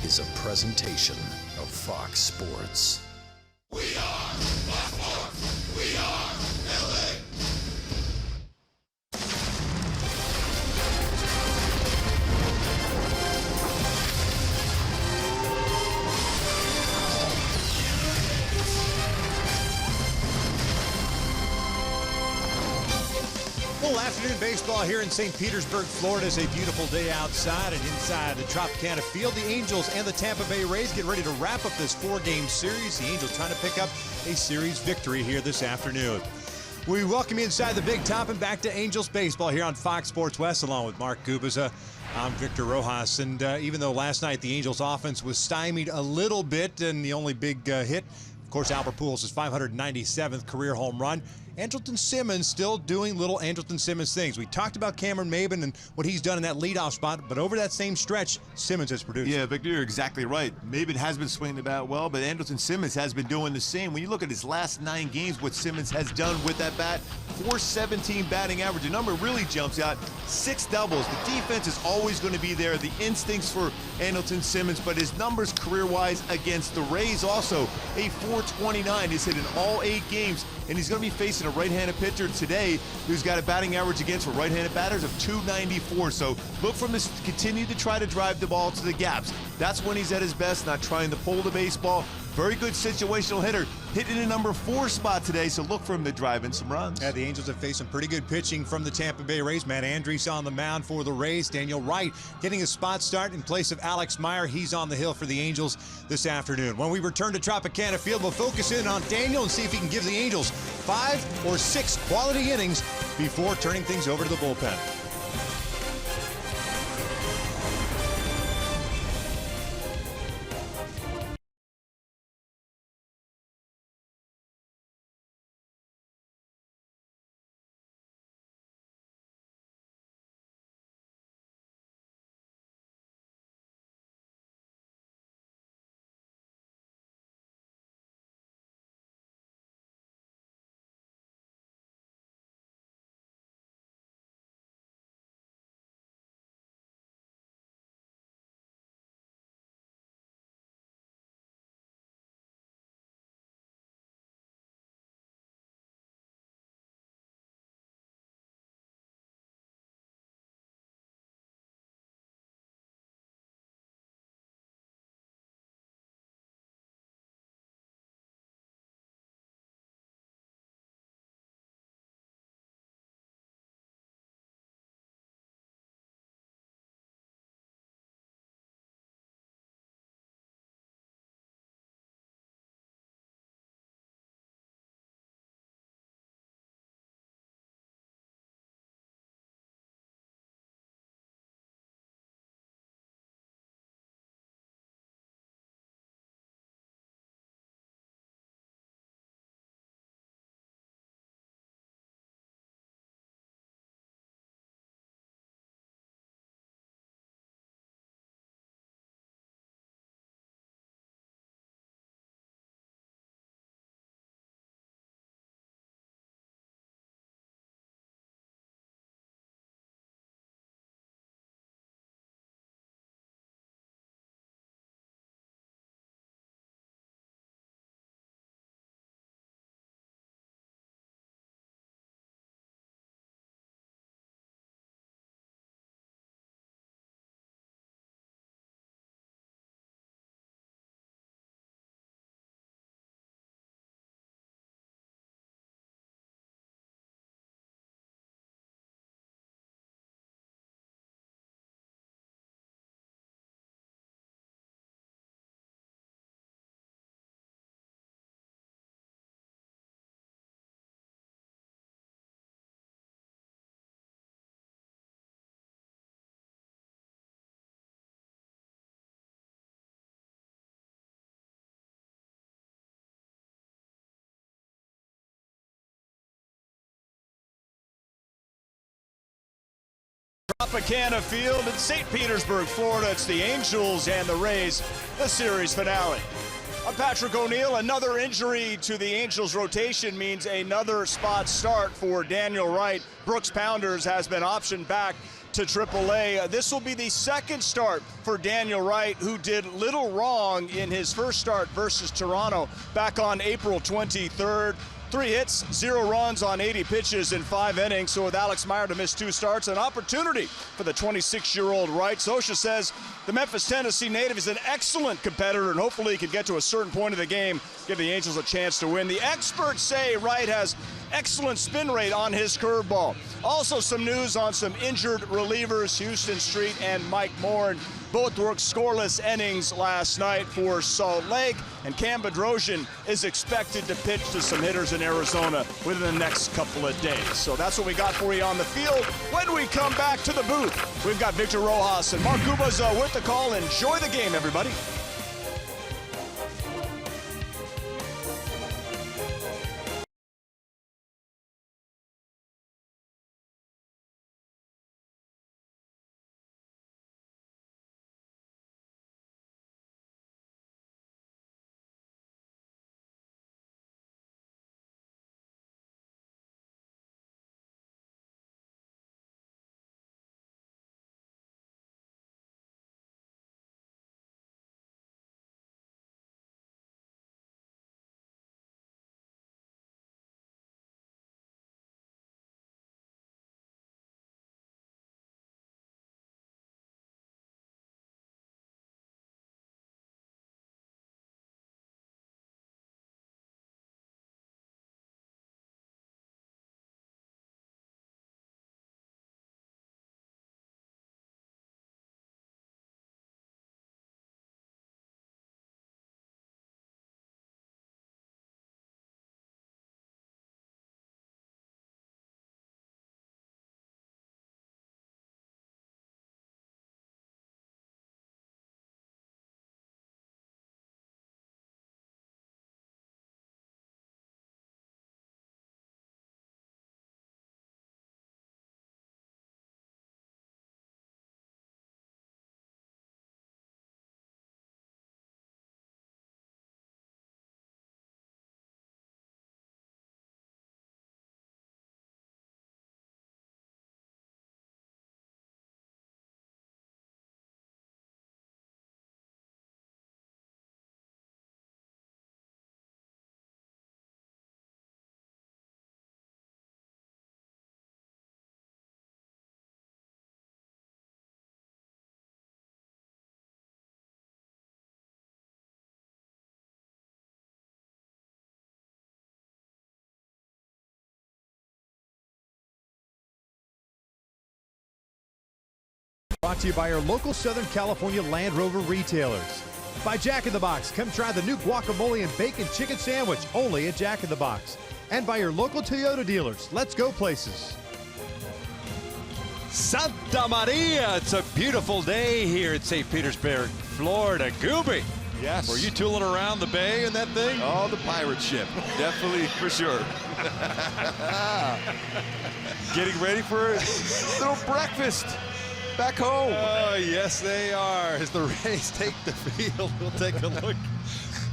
is a presentation of Fox Sports. We are Fox Sports. We are LA. Full afternoon baseball here in St. Petersburg, Florida. It's a beautiful day outside, and inside the Tropicana Field, the Angels and the Tampa Bay Rays get ready to wrap up this four-game series. The Angels trying to pick up a series victory here this afternoon. We welcome you inside the big top and back to Angels baseball here on Fox Sports West, along with Mark Gubiza. I'm Victor Rojas, and even though last night the Angels offense was stymied a little bit, and the only big hit, of course, Albert Pujols' 597th career home run, Andrelton Simmons still doing little Andrelton Simmons things. We talked about Cameron Maybin and what he's done in that leadoff spot, but over that same stretch, Simmons has produced. Yeah, Victor, you're exactly right. Maybin has been swinging the bat well, but Andrelton Simmons has been doing the same. When you look at his last 9 games, what Simmons has done with that bat, .417 batting average. The number really jumps out. 6 doubles. The defense is always going to be there. The instincts for Andrelton Simmons, but his numbers career-wise against the Rays also. A .429. He's hit in all 8 games, and he's going to be facing a right-handed pitcher today who's got a batting average against for right-handed batters of .294. So look for him to continue to try to drive the ball to the gaps. That's when he's at his best, not trying to pull the baseball. Very good situational hitter, hitting a number 4 spot today, so look for him to drive in some runs. Yeah, the Angels have faced some pretty good pitching from the Tampa Bay Rays. Matt Andriese on the mound for the Rays. Daniel Wright getting a spot start in place of Alex Meyer. He's on the hill for the Angels this afternoon. When we return to Tropicana Field, we'll focus in on Daniel and see if he can give the Angels 5 or 6 quality innings before turning things over to the bullpen. Tropicana Field in St. Petersburg, Florida. It's the Angels and the Rays, the series finale. I'm Patrick O'Neill. Another injury to the Angels rotation means another spot start for Daniel Wright. Brooks Pounders has been optioned back to AAA. This will be the second start for Daniel Wright, who did little wrong in his first start versus Toronto back on April 23rd. 3 hits, 0 runs on 80 pitches in 5 innings. So with Alex Meyer to miss 2 starts, an opportunity for the 26-year-old Wright. Scioscia says the Memphis, Tennessee native is an excellent competitor, and hopefully he can get to a certain point of the game, give the Angels a chance to win. The experts say Wright has excellent spin rate on his curveball. Also some news on some injured relievers, Houston Street and Mike Moore. Both worked scoreless innings last night for Salt Lake, and Cam Bedrosian is expected to pitch to some hitters in Arizona within the next couple of days. So that's what we got for you on the field. When we come back to the booth, we've got Victor Rojas and Mark Gubas with the call. Enjoy the game, everybody. Brought to you by our local Southern California Land Rover retailers. By Jack in the Box, come try the new guacamole and bacon chicken sandwich, only at Jack in the Box. And by your local Toyota dealers. Let's go places. Santa Maria, it's a beautiful day here at St. Petersburg, Florida. Gooby. Yes. Were you tooling around the bay in that thing? Oh, the pirate ship. Definitely, for sure. Getting ready for a little breakfast back home. Oh, yes, they are. As the Rays take the field, we'll take a look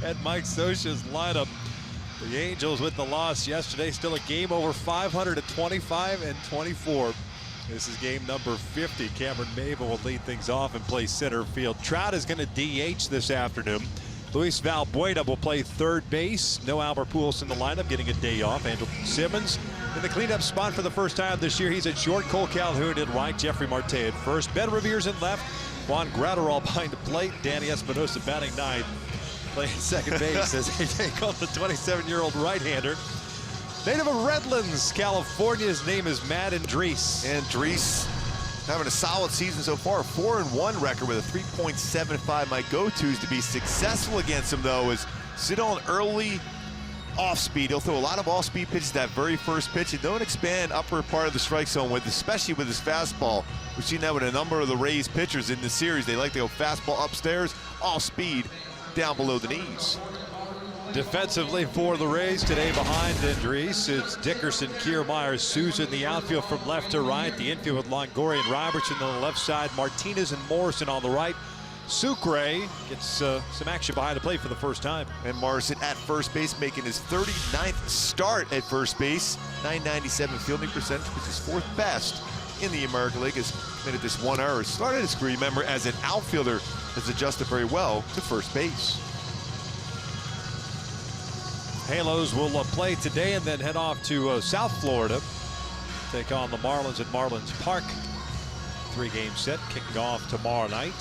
at Mike Scioscia's lineup. The Angels with the loss yesterday, still a game over 500 at 25-24. This is game number 50. Cameron Maven will lead things off and play center field. Trout is going to DH this afternoon. Luis Valbuena will play third base. No Albert Pujols in the lineup, getting a day off. Andrew Simmons in the cleanup spot for the first time this year. He's at short. Cole Calhoun in right. Jeffrey Marte at first. Ben Revere's in left. Juan Gratterall behind the plate. Danny Espinosa batting ninth. Playing second base as they take on the 27-year-old right-hander. Native of Redlands, California. His name is Matt Andriese. Andriese having a solid season so far. 4-1 record with a 3.75. My go-tos to be successful against him, though, is sit on early off-speed. He'll throw a lot of off-speed pitches that very first pitch and don't expand upper part of the strike zone, with, especially with his fastball. We've seen that with a number of the Rays pitchers in this series. They like to go fastball upstairs, off-speed down below the knees. Defensively for the Rays today behind Andriese, it's Dickerson, Kiermaier, Souza in the outfield from left to right. The infield with Longoria and Robertson on the left side. Martinez and Morrison on the right. Sucre gets some action behind the plate for the first time. And Morrison at first base, making his 39th start at first base. .997 fielding percentage, which is 4th best in the American League, has committed this one error. Started his career, remember, as an outfielder, has adjusted very well to first base. Halos will play today and then head off to South Florida. Take on the Marlins at Marlins Park. 3-game set kicking off tomorrow night.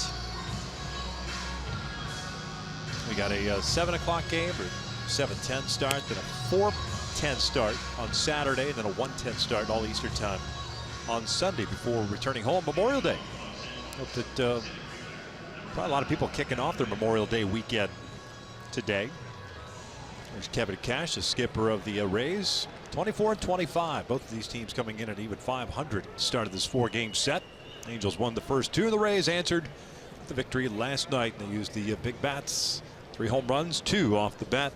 We got a 7 o'clock game or 7:10 start, then a 4:10 start on Saturday, and then a 1:10 start all Eastern time on Sunday before returning home Memorial Day. Hope that probably a lot of people kicking off their Memorial Day weekend today. There's Kevin Cash, the skipper of the Rays. 24-25. Both of these teams coming in at even 500. Started this 4-game set. Angels won the first 2. The Rays answered the victory last night. They used the big bats. 3 home runs, 2 off the bat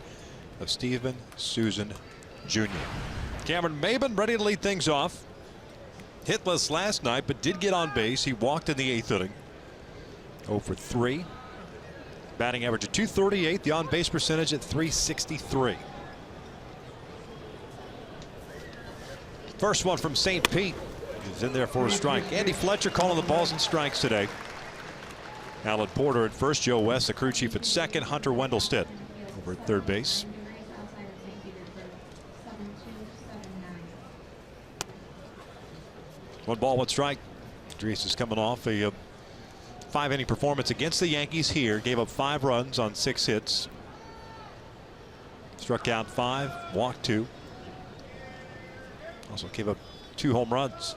of Steven Susan Jr. Cameron Maybin ready to lead things off. Hitless last night, but did get on base. He walked in the 8th inning. 0 for 3. Batting average at .238, the on-base percentage at .363. First one from St. Pete. He's in there for a strike. Andy Fletcher calling the balls and strikes today. Alan Porter at first, Joe West, the crew chief at second, Hunter Wendelstedt over at third base. One ball, one strike. Dries is coming off a 5-inning performance against the Yankees here. Gave up 5 runs on 6 hits. Struck out 5, walked 2. Also gave up 2 home runs.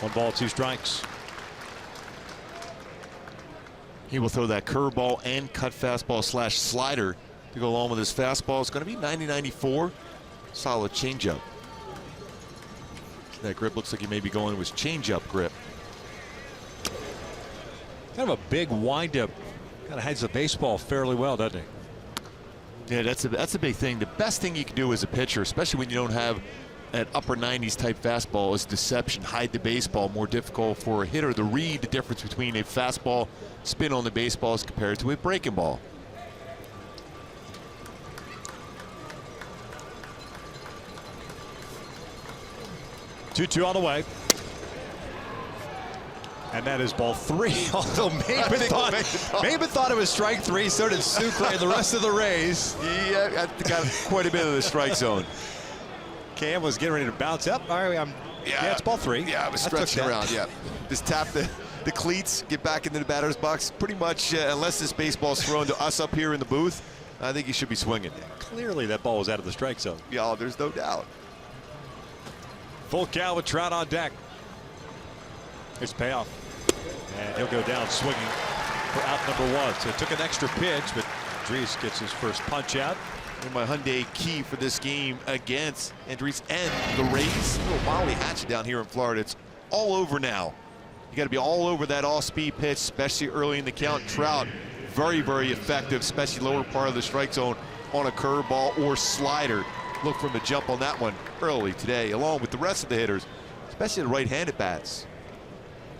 1 ball, 2 strikes. He will throw that curveball and cut fastball / slider to go along with his fastball. It's going to be 90-94. Solid changeup. That grip looks like he may be going with changeup grip. Kind of a big windup. Kind of hides the baseball fairly well, doesn't he? Yeah, that's a big thing. The best thing you can do as a pitcher, especially when you don't have an upper 90s type fastball, is deception. Hide the baseball. More difficult for a hitter to read the difference between a fastball spin on the baseball as compared to a breaking ball. Two on the way. And that is ball 3. Although Maybin thought it was strike 3. So did Sucre and the rest of the Rays. Yeah, got quite a bit of the strike zone. Cam was getting ready to bounce up. All right, yeah, it's ball 3. Yeah, I was stretching around. Yeah, just tap the cleats, get back into the batter's box. Pretty much, unless this baseball's thrown to us up here in the booth, I think he should be swinging. Clearly, that ball was out of the strike zone. Yeah, there's no doubt. Full count with Trout on deck. Here's the payoff. And he'll go down swinging for out number 1. So it took an extra pitch, but Dries gets his first punch out. And my Hyundai key for this game against Andres and the Rays. Little Molly Hatchet down here in Florida. It's all over now. You got to be all over that off-speed pitch, especially early in the count. Trout, very, very effective, especially lower part of the strike zone on a curveball or slider. Look for him to jump on that one early today, along with the rest of the hitters, especially the right-handed bats.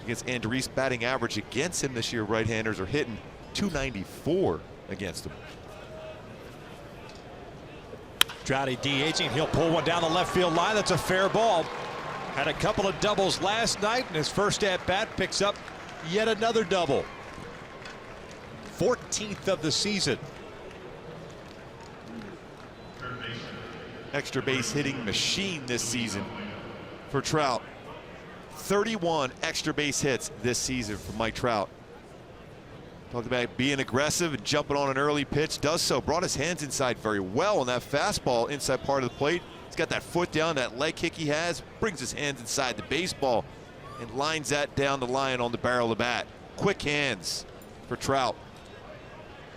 Against Andres, batting average against him this year, right-handers are hitting .294 against him. Trouty DHing. He'll pull one down the left field line. That's a fair ball. Had a couple of doubles last night, and his first at-bat picks up yet another double. 14th of the season. Extra base hitting machine this season for Trout. 31 extra base hits this season for Mike Trout. Talked about being aggressive and jumping on an early pitch. Does so. Brought his hands inside very well on that fastball inside part of the plate. He's got that foot down, that leg kick he has. Brings his hands inside the baseball and lines that down the line on the barrel of the bat. Quick hands for Trout.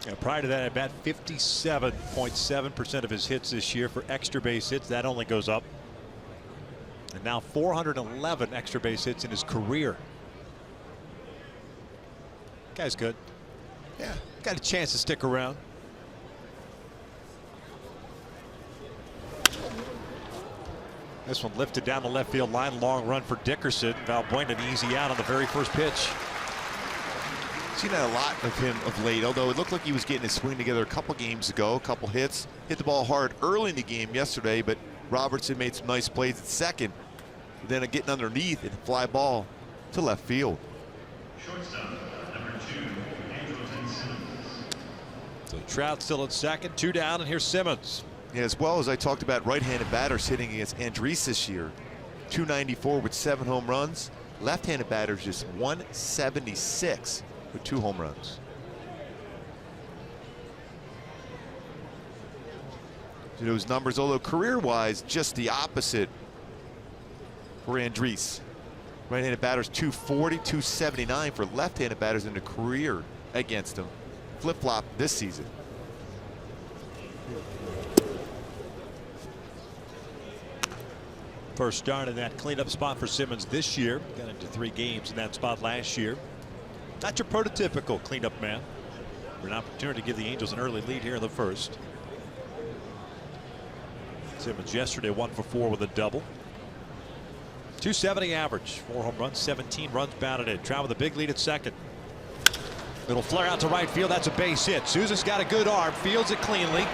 Yeah, prior to that at bat, 57.7% of his hits this year for extra base hits. That only goes up. And now 411 extra base hits in his career. Guy's good. Yeah, got a chance to stick around. This one lifted down the left field line. Long run for Dickerson. Valbuena an easy out on the very first pitch. Seen that a lot of him of late, although it looked like he was getting his swing together a couple games ago, a couple hits. Hit the ball hard early in the game yesterday, but Robertson made some nice plays at second. Then getting underneath and fly ball to left field. Shortstop, number 2, Andrelton Simmons. So Trout still at second, 2 down, and here's Simmons. Yeah, as well as I talked about right-handed batters hitting against Andriese this year. 294 with 7 home runs. Left-handed batters just 176 with 2 home runs. So those numbers, although career-wise, just the opposite for Andriese. Right-handed batters 240, 279 for left-handed batters in the career against him. Flip-flop this season. First start in that cleanup spot for Simmons this year. Got into 3 games in that spot last year. Not your prototypical cleanup man. For an opportunity to give the Angels an early lead here in the first. Simmons yesterday 1 for 4 with a double. 270 average, 4 home runs, 17 runs batted in. Trout with a big lead at second. Little flare out to right field. That's a base hit. Souza's got a good arm, fields it cleanly.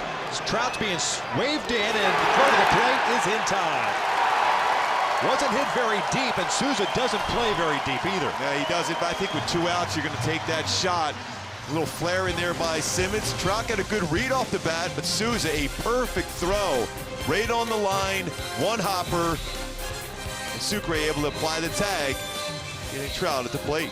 Trout's being waved in, and the throw to the plate is in time. Wasn't hit very deep, and Souza doesn't play very deep either. Yeah, he doesn't, but I think with 2 outs, you're going to take that shot. A little flare in there by Simmons. Trout got a good read off the bat, but Souza, a perfect throw. Right on the line, 1 hopper. And Sucre able to apply the tag, getting Trout at the plate.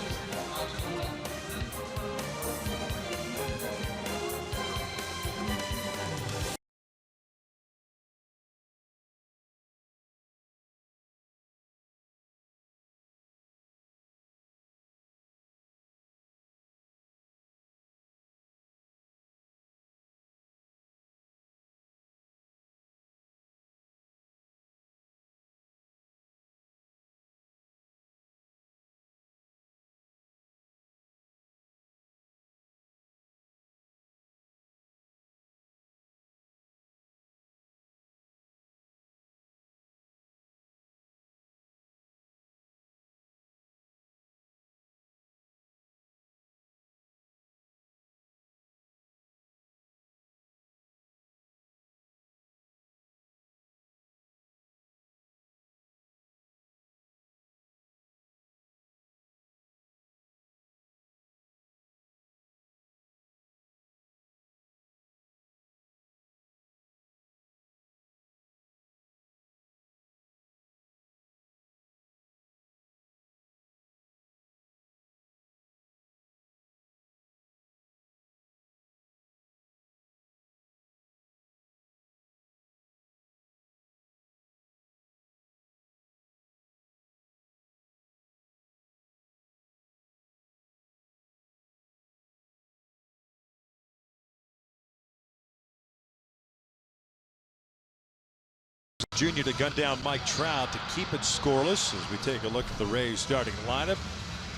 Junior to gun down Mike Trout to keep it scoreless as we take a look at the Rays starting lineup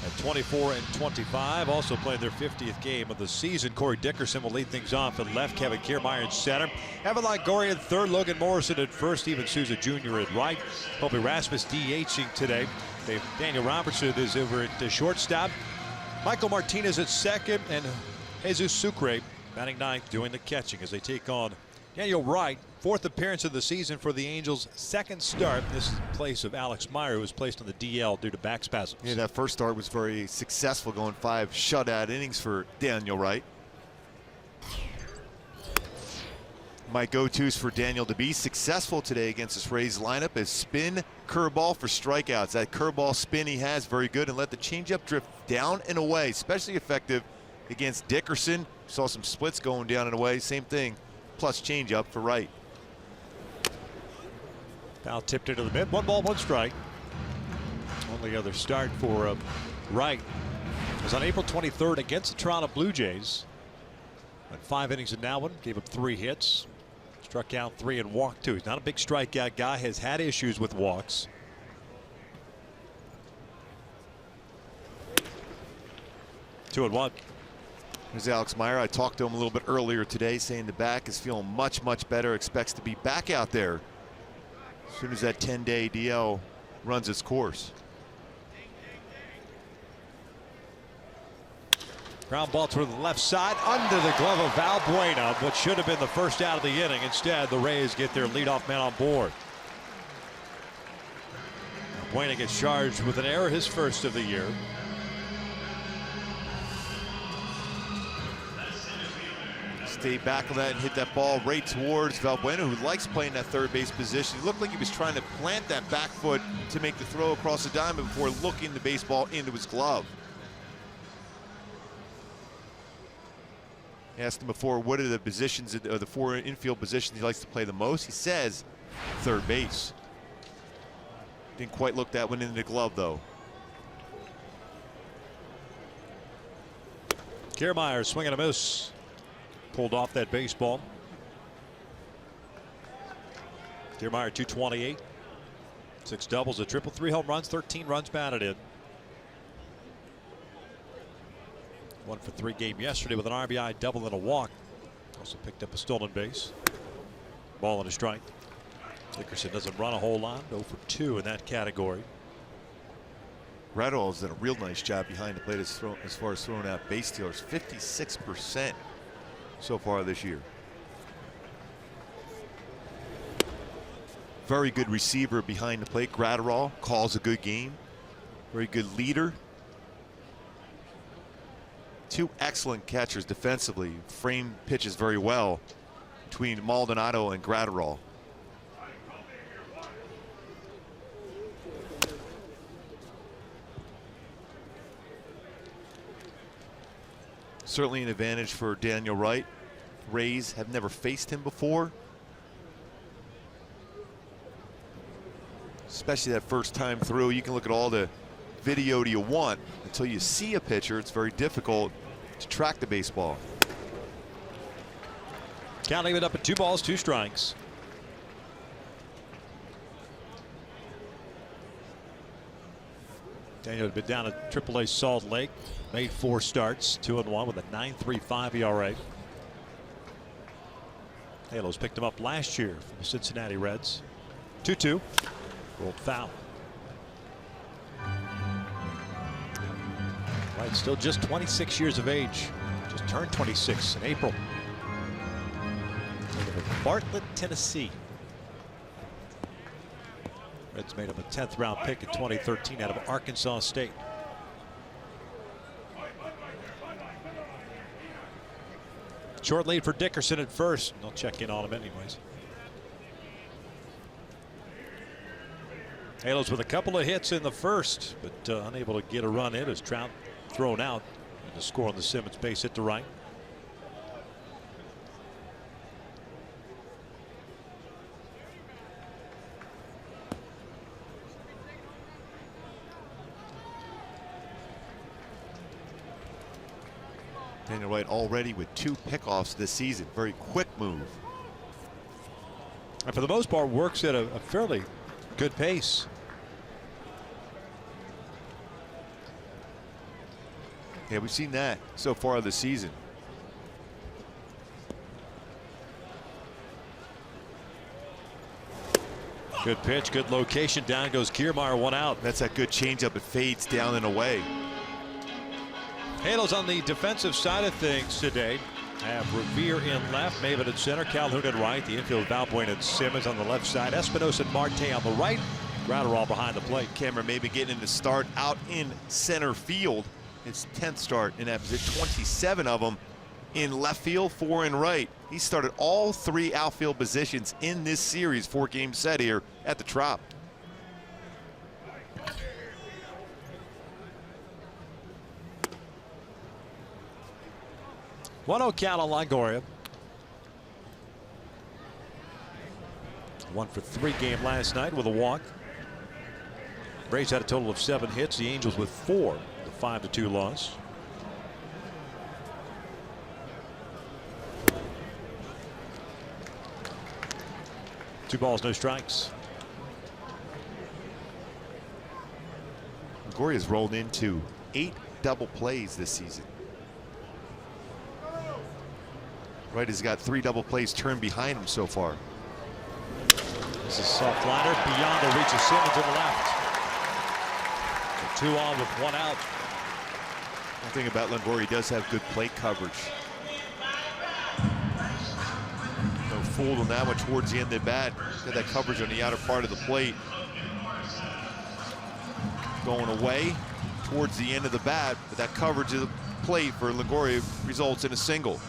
at 24 and 25. Also playing their 50th game of the season. Corey Dickerson will lead things off at left. Kevin Kiermaier at center. Evan Longoria at third. Logan Morrison at first. Steven Souza Jr. at right. Hobie Rasmus DHing today. Daniel Robertson is over at the shortstop. Michael Martinez at second. And Jesus Sucre batting ninth doing the catching as they take on Daniel Wright. 4th appearance of the season for the Angels. 2nd start. This is in place of Alex Meyer, who was placed on the DL due to back spasms. Yeah, that first start was very successful, going 5 shutout innings for Daniel Wright. My go-tos for Daniel to be successful today against this Rays lineup is spin, curveball for strikeouts. That curveball spin he has, very good, and let the changeup drift down and away, especially effective against Dickerson. Saw some splits going down and away. Same thing, plus changeup for Wright. Foul tipped into the mid. 1 ball, 1 strike. Only other start for Wright was on April 23rd against the Toronto Blue Jays. Went 5 innings in that one. Gave up 3 hits. Struck out 3 and walked 2. He's not a big strikeout guy. Has had issues with walks. Two and 1. Here's Alex Meyer. I talked to him a little bit earlier today, saying the back is feeling much, much better. Expects to be back out there as soon as that 10-day DL runs its course. Ground ball to the left side under the glove of Valbuena. What should have been the first out of the inning. Instead, the Rays get their leadoff man on board. Buena gets charged with an error, his first of the year. Stay back on that and hit that ball right towards Valbuena, who likes playing that third base position. He looked like he was trying to plant that back foot to make the throw across the diamond before looking the baseball into his glove. I asked him before, what are the positions, the 4 infield positions he likes to play the most? He says third base. Didn't quite look that one into the glove, though. Kiermaier swinging a miss. Pulled off that baseball. Kiermaier 228. 6 doubles, a triple, 3 home runs, 13 runs batted in. 1 for 3 game yesterday with an RBI double and a walk. Also picked up a stolen base. Ball and a strike. Dickerson doesn't run a whole lot. 0 for 2 in that category. Gratterall's done a real nice job behind the plate as far as throwing out base stealers. 56% so far this year. Very good receiver behind the plate. Gratterall calls a good game. Very good leader. 2 excellent catchers defensively. Frame pitches very well between Maldonado and Gratterall. Certainly an advantage for Daniel Wright. Rays have never faced him before. Especially that first time through. You can look at all the video you want. Until you see a pitcher, it's very difficult to track the baseball. Counting it up at 2 balls, 2 strikes. Daniel had been down at AAA Salt Lake. Made 4 starts, 2-1 with a 9.35 ERA. Halos picked him up last year from the Cincinnati Reds. 2-2. Rolled foul. Right, still just 26 years of age. Just turned 26 in April. Bartlett, Tennessee. Reds made him a 10th round pick in 2013 out of Arkansas State. Short lead for Dickerson at first. They'll check in on him anyways. Halos with a couple of hits in the first, but unable to get a run in as Trout thrown out. And the score on the Simmons base hit to right. Daniel Wright already with 2 pickoffs this season. Very quick move. And for the most part works at a fairly good pace. Yeah, we've seen that so far this season. Good pitch, good location. Down goes Kiermaier, 1 out. That's that good changeup. It fades down and away. Halos on the defensive side of things today have Revere in left, Maven at center, Calhoun at right. The infield, Valbuena and Simmons on the left side, Espinosa and Marte on the right. Gratterall behind the plate. Cameron Maven getting in the start out in center field. His 10th start in that position. 27 of them in left field, 4 in right. He started all 3 outfield positions in this series, 4-game set here at the Trop. One-0 count on Longoria. 1 for 3 game last night with a walk. Braves had a total of 7 hits. The Angels with 4. The 5-2 loss. Two balls, no strikes. Longoria's rolled into 8 double plays this season. Wright has got 3 double plays turned behind him so far. This is soft liner beyond the reach of Simmons to the left. So 2 on with 1 out. One thing about Longoria, he does have good plate coverage. No fool on that one towards the end of the bat. Got that coverage on the outer part of the plate. going away towards the end of the bat, but that coverage of the plate for Longoria results in a single.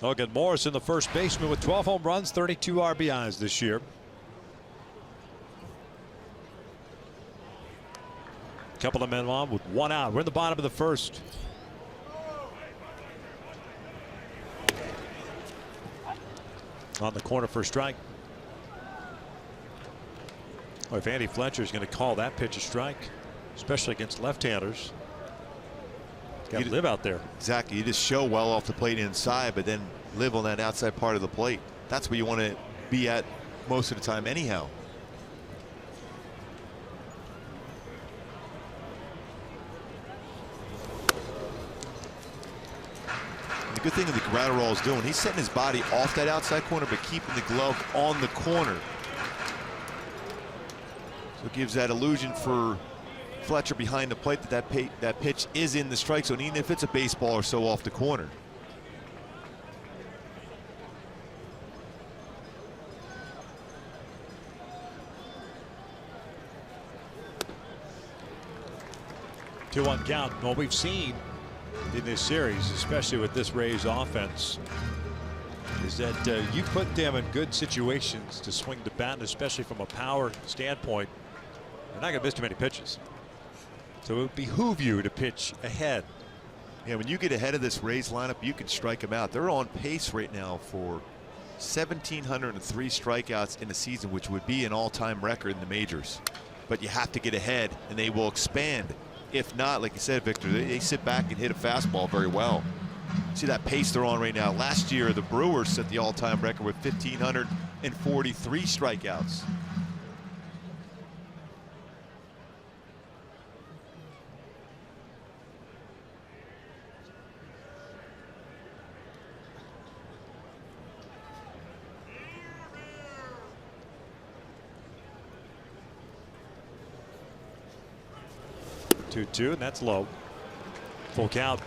Logan Morrison, the first baseman, with 12 home runs, 32 RBIs this year. Couple of men on with one out. We're in the bottom of the first. On the corner for a strike. Well, if Andy Fletcher is going to call that pitch a strike, especially against left-handers, got to live out there. Exactly. You just show well off the plate inside, but then live on that outside part of the plate. That's where you want to be at most of the time anyhow. The good thing that Gratterall is doing, he's setting his body off that outside corner, but keeping the glove on the corner. So it gives that illusion for Fletcher behind the plate that pitch is in the strike zone, even if it's a baseball or so off the corner. Two-one count. Well, we've seen in this series, especially with this Rays offense, is that you put them in good situations to swing the bat, especially from a power standpoint. They're not going to miss too many pitches. So it would behoove you to pitch ahead. Yeah, when you get ahead of this Rays lineup, you can strike them out. They're on pace right now for 1,703 strikeouts in the season, which would be an all-time record in the majors. But you have to get ahead, and they will expand. If not, like you said, Victor, they sit back and hit a fastball very well. See that pace they're on right now. Last year, the Brewers set the all-time record with 1,543 strikeouts. Two, and that's low. Full count.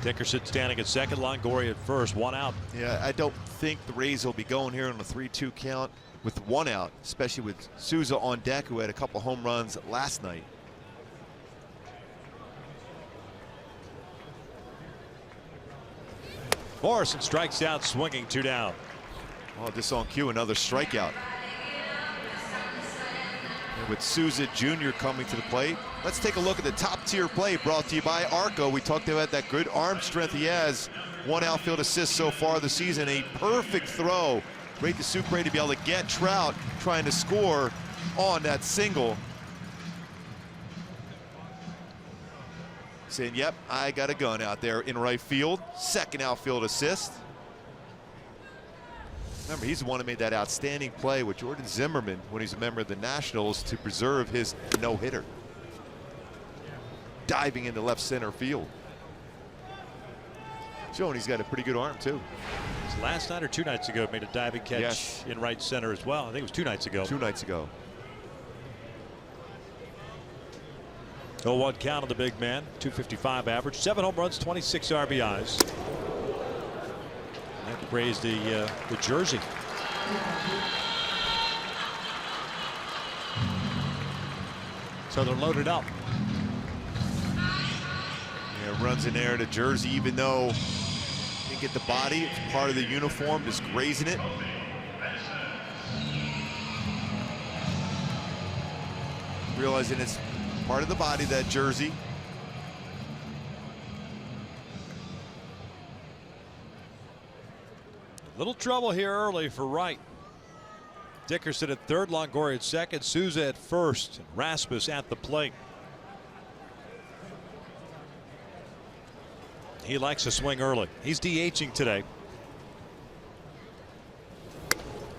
Dickerson standing at second, Longoria at first, one out. Yeah, I don't think the Rays will be going here on a 3-2 count with one out, especially with Souza on deck, who had a couple home runs last night. Morrison strikes out, swinging, two down. Oh, this on cue, another strikeout. And with Souza Jr. coming to the plate, let's take a look at the top tier play brought to you by Arco. We talked about that good arm strength he has. One outfield assist so far this season. A perfect throw. Great to Sucre to be able to get Trout trying to score on that single. Saying, yep, I got a gun out there in right field. Second outfield assist. Remember, he's the one who made that outstanding play with Jordan Zimmerman when he's a member of the Nationals to preserve his no-hitter. Diving into left center field. Showing he's got a pretty good arm, too. It was last night or 2 nights ago, made a diving catch in right center as well. I think it was 2 nights ago. 2 nights ago. 0-1 count on the big man, 255 average, 7 home runs, 26 RBIs. That raised the jersey. So they're loaded up. Yeah, runs in there to jersey, even though he didn't get the body. It's part of the uniform, just grazing it. Realizing it's part of the body, that jersey. Little trouble here early for Wright. Dickerson at third, Longoria at second, Souza at first, and Rasmus at the plate. He likes to swing early. He's DHing today.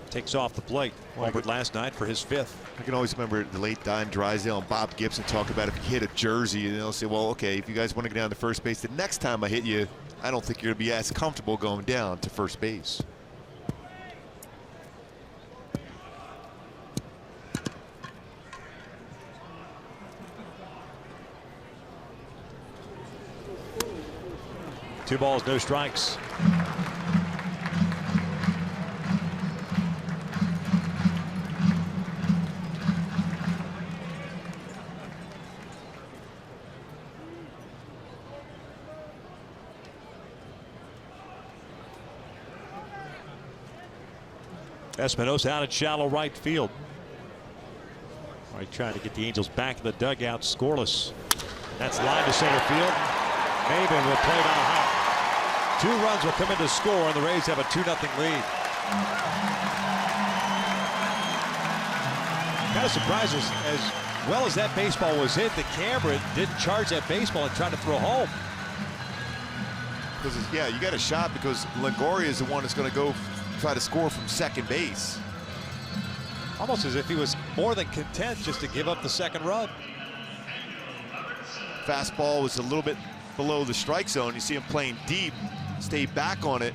Takes off the plate. Homered last night for his 5th. I can always remember the late Don Drysdale and Bob Gibson talk about if you hit a jersey, and they'll say, well, okay, if you guys want to get down to first base, the next time I hit you, I don't think you're going to be as comfortable going down to first base. 2 balls, no strikes. Espinosa out in shallow right field. All right, trying to get the Angels back in the dugout, scoreless. That's line to center field. Maven will play down high. 2 runs will come in to score, and the Rays have a 2-0 lead. Kind of surprises, as well as that baseball was hit, the camera didn't charge that baseball and tried to throw home. Because yeah, you got a shot because Longoria is the one that's going to go try to score from second base. Almost as if he was more than content just to give up the second run. Fastball was a little bit below the strike zone. You see him playing deep, stay back on it,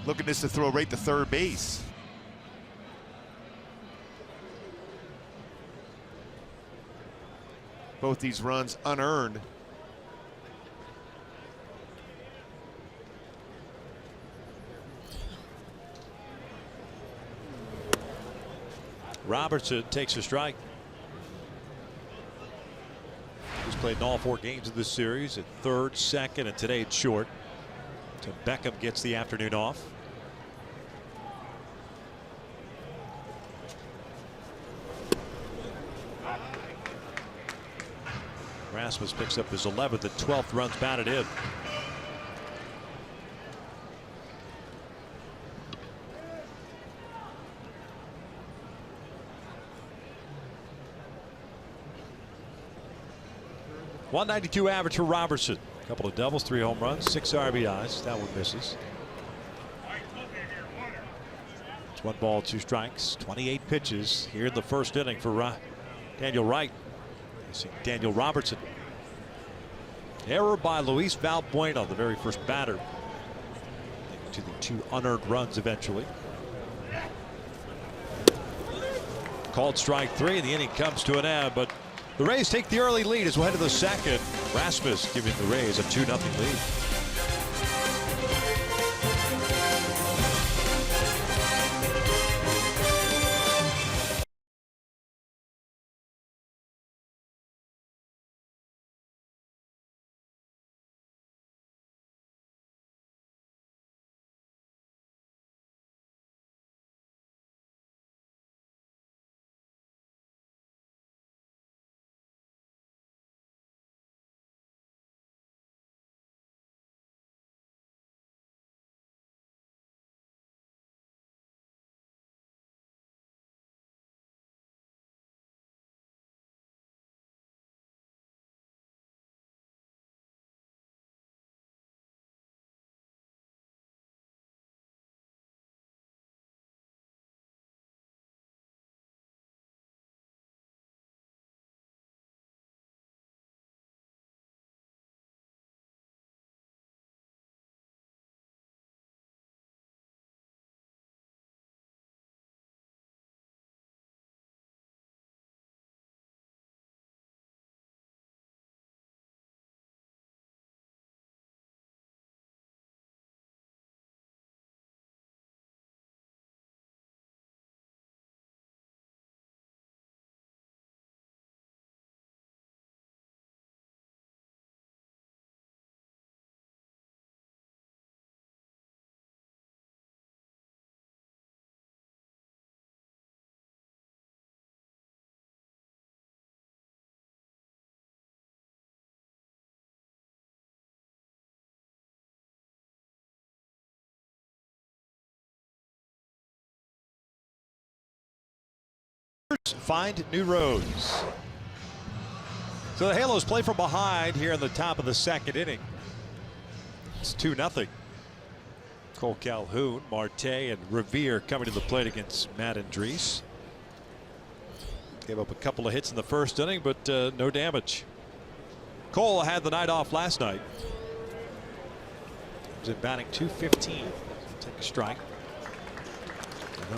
looking just to throw right to third base. Both these runs unearned. Robertson takes a strike. He's played in all 4 games of this series at third, second, and today it's short. So Beckham gets the afternoon off. Rasmus picks up his 11th and 12th runs batted in. .192 average for Robertson. A couple of doubles, 3 home runs, 6 RBIs. That one misses. It's 1 ball, 2 strikes, 28 pitches here in the first inning for Daniel Wright. Facing Daniel Robertson. Error by Luis Valbuena, the very first batter. To the 2 unearned runs eventually. Called strike 3, and the inning comes to an end, but the Rays take the early lead as we head to the second. Rasmus giving the Rays a 2-0 lead. Find new roads. So the Halos play from behind here in the top of the second inning. It's 2-0. Cole Calhoun, Marte, and Revere coming to the plate against Matt Andriese. Gave up a couple of hits in the first inning, but no damage. Cole had the night off last night. He was in batting .215. Take a strike.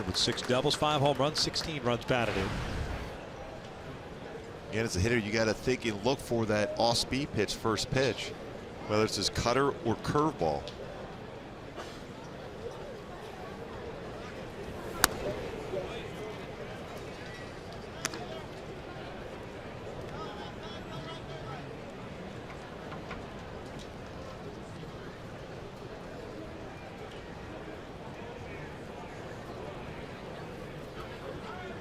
With 6 doubles, 5 home runs, 16 runs batted in. And as a hitter, you got to think and look for that off-speed pitch, first pitch. whether it's his cutter or curveball.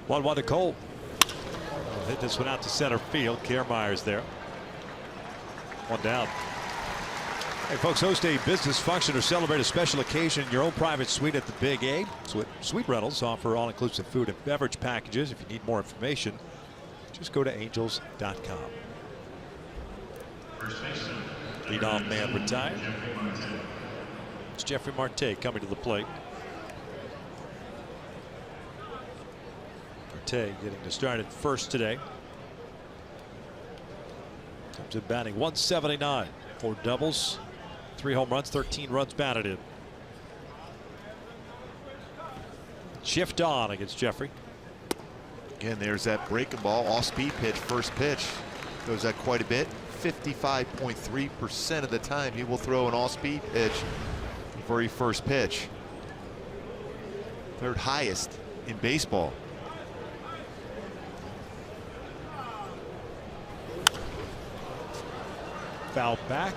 One to Cole. Hit this one out to center field. Kiermaier's there. One down. Hey folks, host a business function or celebrate a special occasion in your own private suite at the Big A. Suite Rentals offer all-inclusive food and beverage packages. If you need more information, just go to angels.com. Leadoff man retired. It's Jeffrey Marte coming to the plate. Marte getting to start at first today. Comes in batting 179. 4 doubles, 3 home runs, 13 runs batted in. Shift on against Jeffrey. Again, there's that breaking ball, off-speed pitch, first pitch. Goes that quite a bit. 55.3% of the time he will throw an off-speed pitch for very first pitch. Third highest in baseball. Foul back.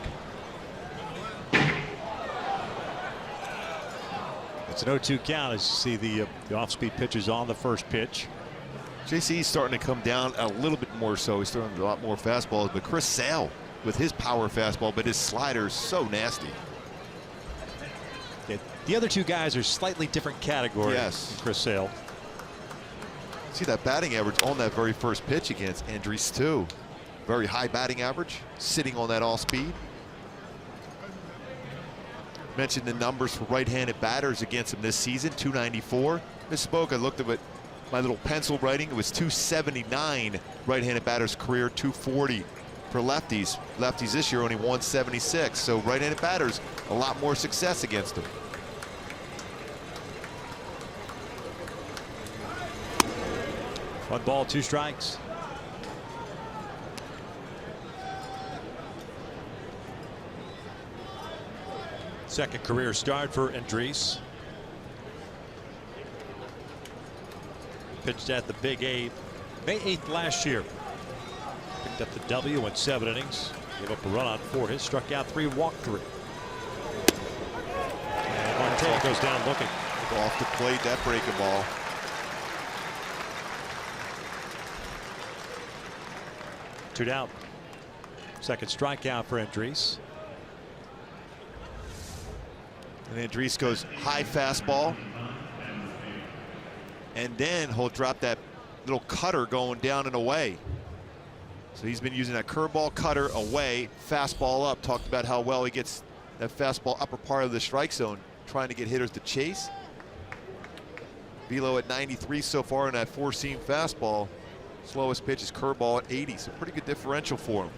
It's an 0-2 count as you see the off-speed pitches on the first pitch. JC's starting to come down a little bit more so. He's throwing a lot more fastballs, but Chris Sale with his power fastball, but his slider is so nasty. The other 2 guys are slightly different category. Yes. Chris Sale. See that batting average on that very first pitch against Andriese too. Very high batting average, sitting on that off speed. Mentioned the numbers for right-handed batters against him this season, 294. Misspoke, I looked at my little pencil writing. It was 279 right-handed batters career, 240 for lefties. Lefties this year only 176. So right-handed batters, a lot more success against him. One ball, 2 strikes. Second career start for Andriese. Pitched at the Big A May 8th last year. Picked up the W in 7 innings. Gave up a run on 4 hits, struck out 3, walked 3. And Marte goes down looking. Off the plate, that breaking ball. Two down. Second strikeout for Andriese. And Andriese goes high fastball. And then he'll drop that little cutter going down and away. So he's been using that curveball, cutter away, fastball up. Talked about how well he gets that fastball upper part of the strike zone, trying to get hitters to chase. Velo at 93 so far in that 4-seam fastball. Slowest pitch is curveball at 80, so pretty good differential for him.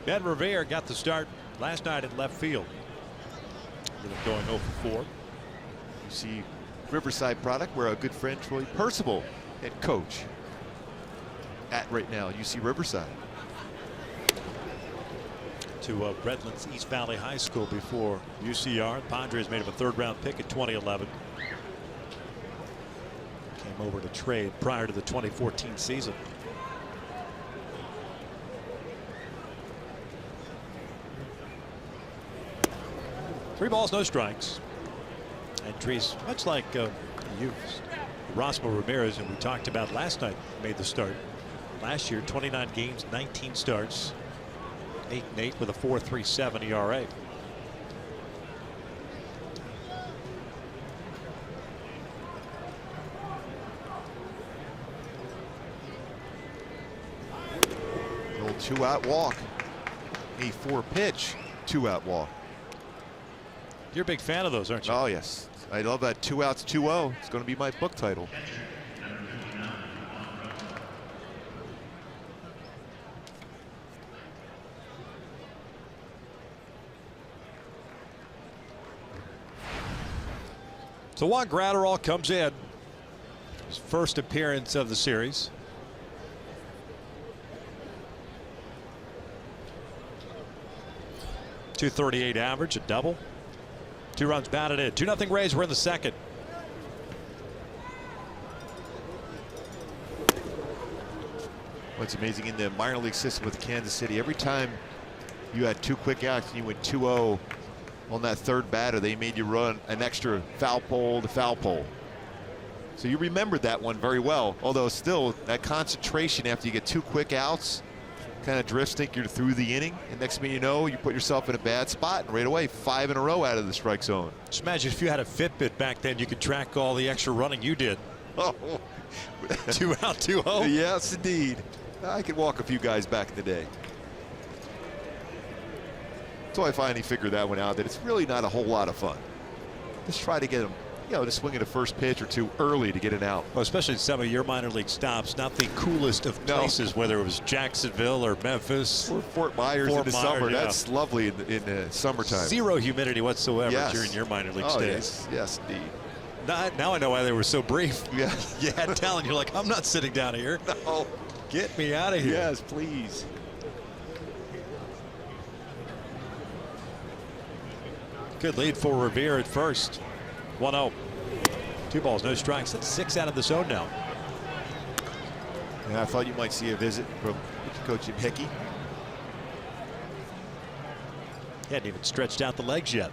Ben Revere got the start last night at left field. Ended up going 0 for 4. You see Riverside product where a good friend Troy Percival, head coach, at right now. You see Riverside. To Redlands East Valley High School before UCR. Padres made him a 3rd-round pick in 2011. Came over to trade prior to the 2014 season. Three balls, no strikes. And Andriese, much like Erasmo Ramirez, and we talked about last night, made the start. Last year, 29 games, 19 starts. 8-8 with a 4.37 ERA. Little 2-out walk. A 4-pitch 2-out walk. You're a big fan of those, aren't you? Oh yes, I love that 2 outs 2-0. It's going to be my book title. So Juan Gratterall comes in. His first appearance of the series. .238 average, a double. 2 runs batted in. 2-0 Rays. We're in the second. What's amazing in the minor league system with Kansas City, every time you had 2 quick outs and you went 2-0 on that third batter, they made you run an extra foul pole to foul pole. So you remembered that one very well, although still that concentration after you get 2 quick outs kind of drifts, think you're through the inning, and next thing you know, you put yourself in a bad spot, and right away 5 in a row out of the strike zone. Just imagine if you had a Fitbit back then, you could track all the extra running you did. Oh. 2 out, 2-0. Yes, indeed. I could walk a few guys back in the day. So I finally figured that one out, that it's really not a whole lot of fun. Just try to get them, to swing at a first pitch or 2 early to get it out. Well, especially in some of your minor league stops, not the coolest of places, whether it was Jacksonville or Memphis. Or Fort Myers in the summer. Yeah. That's lovely in the summertime. 0 humidity whatsoever Yes. during your minor league stays. Yes, indeed. Now I know why they were so brief. Yeah. You had talent. You're like, I'm not sitting down here. No. Get me out of here. Yes, please. Good lead for Revere at first. 1-0. 2 balls, no strikes. That's 6 out of the zone now. And I thought you might see a visit from Coach Hickey. He hadn't even stretched out the legs yet.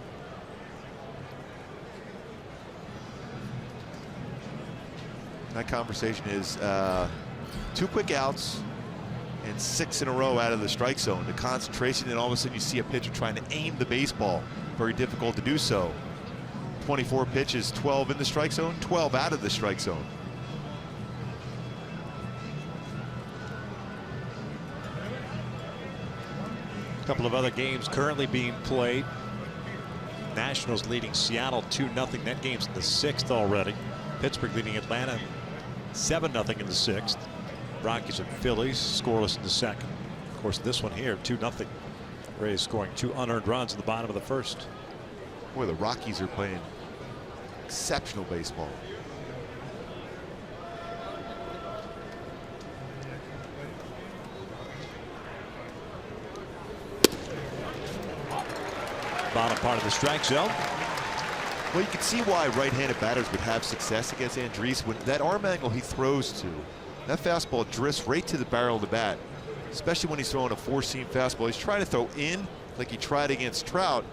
That conversation is 2 quick outs and 6 in a row out of the strike zone. The concentration, and all of a sudden you see a pitcher trying to aim the baseball. Very difficult to do so. 24 pitches, 12 in the strike zone, 12 out of the strike zone. A couple of other games currently being played. Nationals leading Seattle 2-0. That game's in the 6th already. Pittsburgh leading Atlanta 7-0 in the 6th. Rockies and Phillies scoreless in the 2nd. Of course, this one here 2-0. Rays scoring 2 unearned runs in the bottom of the 1st. Boy, the Rockies are playing exceptional baseball. Bottom part of the strike zone. Well, you can see why right-handed batters would have success against Andriese. When that arm angle he throws to, that fastball drifts right to the barrel of the bat, especially when he's throwing a 4-seam fastball. He's trying to throw in like he tried against Trout.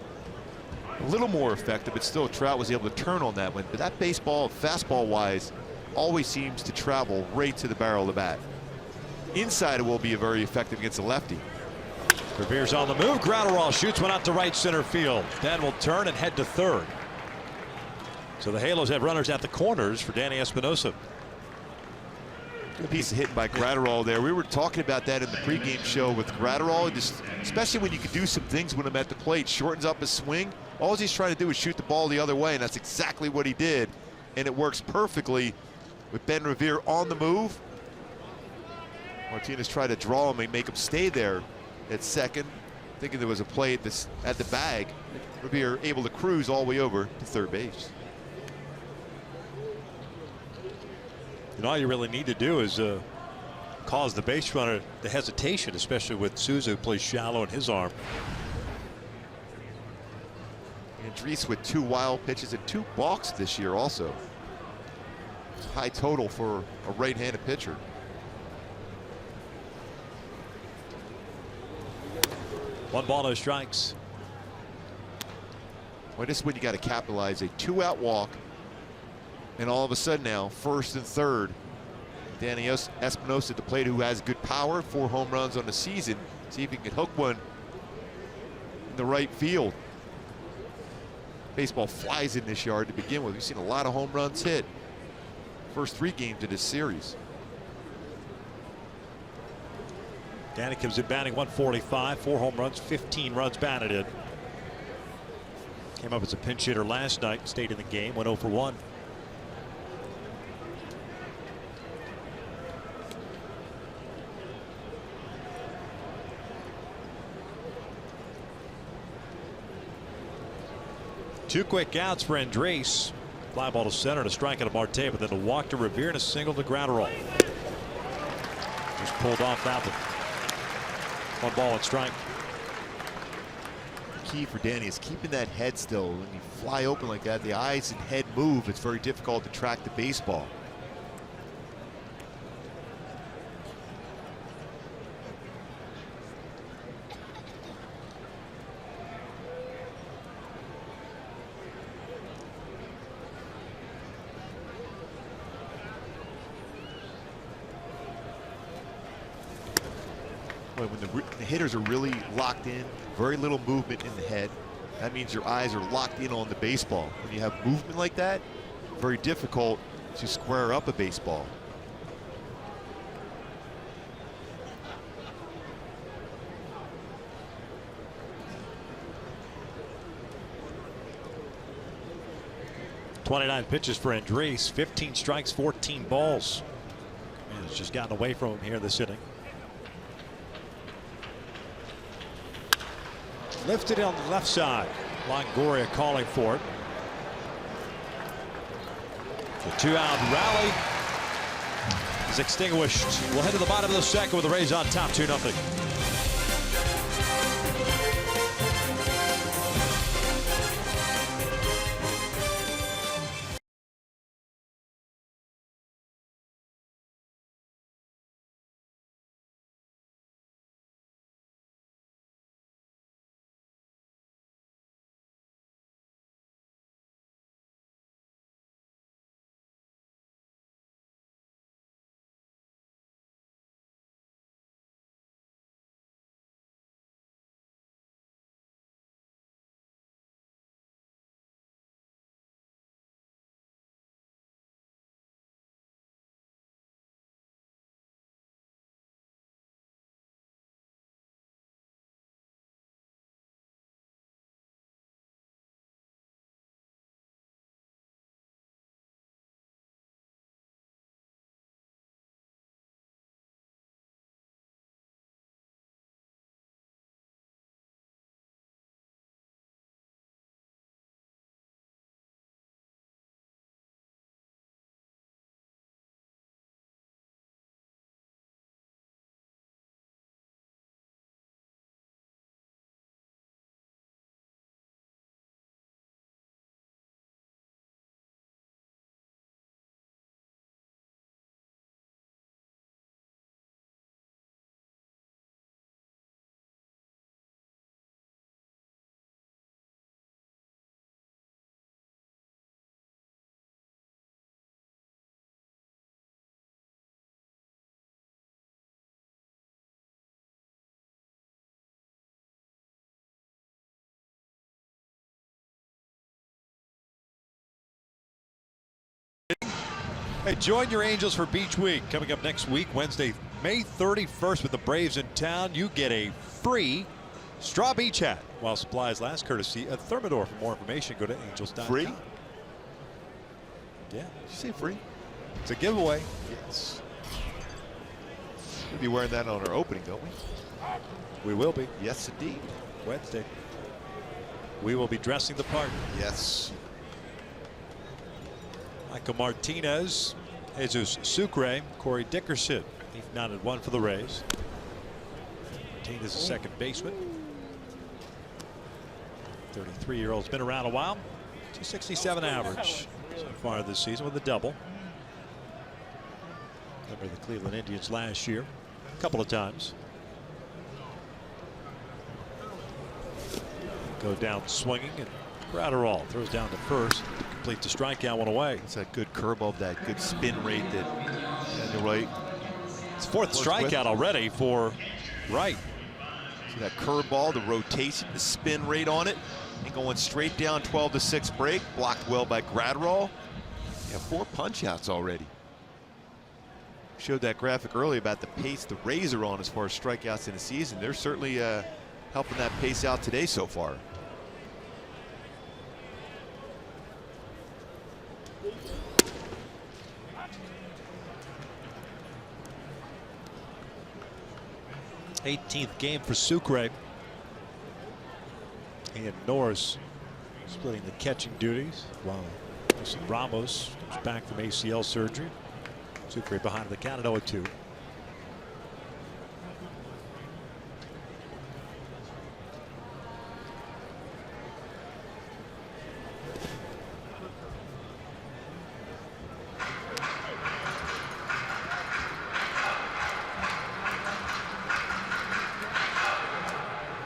A little more effective, but still Trout was able to turn on that one. But that baseball, fastball-wise, always seems to travel right to the barrel of the bat. Inside it will be very effective against a lefty. Revere's on the move. Gratterall shoots one out to right center field. Then will turn and head to third. So the Halos have runners at the corners for Danny Espinosa. Good piece of hitting by Gratterall there. We were talking about that in the pregame show with Gratterall, just especially when you can do some things with him at the plate, shortens up his swing. All he's trying to do is shoot the ball the other way, and that's exactly what he did. And it works perfectly with Ben Revere on the move. Martinez tried to draw him and make him stay there at second, thinking there was a play at the bag. Revere able to cruise all the way over to third base. And all you really need to do is cause the base runner the hesitation, especially with Souza, who plays shallow in his arm. Andriese with 2 wild pitches and 2 balks this year also. High total for a right-handed pitcher. One ball, no strikes. Well, this is when you got to capitalize. A 2-out walk, and all of a sudden now, first and third. Danny Espinosa at the plate, who has good power, 4 home runs on the season. See if he can hook one in the right field. Baseball flies in this yard to begin with. We've seen a lot of home runs hit. First 3 games of this series. Danny comes in batting 145, 4 home runs, 15 runs batted in. Came up as a pinch hitter last night, stayed in the game, went 0 for 1. Two quick outs for Andriese. Fly ball to center, and a strike at Marte, but then a walk to Revere and a single to Gratterall. Just pulled off that one. 1 ball and strike. key for Danny is keeping that head still. When you fly open like that, the eyes and head move. It's very difficult to track the baseball. When the hitters are really locked in, very little movement in the head, that means your eyes are locked in on the baseball. When you have movement like that, very difficult to square up a baseball. .29 pitches for Andres, 15 strikes, 14 balls. And it's just gotten away from him here this inning. Lifted on the left side. Longoria calling for it. The 2-out rally is extinguished. We'll head to the bottom of the second with the Rays on top 2-0. Hey, join your Angels for Beach Week. Coming up next week, Wednesday, May 31st, with the Braves in town. You get a free straw beach hat while supplies last, courtesy of Thermador. For more information, go to angels.com. Free? Yeah. Did you say free? It's a giveaway. Yes. We'll be wearing that on our opening, don't we? We will be. Yes, indeed. Wednesday. We will be dressing the part. Yes. Michael Martinez, Jesus Sucre, Corey Dickerson. He's knotted one for the Rays. Martinez, a second baseman. 33-year-old's been around a while. 267 average so far this season with a double. Member of the Cleveland Indians last year, a couple of times. Go down swinging, and Gratterall throws down to first. Complete the strikeout, one away. It's that good curveball, that good spin rate that Daniel Wright. It's fourth strikeout already for Wright. See that curveball, the rotation, the spin rate on it, and going straight down 12-6 break. Blocked well by Gratterall. Yeah, 4 punch outs already. Showed that graphic earlier about the pace the Rays are on as far as strikeouts in the season. They're certainly helping that pace out today so far. '18th game for Sucre. He and Norris splitting the catching duties while Ramos comes back from ACL surgery. Sucre behind the count at 0-2.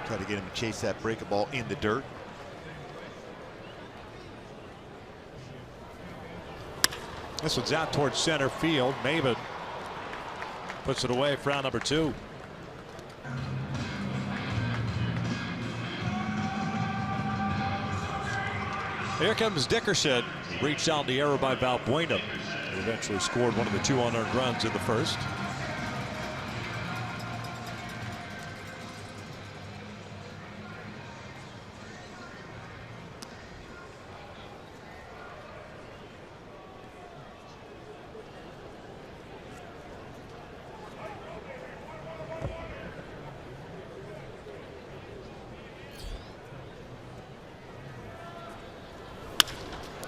Try to get him to chase that breaking ball in the dirt. This one's out towards center field. Maven puts it away for round number 2. Here comes Dickerson. Reached out the error by Valbuena. He eventually scored one of the 2 unearned runs in the first.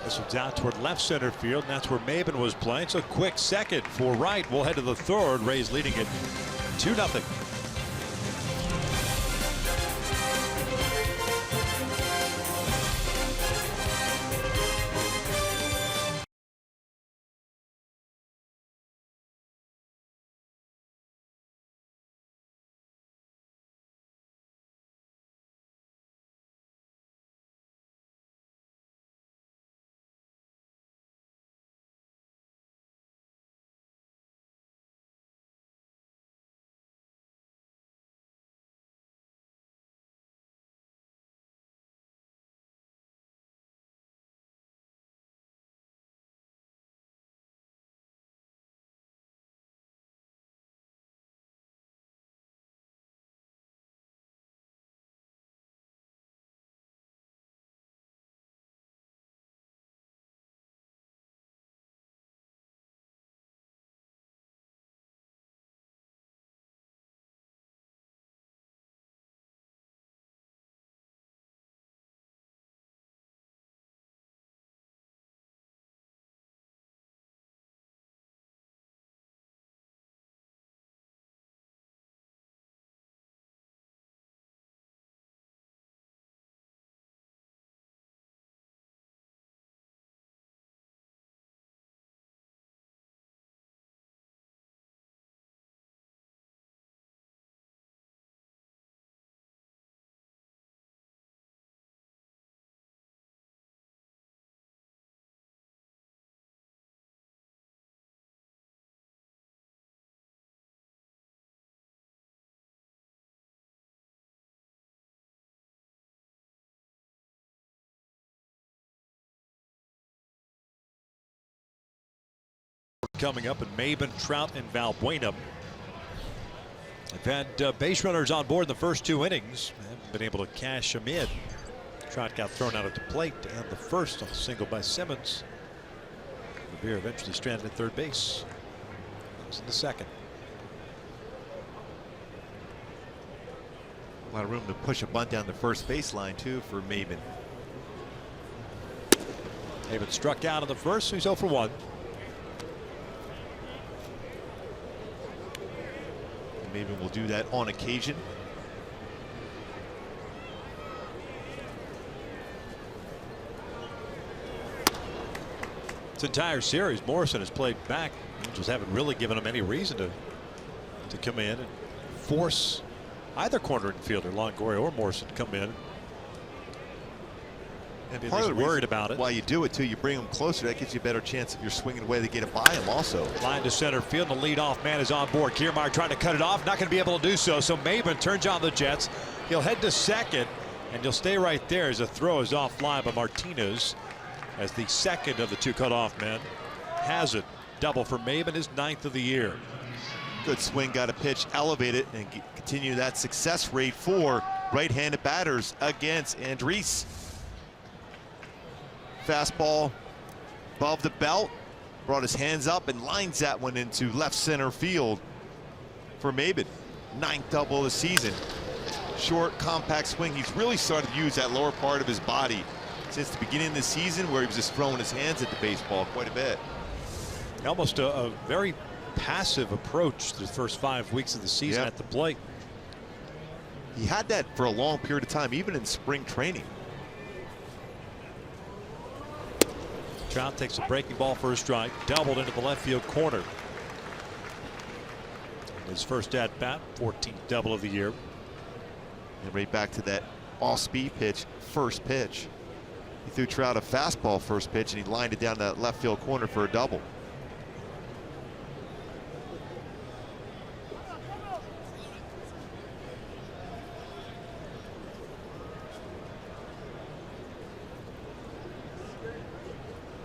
This one's out toward left center field, and that's where Maven was playing. So quick second for right. We'll head to the third. Rays leading it 2-0. Coming up, and Maven, Trout, and Valbuena. They've had base runners on board in the first 2 innings. Haven't been able to cash them in. Trout got thrown out at the plate and the first on a single by Simmons. Revere eventually stranded at third base. That was in the second. A lot of room to push a bunt down the first baseline too for Maven. Maven struck out in the first, so he's 0 for 1. Maven will do that on occasion. This entire series, Morrison has played back. Angels haven't really given him any reason to come in and force either corner infielder, Longoria or Morrison, to come in. And part of the worried about it. Why you do it too, you bring them closer. That gives you a better chance if you're swinging away to get it by him also. Line to center field, and the leadoff man is on board. Kiermaier trying to cut it off, not going to be able to do so. So Maven turns on the Jets. He'll head to second, and he'll stay right there as the throw is offline by Martinez, as the second of the 2 cutoff men has it. Double for Maven, his 9th of the year. Good swing, got a pitch, elevate it, and continue that success rate for right-handed batters against Andriese. Fastball above the belt, brought his hands up and lines that one into left center field for Maven. 9th double of the season. Short, compact swing. He's really started to use that lower part of his body since the beginning of the season, where he was just throwing his hands at the baseball quite a bit. Almost a very passive approach the first 5 weeks of the season at the plate. He had that for a long period of time, even in spring training. Trout takes a breaking ball for a strike, doubled into the left field corner. His first at bat, 14th double of the year. And right back to that off-speed pitch, first pitch. He threw Trout a fastball first pitch, and he lined it down that left field corner for a double.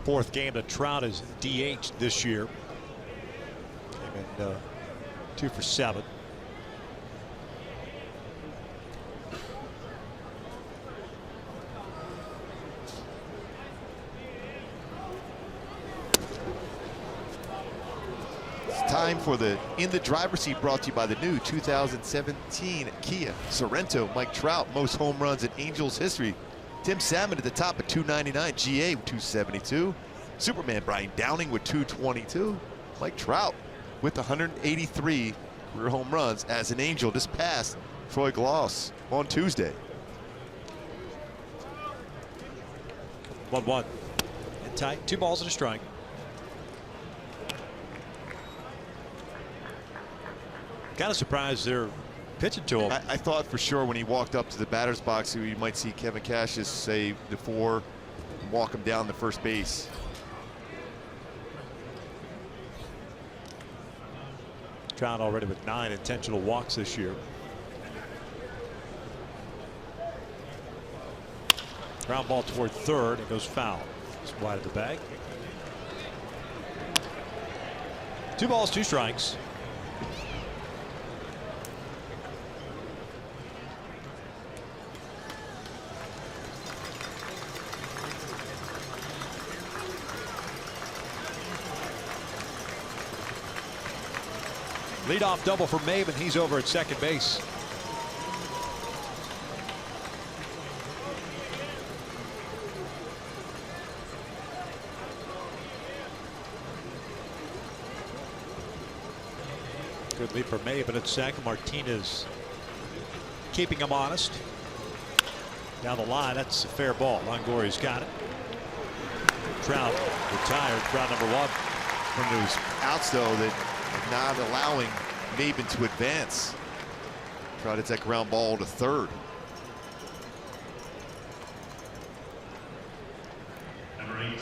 Fourth game that Trout is DH this year. Came in 2 for 7. It's time for the In the Driver's Seat, brought to you by the new 2017 Kia Sorento. Mike Trout, most home runs in Angels history. Tim Salmon at the top at 299, GA with 272. Superman Brian Downing with 222. Mike Trout with 183 career home runs as an Angel. Just passed Troy Glaus on Tuesday. 1-1. And tight. 2 balls and a strike. Kind of surprised they're pitching to him. I thought for sure when he walked up to the batter's box, you might see Kevin Cassius say the 4 and walk him down to first base. Trout already with 9 intentional walks this year. Ground ball toward third. It goes foul. It's wide of the bag. 2 balls, 2 strikes. Leadoff double for Maven. He's over at second base. Good lead for Maven at second. Martinez keeping him honest. Down the line, that's a fair ball. Longoria's got it. Trout retired. Trout number 1. From those outs, though, that not allowing Maven to advance. Trout hits that ground ball to third.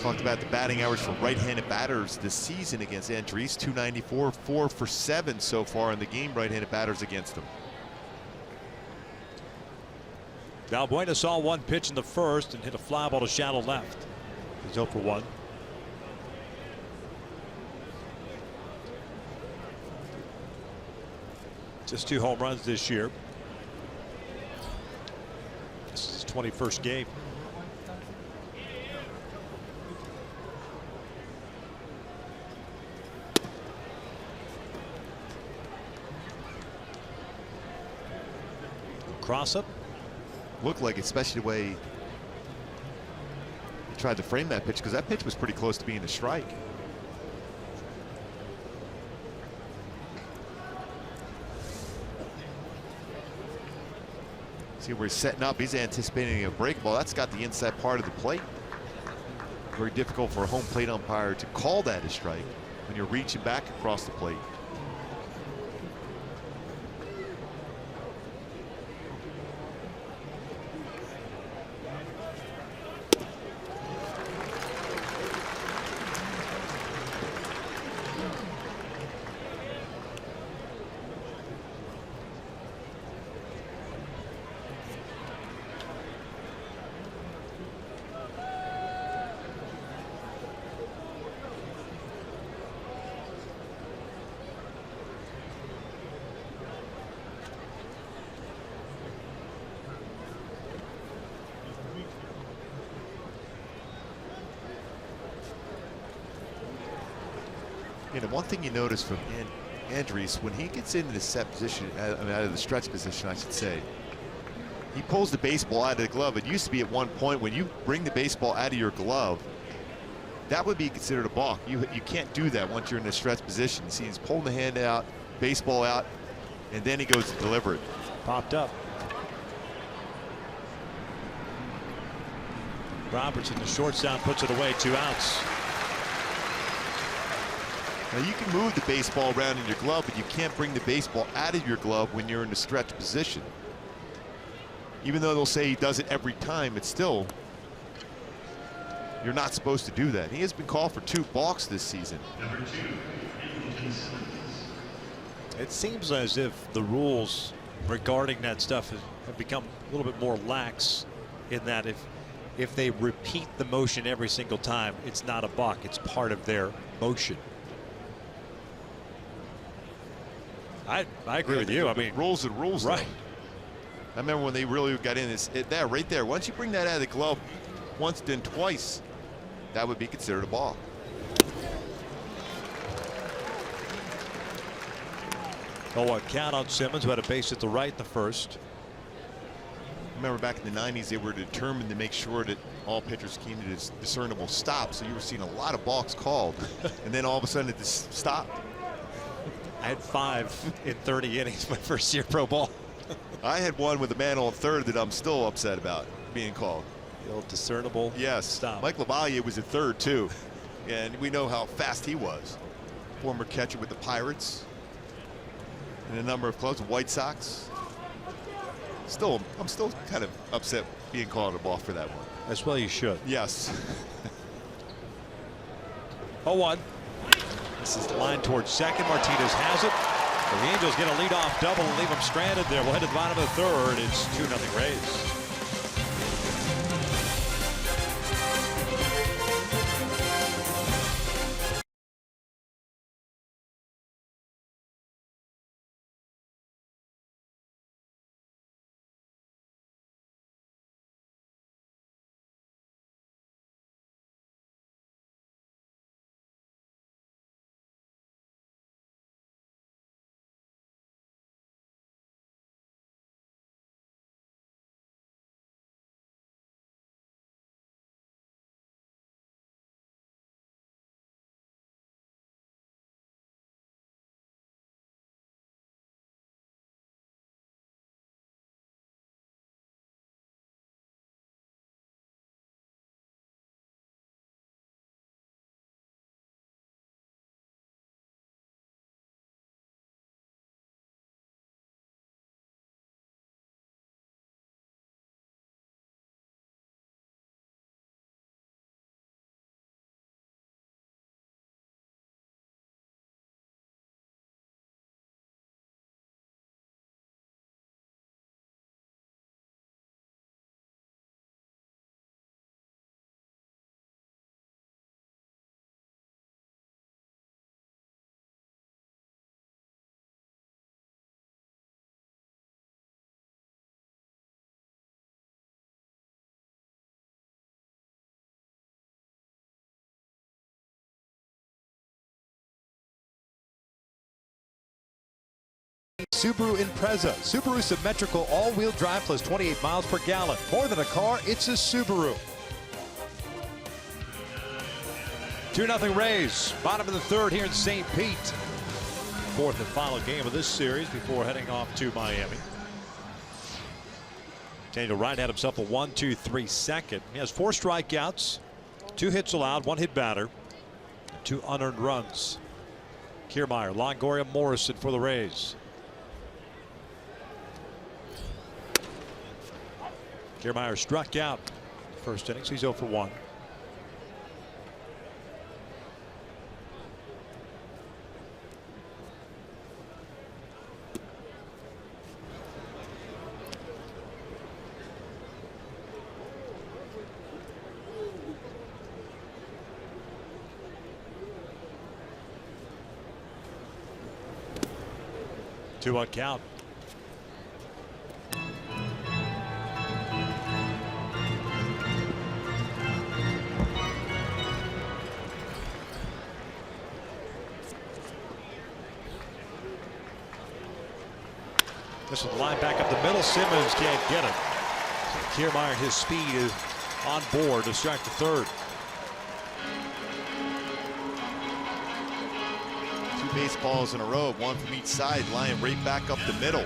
Talked about the batting average for right-handed batters this season against Andres. 294, 4 for 7 so far in the game. Right-handed batters against him. Valbuena saw 1 pitch in the first and hit a fly ball to shallow left. He's 0 for 1. Just 2 home runs this year. This is his 21st game. Cross up. Looked like, especially the way he tried to frame that pitch, because that pitch was pretty close to being a strike. See where he's setting up. He's anticipating a break ball. That's got the inside part of the plate. Very difficult for a home plate umpire to call that a strike when you're reaching back across the plate. You know, one thing you notice from Andres, when he gets into the set position, out of the stretch position, I should say, he pulls the baseball out of the glove. It used to be at one point when you bring the baseball out of your glove, that would be considered a balk. You can't do that once you're in a stretch position. See, he's pulling the hand out, baseball out, and then he goes to deliver it. Popped up. Robertson, the shortstop, puts it away. 2 outs. Now you can move the baseball around in your glove, but you can't bring the baseball out of your glove when you're in a stretch position. Even though they'll say he does it every time, it's still, you're not supposed to do that. He has been called for 2 balks this season. It seems as if the rules regarding that stuff have become a little bit more lax, in that if they repeat the motion every single time, it's not a balk, it's part of their motion. I agree with you. I mean, rules and rules, right? Though. I remember when they really got in this, there, right there. Once you bring that out of the glove once, then twice, that would be considered a balk. Oh, a count on Simmons, who had a base at the right in the first. Remember back in the 90s, they were determined to make sure that all pitchers came to this discernible stop. So you were seeing a lot of balks called, and then all of a sudden it just stopped. I had 5 in 30 innings my first year pro ball. I had one with a man on third that I'm still upset about being called. The old discernible. Yes. Stop. Mike LaValliere was at third too, and we know how fast he was. Former catcher with the Pirates and a number of clubs, White Sox. I'm still kind of upset being called a balk for that one. As well you should. Yes. 0-1. This is the line towards second. Martinez has it. The Angels get a leadoff double and leave them stranded there. We'll head to the bottom of the third. It's 2-0 Rays. Subaru Impreza. Subaru symmetrical all-wheel drive plus 28 miles per gallon. More than a car, it's a Subaru. 2-0 Rays. Bottom of the third here in St. Pete. Fourth and final game of this series before heading off to Miami. Daniel Wright had himself a 1-2-3 second. He has 4 strikeouts, 2 hits allowed, 1 hit batter, and 2 unearned runs. Kiermaier, Longoria, Morrison for the Rays. Kiermaier struck out first innings. He's 0 for 1. Two-one count. This is the line back up the middle. Simmons can't get it. So Kiermaier, his speed is on board to strike the third. 2 baseballs in a row, 1 from each side, line right back up the middle.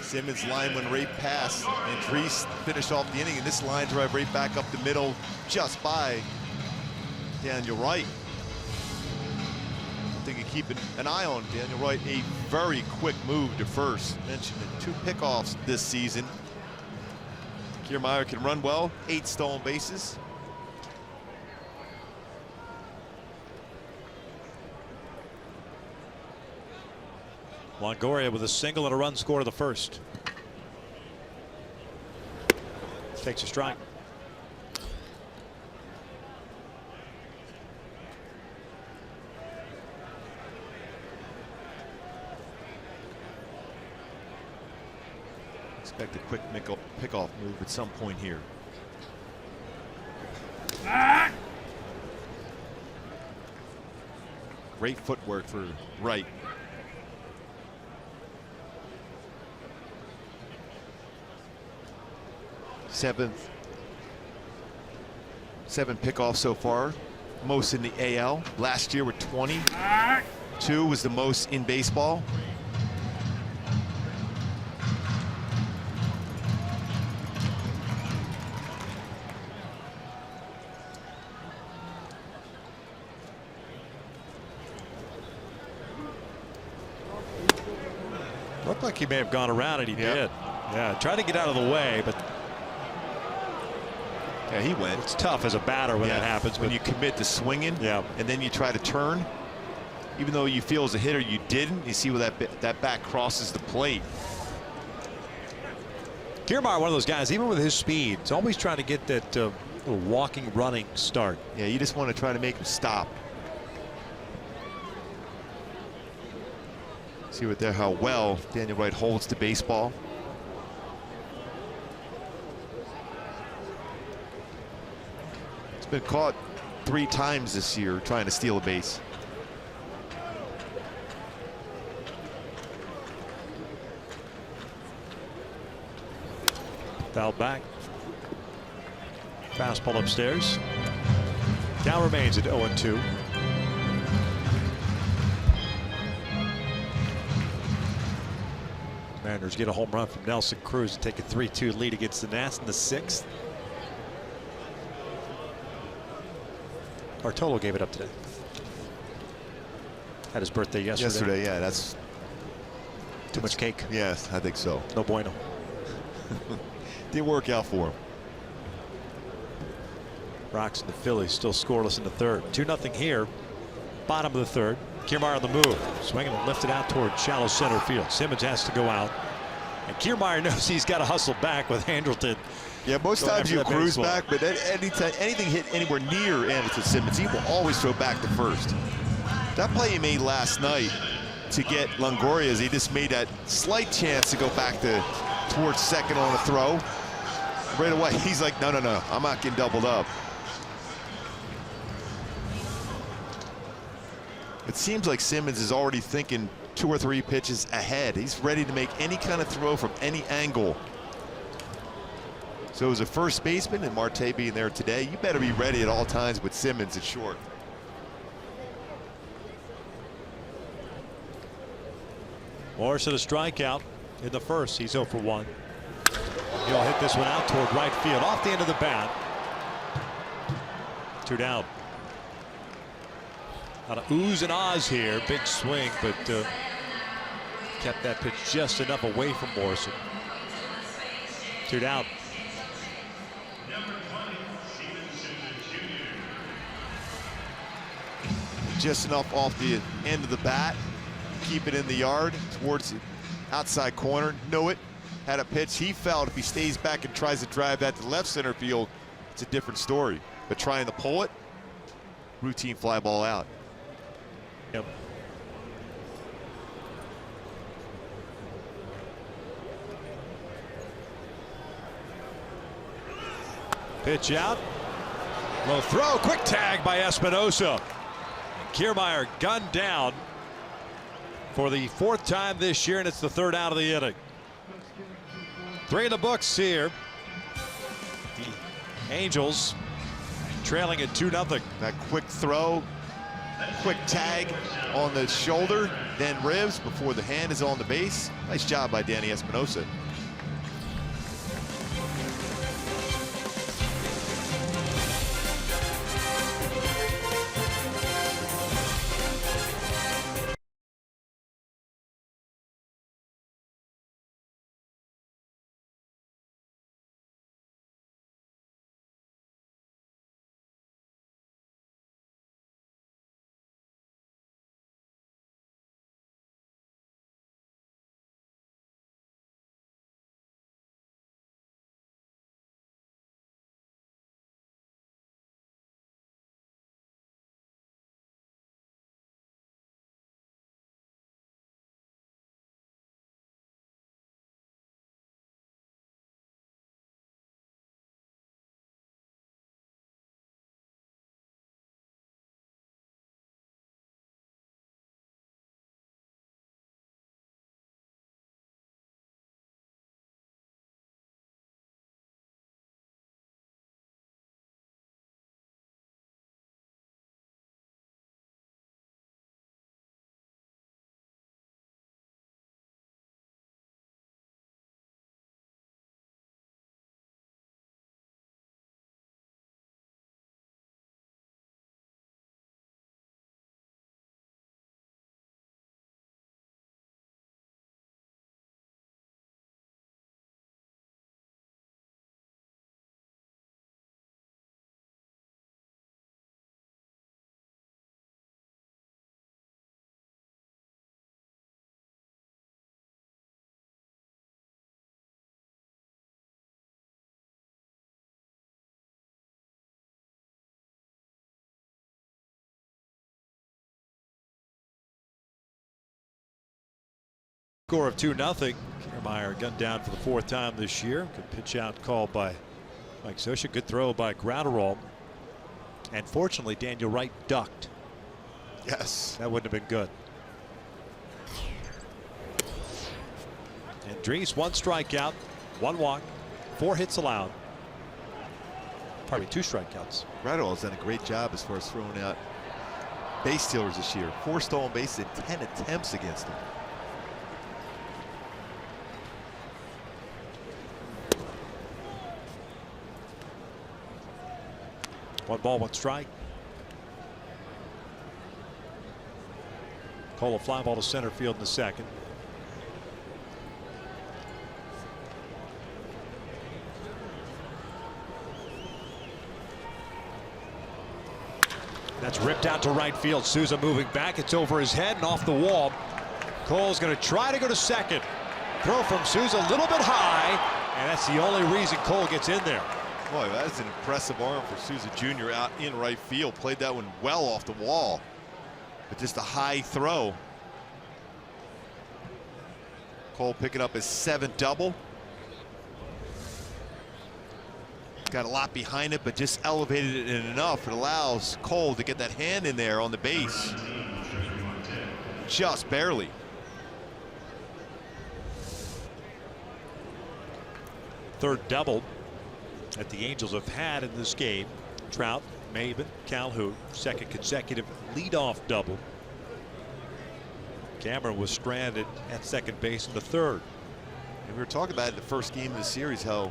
Simmons' line went right past, and Drees finished off the inning, and this line drive right back up the middle just by Daniel Wright. I think keeping an eye on Daniel Wright, a very quick move to first. Mentioned it, 2 pickoffs this season. Kiermaier can run well, 8 stolen bases. Longoria with a single and a run score to the first. Takes a strike. Expect a quick pickoff move at some point here. Great footwork for Wright. Seven pickoffs so far, most in the AL. Last year with 20. 2 was the most in baseball. Looked like he may have gone around it. He did. Yeah, tried to get out of the way, but yeah, he went. It's tough as a batter when that happens. When you commit to swinging, and then you try to turn, even though you feel as a hitter you didn't. You see where that bat crosses the plate. Kiermaier, one of those guys, even with his speed, is always trying to get that little walking, running start. Yeah, you just want to try to make him stop. See how well Daniel Wright holds the baseball. It's been caught 3 times this year trying to steal a base. Foul back. Fastball upstairs. Count remains at 0-2. Mariners get a home run from Nelson Cruz to take a 3-2 lead against the Nats in the 6th. Bartolo gave it up today. Had his birthday yesterday. Yeah, that's too much cake. Yes, I think so. No bueno. Didn't work out for him. Rocks and the Phillies still scoreless in the 3rd. 2-0 here. Bottom of the 3rd. Kiermaier on the move. Swinging and lifted out toward shallow center field. Simmons has to go out. And Kiermaier knows he's got to hustle back with Andrelton. Yeah, most times you cruise back, but anything hit anywhere near Andrelton Simmons, he will always throw back to first. That play he made last night to get Longoria, he just made that slight chance to go back towards second on a throw. Right away, he's like, no, I'm not getting doubled up. It seems like Simmons is already thinking 2 or 3 pitches ahead. He's ready to make any kind of throw from any angle. So as a first baseman and Marte being there today, you better be ready at all times with Simmons at short. Morris at a strikeout in the 1st. He's 0 for 1. He'll hit this one out toward right field off the end of the bat. 2 down. A lot of oohs and ahs here. Big swing, but kept that pitch just enough away from Morrison. 2 down. Just enough off the end of the bat. Keep it in the yard towards the outside corner. Know it. Had a pitch. He felt if he stays back and tries to drive that to left center field, it's a different story. But trying to pull it, routine fly ball out. Yep. Pitch out. Low throw. Quick tag by Espinosa. Kiermaier gunned down for the 4th time this year, and it's the 3rd out of the inning. 3 in the books here. The Angels trailing at 2-0. That quick throw, quick tag on the shoulder, then ribs before the hand is on the base. Nice job by Danny Espinosa. Score of 2-0. Kiermaier gunned down for the 4th time this year. Good pitch out called by Mike Scioscia. Good throw by Graterol. And fortunately, Daniel Wright ducked. Yes. That wouldn't have been good. And Dries, 1 strikeout, 1 walk, 4 hits allowed. Pardon me, 2 strikeouts. Graterol has done a great job as far as throwing out base stealers this year. 4 stolen bases in 10 attempts against him. One ball, 1 strike. Call a fly ball to center field in the 2nd. That's ripped out to right field. Souza moving back. It's over his head and off the wall. Cole's going to try to go to 2nd. Throw from Souza a little bit high, and that's the only reason Cole gets in there. Boy, that's an impressive arm for Souza Jr. out in right field. Played that one well off the wall, but just a high throw. Cole picking up his 7th double. Got a lot behind it, but just elevated it enough. It allows Cole to get that hand in there on the base. Just barely. Third double that the Angels have had in this game. Trout, Maven, Calhoun, 2nd consecutive leadoff double. Cameron was stranded at 2nd base in the 3rd. And we were talking about in the first game of the series how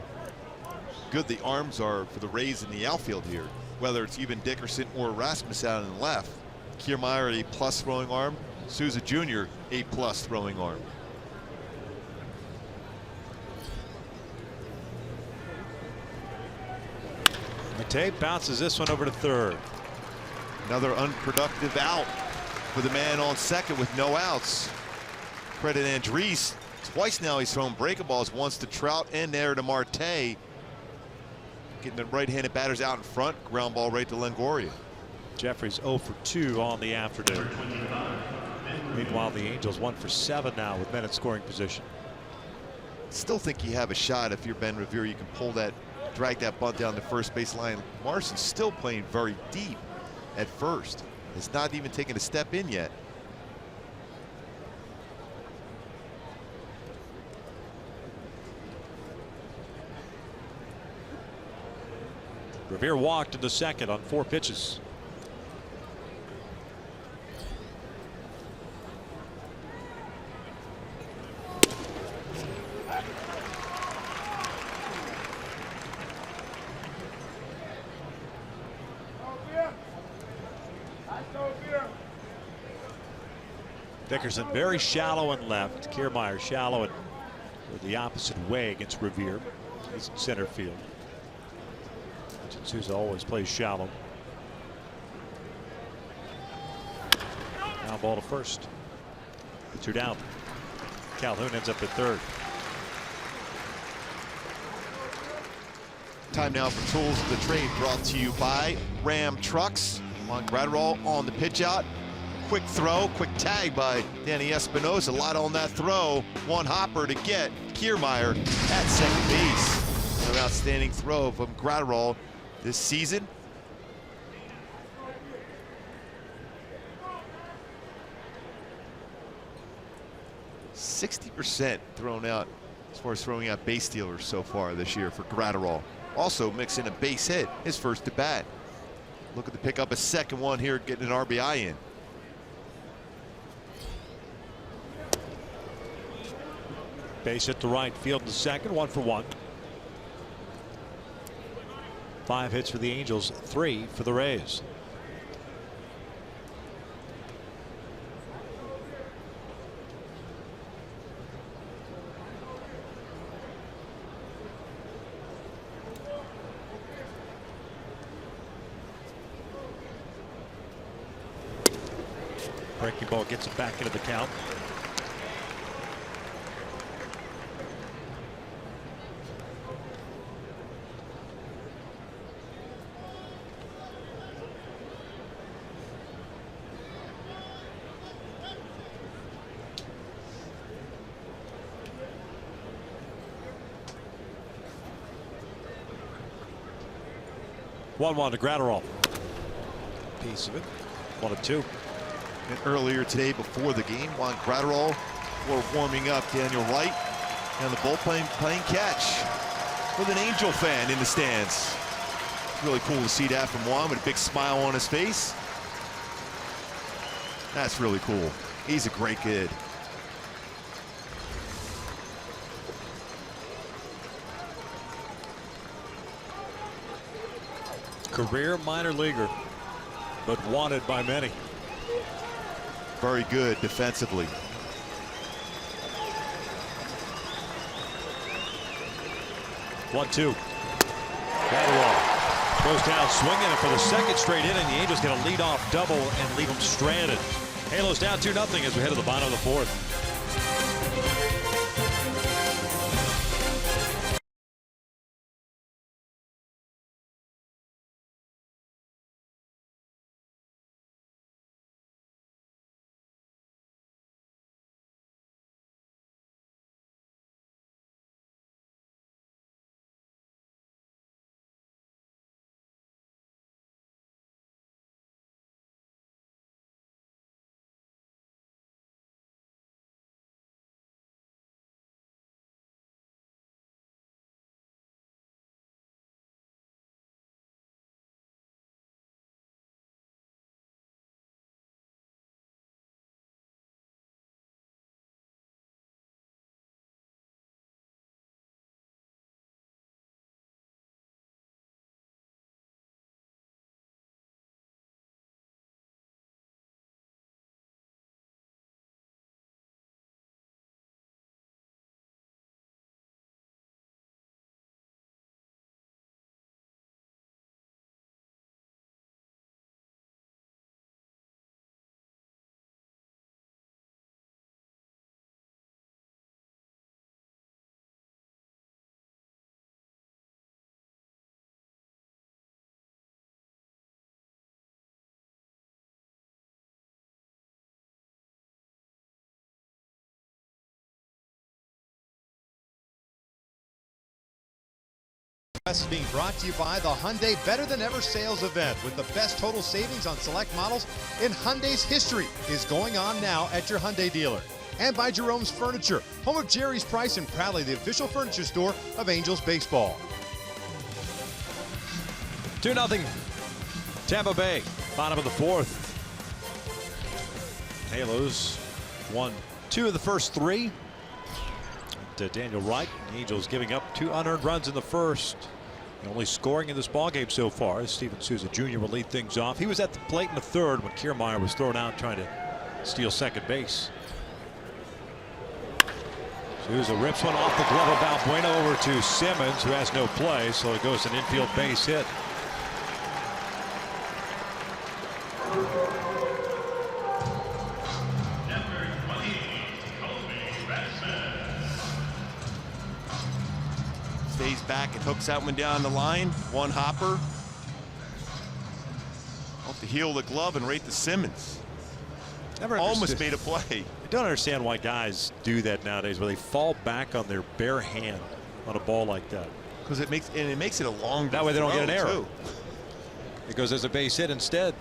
good the arms are for the Rays in the outfield here, whether it's even Dickerson or Rasmus out on the left. Kiermaier, a+ throwing arm. Souza Jr., a+ throwing arm. Mate bounces this one over to 3rd. Another unproductive out for the man on 2nd with no outs. Credit Andres. Twice now he's thrown breaking balls, once to Trout and there to Marte. Getting the right-handed batters out in front. Ground ball right to Longoria. Jeffries 0 for 2 on the afternoon. Meanwhile, the Angels 1 for 7 now with men in scoring position. Still think you have a shot if you're Ben Revere. You can pull that, drag that bunt down the first base line. Marson's still playing very deep at first. It's not even taking a step in yet. Revere walked in the 2nd on 4 pitches. Dickerson very shallow and left. Kiermaier shallow and the opposite way against Revere. He's in center field. Souza always plays shallow. Now ball to 1st. 2 down. Calhoun ends up at 3rd. Time now for Tools of the Trade, brought to you by Ram Trucks. On Graterol on the pitch out. Quick throw, quick tag by Danny Espinosa. A lot on that throw. One hopper to get Kiermaier at 2nd base. An outstanding throw from Graterol this season. %60 thrown out as far as throwing out base stealers so far this year for Graterol. Also mix in a base hit, his first at bat. Looking to pick up a 2nd one here, getting an RBI in. Base hit to right field in the 2nd, 1 for 1. 5 hits for the Angels, 3 for the Rays. Breaking ball gets it back into the count. 1-1 to Gratterall. Piece of it. 1-2. And earlier today, before the game, Juan Gratterall, before warming up, Daniel Wright down the bullpen playing catch with an Angel fan in the stands. Really cool to see that from Juan with a big smile on his face. That's really cool. He's a great kid. Career minor leaguer, but wanted by many. Very good defensively. One-two. Gratterall goes down swinging, and for the second straight inning, the Angels get a leadoff double and leave them stranded. Halos down 2-0 as we head to the bottom of the fourth. Is being brought to you by the Hyundai Better Than Ever sales event, with the best total savings on select models in Hyundai's history is going on now at your Hyundai dealer. And by Jerome's Furniture, home of Jerry's Price and proudly the official furniture store of Angels baseball. 2-0 Tampa Bay, bottom of the fourth. Halos won 2 of the first 3 to Daniel Wright. The Angels giving up 2 unearned runs in the first. The only scoring in this ballgame so far is Steven Souza Jr. will lead things off. He was at the plate in the third when Kiermaier was thrown out trying to steal second base. Souza rips one off the glove of Balbuena over to Simmons, who has no play, so it goes an infield base hit. Stays back and hooks that one down the line. One hopper. Off the heel of the glove and right to Simmons. Almost made a play. I don't understand why guys do that nowadays, where they fall back on their bare hand on a ball like that. Because it makes it a long. That way they don't get an error. Too. It goes as a base hit instead.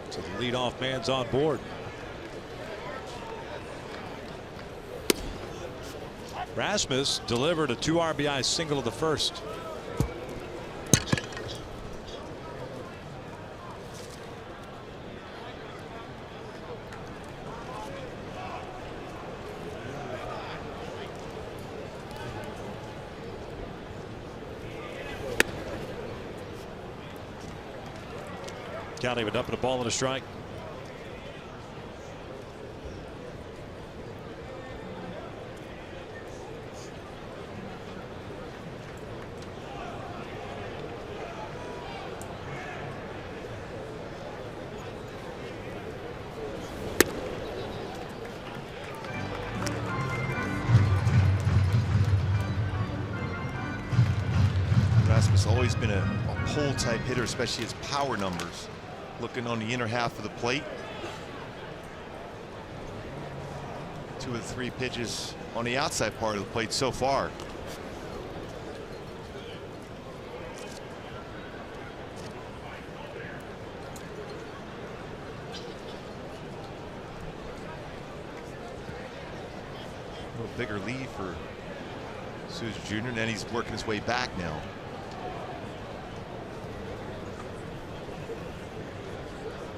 So the leadoff man's on board. Rasmus delivered a 2 RBI single of the first. Count even up at a ball and a strike. Rasmus always been a pull type hitter, especially his power numbers. Looking on the inner half of the plate. 2 of the 3 pitches on the outside part of the plate so far. little bigger lead for Souza Jr. and then he's working his way back now.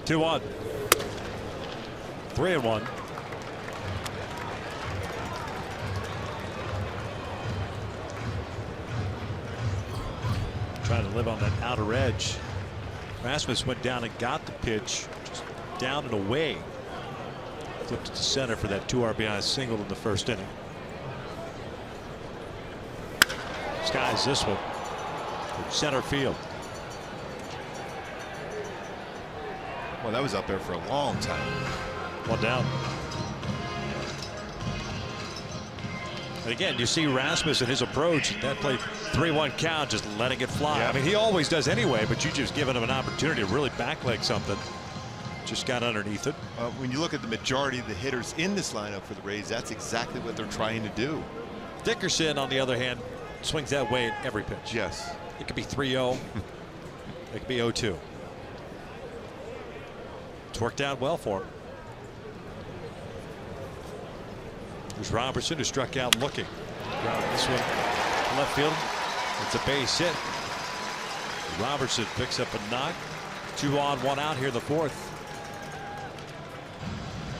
Two on. 3-1. Trying to live on that outer edge. Rasmus went down and got the pitch, just down and away. Flipped it to center for that 2 RBI single in the first inning. Skies this one. Center field. Well, that was up there for a long time. One down. And again, you see Rasmus in his approach. That play 3-1 count, just letting it fly. Yeah. I mean, he always does anyway, but you just given him an opportunity to really backleg something. Just got underneath it. When you look at the majority of the hitters in this lineup for the Rays, that's exactly what they're trying to do. Dickerson, on the other hand, swings that way at every pitch. Yes. It could be 3-0. It could be 0-2. It's worked out well for him. There's Robertson, who struck out looking. Ground this one left field. It's a base hit. Robertson picks up a knock. 2 on, 1 out here in the fourth.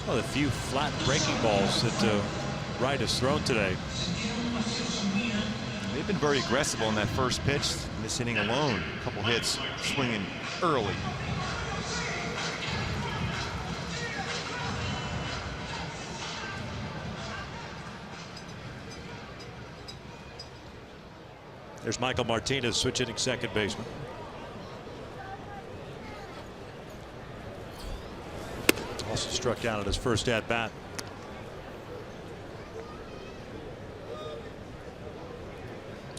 One of the few flat breaking balls that Wright has thrown today. They've been very aggressive on that first pitch in this inning alone. A couple hits swinging early. There's Michael Martinez, switch hitting second baseman. Also struck out at his first at bat.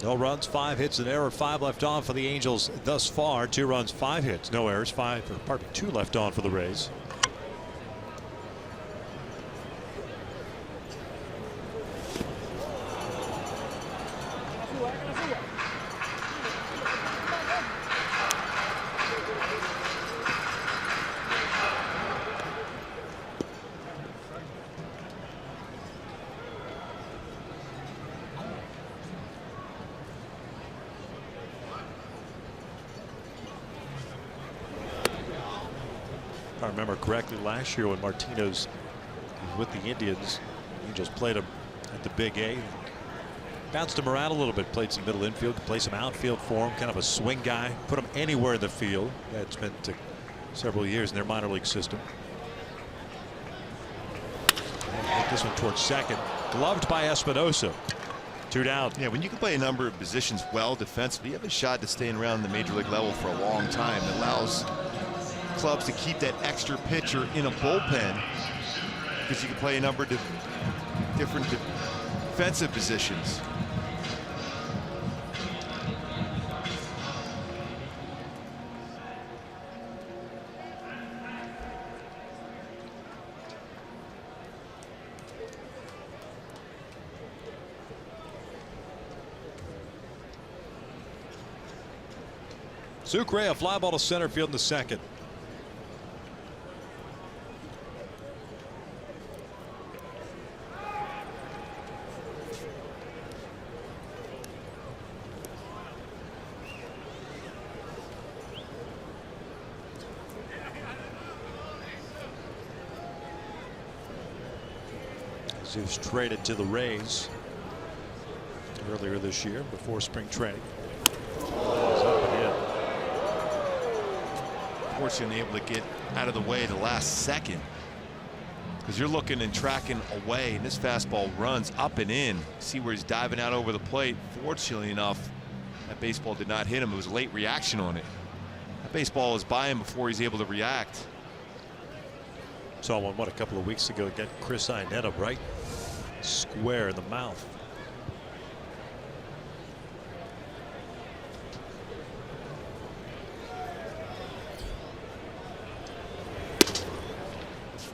No runs, 5 hits, an error, 5 left on for the Angels thus far. 2 runs, 5 hits, no errors, 2 left on for the Rays. If I remember correctly, last year when Martinez was with the Indians, the Angels played him at the Big A. Bounced him around a little bit, played some middle infield, played some outfield for him, kind of a swing guy, put him anywhere in the field. Had spent several years in their minor league system. And hit this one towards second, gloved by Espinosa. 2 down. Yeah, when you can play a number of positions well defensively, you have a shot to staying around the major league level for a long time. It allows clubs to keep that extra pitcher in a bullpen because you can play a number of different defensive positions. Sucre, a fly ball to center field in the second. Zeus traded to the Rays earlier this year before spring training. Fortunately able to get out of the way the last second because you're looking and tracking away, and this fastball runs up and in. See where he's diving out over the plate. Fortunately enough, that baseball did not hit him. It was a late reaction on it. That baseball was by him before he's able to react. Saw one a couple of weeks ago, get Chris Iannetta right square in the mouth.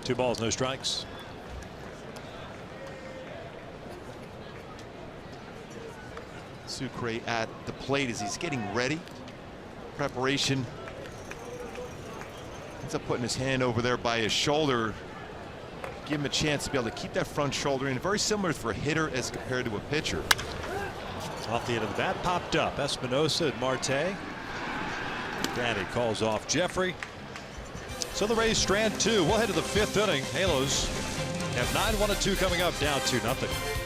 Two balls, no strikes. Sucre at the plate as he's getting ready. Preparation. Ends up putting his hand over there by his shoulder. give him a chance to be able to keep that front shoulder in. Very similar for a hitter as compared to a pitcher. Off the end of the bat, popped up. Espinosa and Marte. Danny calls off Jeffrey. So the Rays strand 2. We'll head to the 5th inning. Halos have 9-1-2 coming up, down 2-0.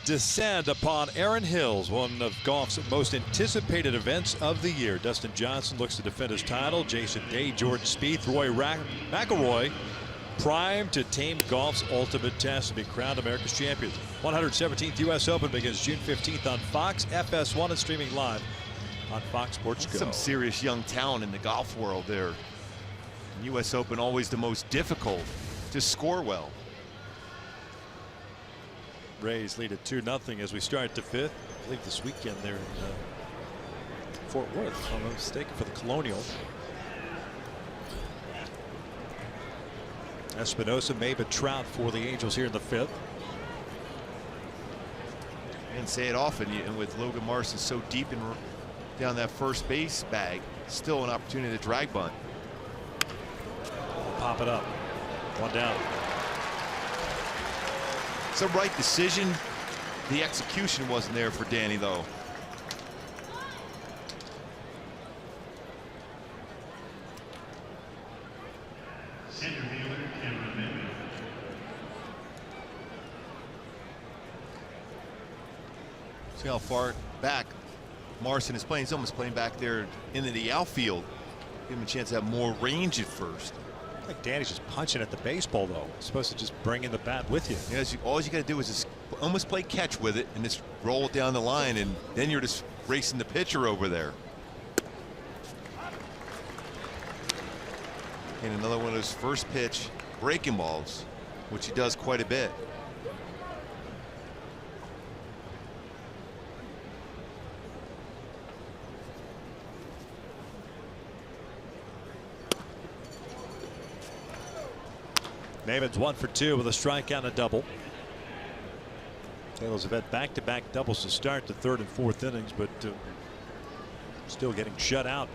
Descend upon Aaron Hills, one of golf's most anticipated events of the year. Dustin Johnson looks to defend his title. Jason Day, Jordan Spieth, Roy McIlroy primed to tame golf's ultimate test and be crowned America's champion. 117th U.S. Open begins June 15th on Fox, FS1, and streaming live on Fox Sports Go. Some serious young talent in the golf world there. U.S. Open always the most difficult to score well. Rays lead at 2-0 as we start the 5th. I believe this weekend they're in Fort Worth, if I'm not mistaken, for the Colonial. Espinosa, Mabe, Trout for the Angels here in the 5th. And say it often, and with Logan Morrison so deep in down that first base bag, still an opportunity to drag bunt. We'll pop it up. One down. It's a right decision. The execution wasn't there for Danny, though. See how far back Morrison is playing. He's almost playing back there into the outfield. Give him a chance to have more range at first. I think Danny's just punching at the baseball, though. He's supposed to just bring in the bat with you. Yeah, all you got to do is just almost play catch with it and just roll it down the line, and then you're just racing the pitcher over there. And another one of those first pitch breaking balls, which he does quite a bit. Namath's 1 for 2 with a strikeout and a double. Halos have had back-to-back doubles to start the 3rd and 4th innings, but still getting shut out.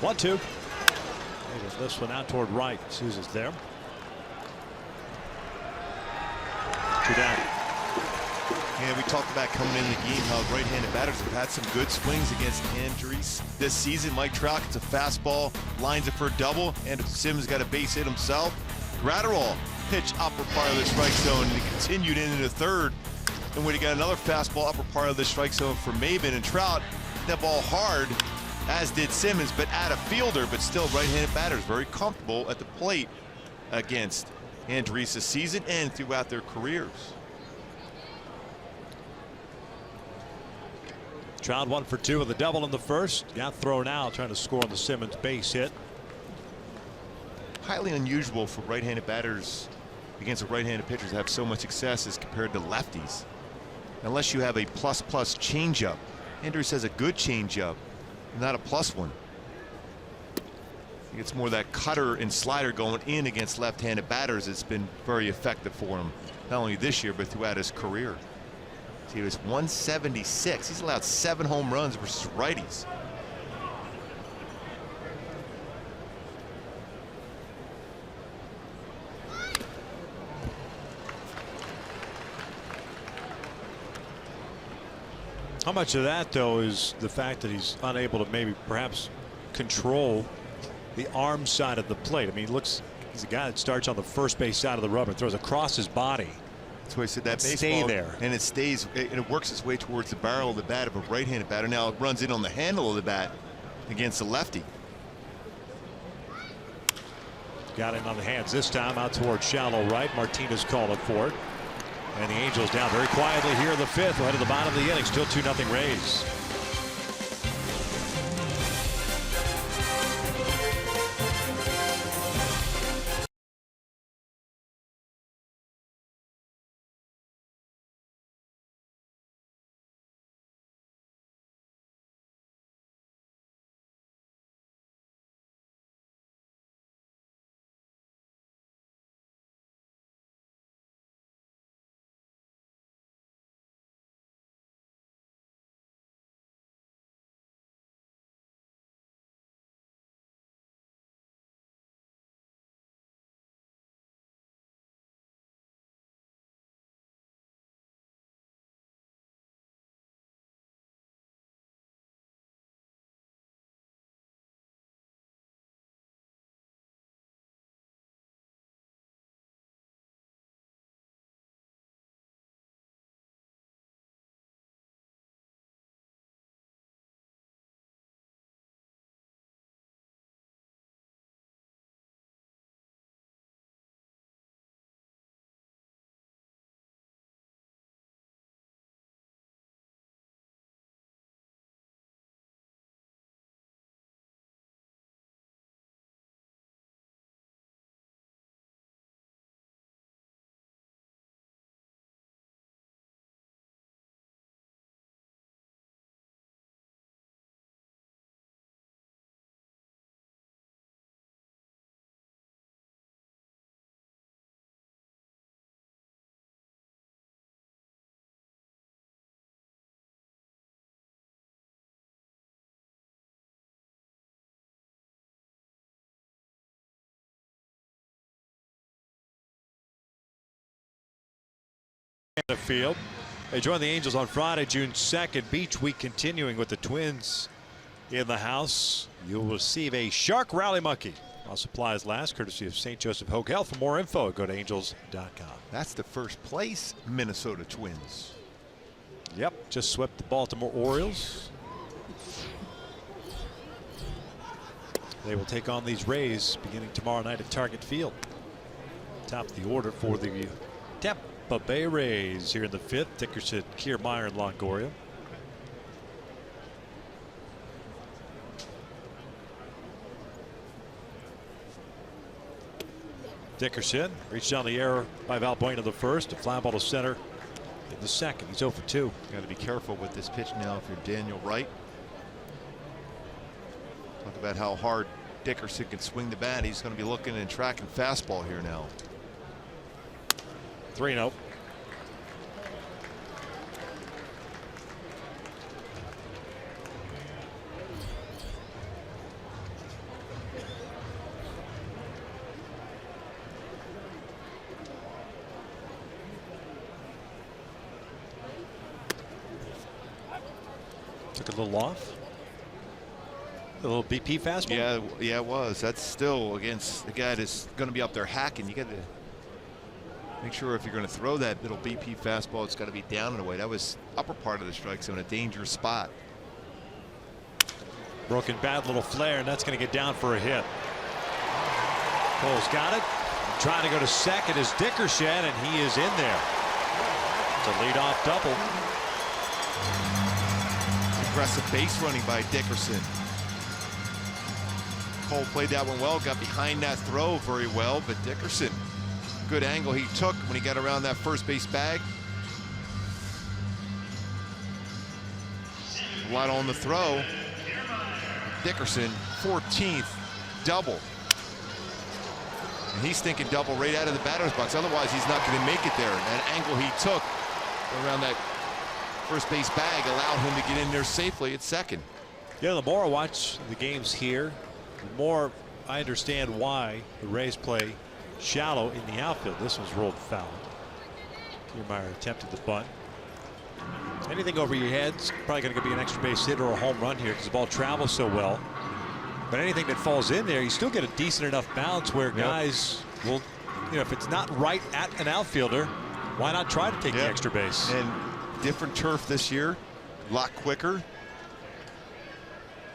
One, two. Lifts one out toward right. Sousa's there. 2 down. Yeah, we talked about coming in the game how right-handed batters have had some good swings against injuries this season. Mike Trout gets a fastball, lines it for a double, and Sims got a base hit himself. Gratterall pitch upper part of the strike zone, and he continued into the 3rd. And when he got another fastball upper part of the strike zone for Maben, and Trout hit that ball hard, as did Simmons, but at a fielder, but still right-handed batters very comfortable at the plate against Andrius this season and throughout their careers. Trout 1 for 2 with a double in the first. Got thrown out trying to score on the Simmons base hit. Highly unusual for right-handed batters against a right-handed pitcher to have so much success as compared to lefties. Unless you have a plus-plus changeup. Andrius has a good changeup, not a plus one. I think it's more that cutter and slider going in against left-handed batters. It's been very effective for him, not only this year but throughout his career. He was 176. He's allowed 7 home runs versus righties. How much of that, though, is the fact that he's unable to maybe perhaps control the arm side of the plate? I mean, he's a guy that starts on the first base side of the rubber and throws across his body. That's why I said that baseball, stay there, and it stays, and it works its way towards the barrel of the bat of a right-handed batter. Now it runs in on the handle of the bat against the lefty. Got it on the hands this time, out towards shallow right. Martinez calling for it, and the Angels down very quietly here in the 5th. We'll head to the bottom of the inning. Still 2-0 Rays. The field. They join the Angels on Friday, June 2nd. Beach week continuing with the Twins in the house. You'll receive a Shark Rally Monkey while supplies last, courtesy of St. Joseph Hotel. For more info, go to angels.com. That's the first place Minnesota Twins. Yep, just swept the Baltimore Orioles. They will take on these Rays beginning tomorrow night at Target Field. Top of the order for the Tampa Bay Rays here in the 5th. Dickerson, Kiermaier, and Longoria. Dickerson reached down the air by Valbuena the first. A fly ball to center in the second. He's 0 for 2. Got to be careful with this pitch now if you're Daniel Wright. Talk about how hard Dickerson can swing the bat. He's going to be looking and tracking fastball here now. 3-0. Took a little off. A little BP fastball. Yeah, it was. That's still against the guy that's going to be up there hacking. You got to make sure if you're going to throw that little BP fastball, it's got to be down and away. That was upper part of the strike zone, a dangerous spot. Broken bat, little flare, and that's going to get down for a hit. Cole's got it. Trying to go to second is Dickerson, and he is in there. It's a leadoff double. Aggressive base running by Dickerson. Cole played that one well, got behind that throw very well, but Dickerson, good angle he took when he got around that first base bag. A lot on the throw. Dickerson, 14th double. And he's thinking double right out of the batter's box. Otherwise, he's not going to make it there. And that angle he took around that first base bag allowed him to get in there safely at second. Yeah, the more I watch the games here, the more I understand why the Rays play shallow in the outfield. This one's rolled foul. Kiermaier attempted the bunt. Anything over your head's probably going to be an extra base hit or a home run here because the ball travels so well. But anything that falls in there, you still get a decent enough bounce where guys will, you know, if it's not right at an outfielder, why not try to take the extra base? And different turf this year, a lot quicker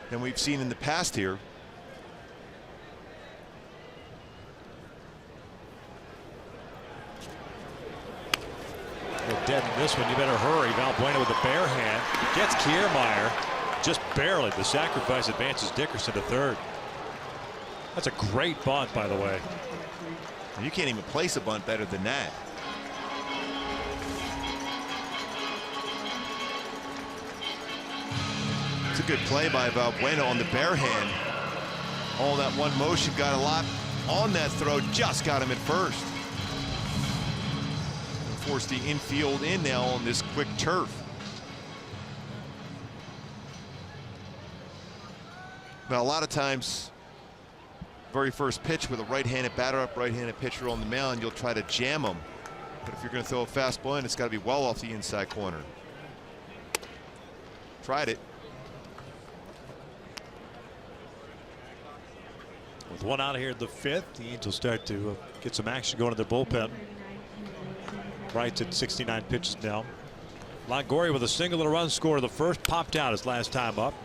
than we've seen in the past here. Dead in this one. You better hurry. Valbuena with a bare hand. Gets Kiermaier just barely. The sacrifice advances Dickerson to third. That's a great bunt, by the way. You can't even place a bunt better than that. It's a good play by Valbuena on the bare hand. All that one motion got a lot on that throw. Just got him at first. Force the infield in now on this quick turf. Now a lot of times, very first pitch with a right-handed batter up, right-handed pitcher on the mound, you'll try to jam them. But if you're going to throw a fastball in, it's got to be well off the inside corner. Tried it. With one out here in the fifth, the Angels start to get some action going in their bullpen. Wright's at 69 pitches now. Longoria with a single and a run score. The first popped out his last time up.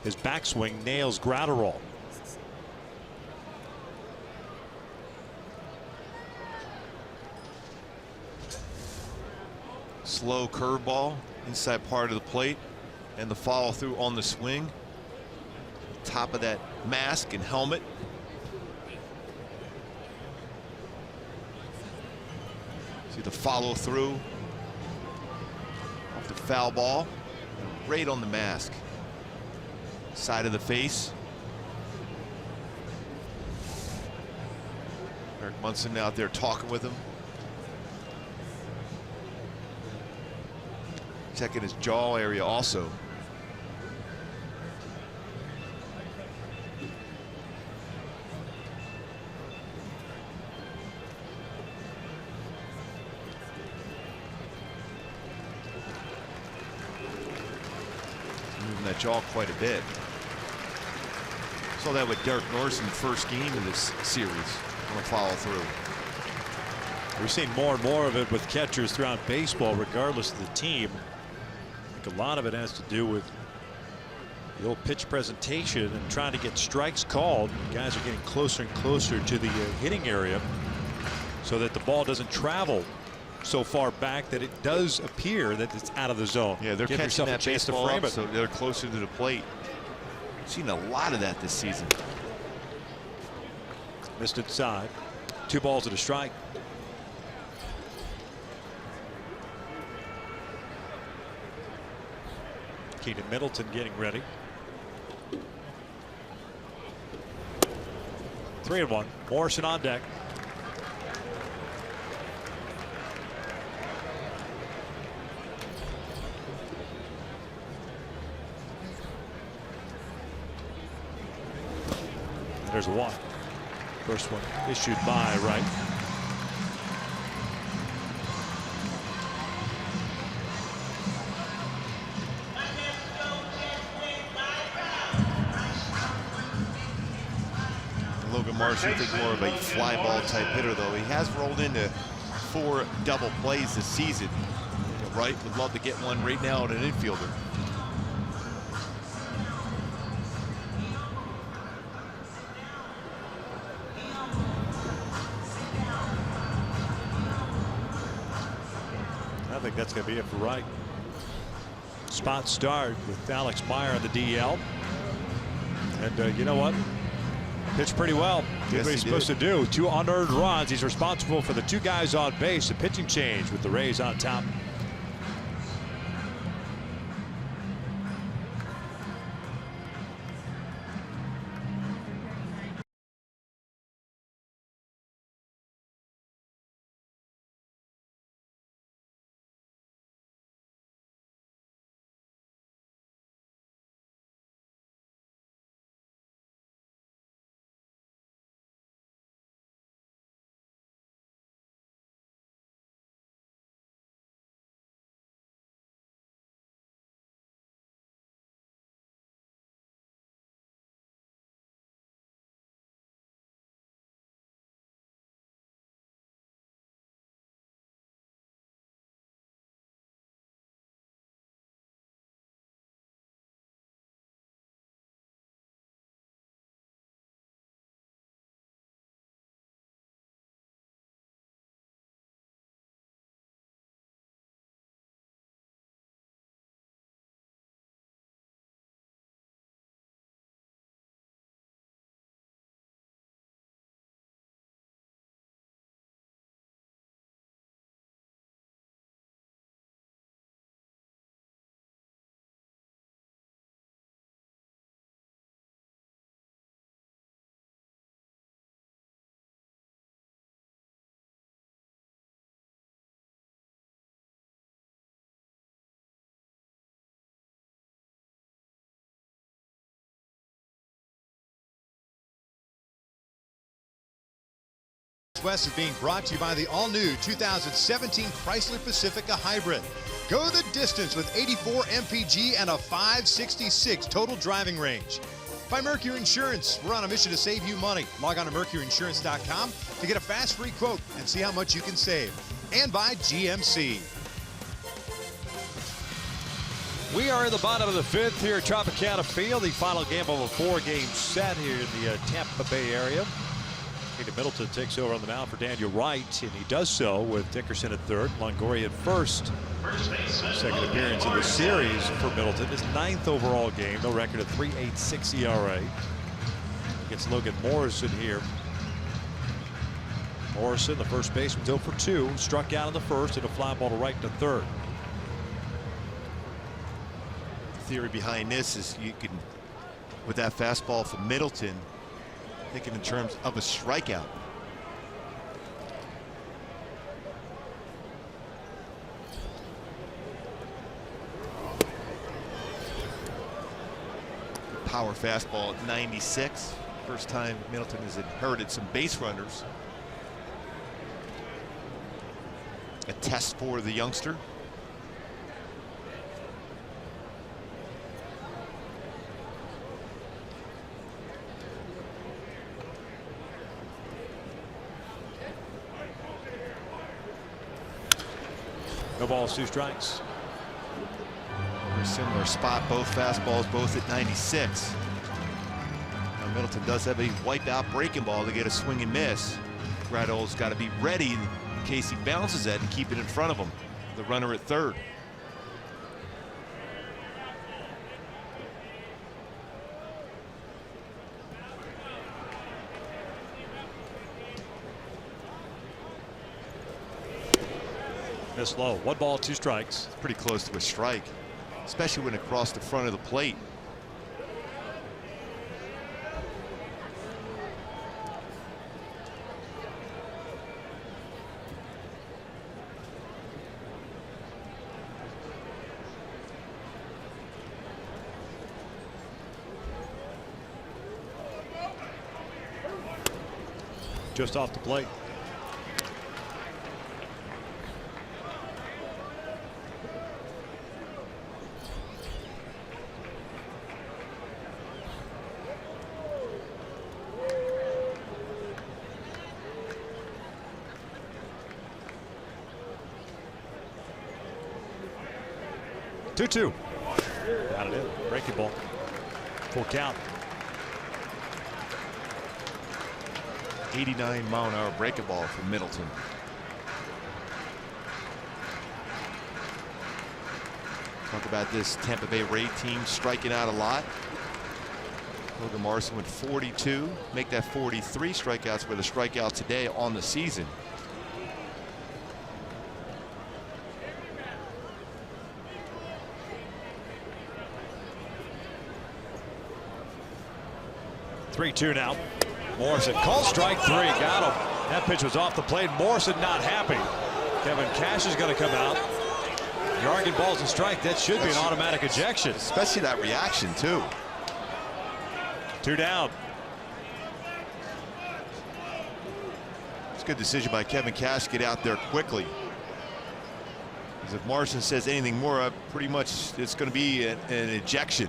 His backswing nails Gratterall. Slow curveball inside part of the plate, and the follow through on the swing. Top of that mask and helmet. See the follow through off the foul ball, right on the mask, side of the face. Eric Munson out there talking with him, checking his jaw area also. That jaw quite a bit. Saw that with Derek Norris in the first game of this series on a follow through. We're seeing more and more of it with catchers throughout baseball, regardless of the team. I think a lot of it has to do with the old pitch presentation and trying to get strikes called. Guys are getting closer and closer to the hitting area so that the ball doesn't travel so far back that it does appear that it's out of the zone. Yeah, they're Give catching yourself that a chance to baseball frame up, it. so they're closer to the plate. Seen a lot of that this season. Missed inside. 2 balls and a strike. Keenan Middleton getting ready. 3-1. Morrison on deck. There's one. First one issued by Wright. Logan Morrison, I think more of a fly ball type hitter, though. He has rolled into 4 double plays this season. Wright would love to get one right now at an infielder. think that's going to be it for Wright. Spot start with Alex Meyer on the DL. And you know what? Pitched pretty well. Did what he's supposed to do. 2 unearned runs. He's responsible for the 2 guys on base. A pitching change with the Rays on top. West is being brought to you by the all-new 2017 Chrysler Pacifica Hybrid. Go the distance with 84 mpg and a 566 total driving range. By Mercury Insurance, we're on a mission to save you money. Log on to mercuryinsurance.com to get a fast free quote and see how much you can save. And by GMC. We are in the bottom of the 5th here at Tropicana Field, the final game of a 4-game set here in the Tampa Bay area. Middleton takes over on the mound for Daniel Wright, and he does so with Dickerson at third, Longoria at first. Second appearance in the series for Middleton. His 9th overall game, no record of 3.86 ERA. Against Logan Morrison here. Morrison, the first baseman, 0 for 2, struck out in the first and a fly ball to right to third. The theory behind this is you can, with that fastball from Middleton, thinking in terms of a strikeout. Power fastball at 96. First time Middleton has inherited some base runners. A test for the youngster. No balls, 2 strikes. Very similar spot, both fastballs, both at 96. Now Middleton does have a wipeout breaking ball to get a swing and miss. Grado's got to be ready in case he bounces it and keep it in front of him. The runner at third. Miss low. 1 ball, 2 strikes. It's pretty close to a strike, especially when across the front of the plate. Just off the plate. Two. Got it in. Breaking ball. Full count. 89-mile-an-hour breaking ball from Middleton. Talk about this Tampa Bay Ray team striking out a lot. Logan Morrison with 42, make that 43 strikeouts with a strikeout today on the season. Three-two now. Morrison calls strike three. Got him. That pitch was off the plate. Morrison not happy. Kevin Cash is going to come out. You're arguing balls and strike. That should be an automatic ejection. Especially that reaction, too. Two down. It's a good decision by Kevin Cash to get out there quickly. Because if Morrison says anything more, pretty much it's going to be an ejection.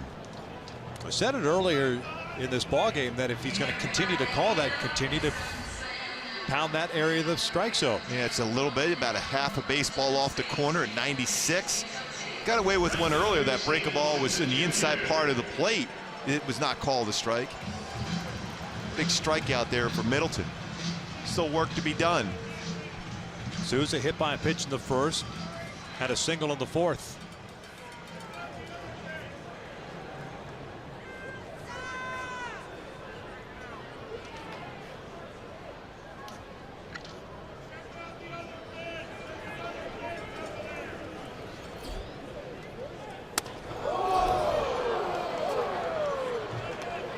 I said it earlier in this ball game that if he's going to continue to call that, continue to pound that area of the strike zone. Yeah, it's a little bit, about a half a baseball off the corner at 96. Got away with one earlier. That breaking ball was in the inside part of the plate. It was not called a strike. Big strikeout there for Middleton. Still work to be done. Souza hit by a pitch in the first, had a single in the fourth.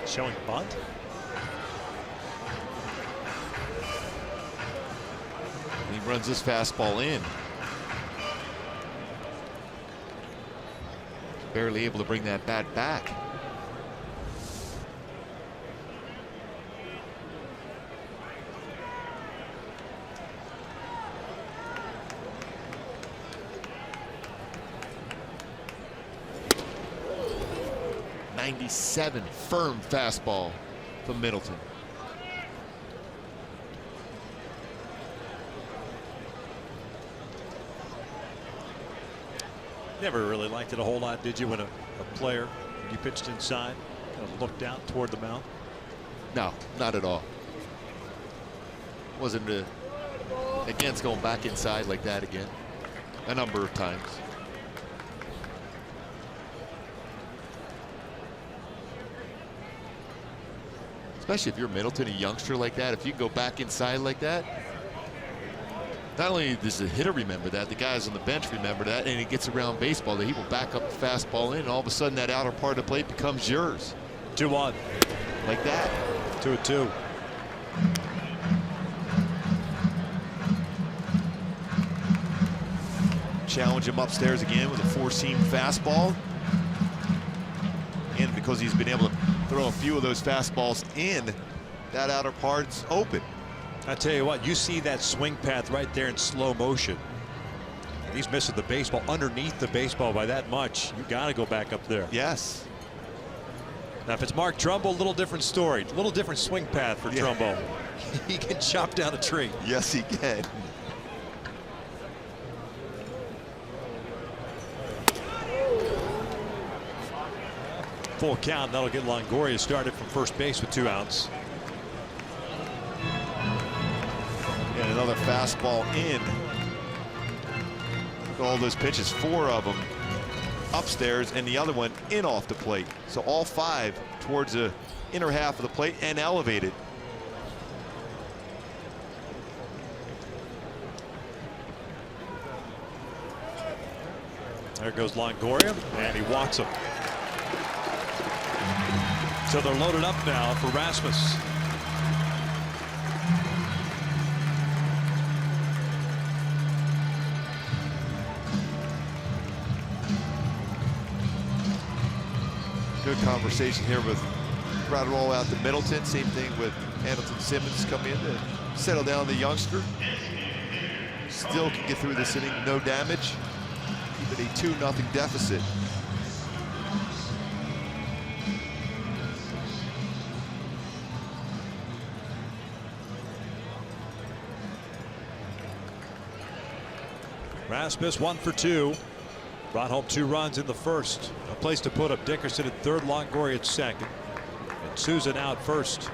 Showing bunt. He runs this fastball in. Barely able to bring that bat back. .97 firm fastball from Middleton. Never really liked it a whole lot, did you, when a player, you pitched inside, kind of looked out toward the mound? No, not at all. Wasn't against going back inside like that again a number of times. Especially if you're Middleton, a youngster like that, if you go back inside like that, not only does the hitter remember that, the guys on the bench remember that, and he gets around baseball that he will back up the fastball in, and all of a sudden that outer part of the plate becomes yours. 2-1. Like that. 2-2. Challenge him upstairs again with a four-seam fastball. And because he's been able to throw a few of those fastballs in, that outer part's open. I tell you what, you see that swing path right there in slow motion. And he's missing the baseball underneath the baseball by that much. You got to go back up there. Yes. Now, if it's Mark Trumbo, a little different story. A little different swing path for Trumbo. He can chop down a tree. Yes, he can. Full count. That'll get Longoria started from first base with 2 outs. And another fastball in. All those pitches, 4 of them upstairs and the other one in off the plate. So all 5 towards the inner half of the plate and elevated. There goes Longoria, and he walks him. So they're loaded up now for Rasmus. Good conversation here with brought it all out to Middleton. Same thing with Hamilton Simmons coming in to settle down the youngster. Still can get through this inning, no damage. Keep it a 2-0 deficit. Rasmus 1 for 2. Brought home 2 runs in the first. A place to put up. Dickerson at third, Longoria at second, and Susan out first.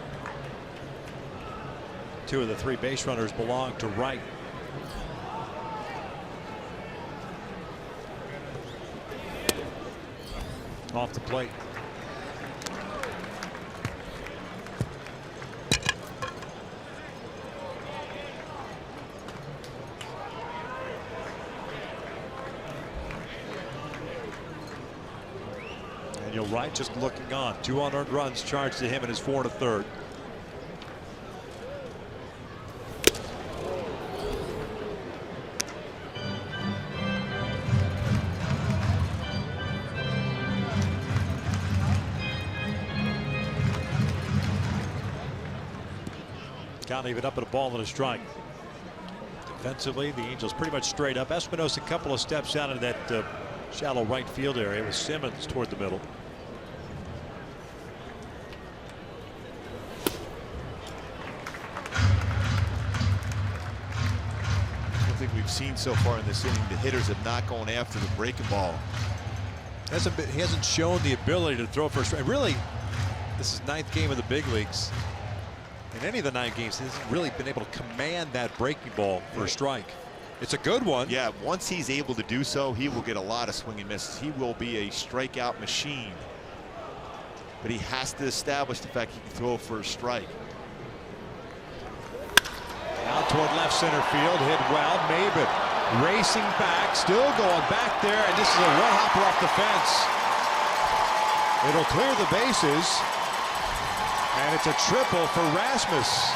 2 of the 3 base runners belong to Wright. off the plate. And you're right, just looking on. 2 unearned runs charged to him in his 4 1/3. Count even up at a ball and a strike. Defensively, the Angels pretty much straight up. Espinosa a couple of steps out of that shallow right field area with Simmons toward the middle. I think we've seen so far in this inning, the hitters have not gone after the breaking ball. He hasn't shown the ability to throw for a strike. Really, this is 9th game of the big leagues. In any of the 9 games, he hasn't really been able to command that breaking ball for a strike. It's a good one. Yeah, once he's able to do so, he will get a lot of swing and misses. He will be a strikeout machine. But he has to establish the fact he can throw for a strike. Out toward left center field, hit well. Maben racing back, still going back there, and this is a one-hopper off the fence. It'll clear the bases, and it's a triple for Rasmus.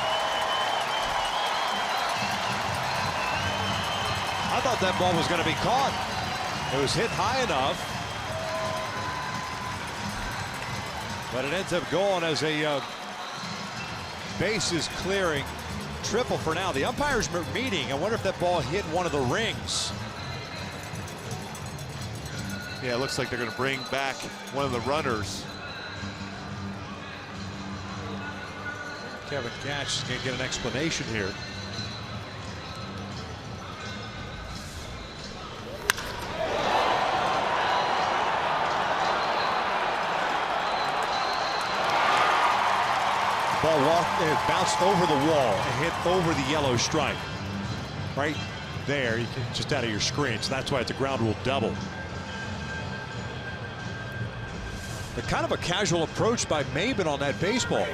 I thought that ball was going to be caught. It was hit high enough, but it ends up going as a bases clearing triple for now. The umpires are meeting. I wonder if that ball hit one of the rings. Yeah, it looks like they're going to bring back one of the runners. Kevin Cash is going to get an explanation here. Ball walked and it bounced over the wall and hit over the yellow stripe. Right there, you can just out of your screen, so that's why it's a ground rule double. But kind of a casual approach by Maben on that baseball.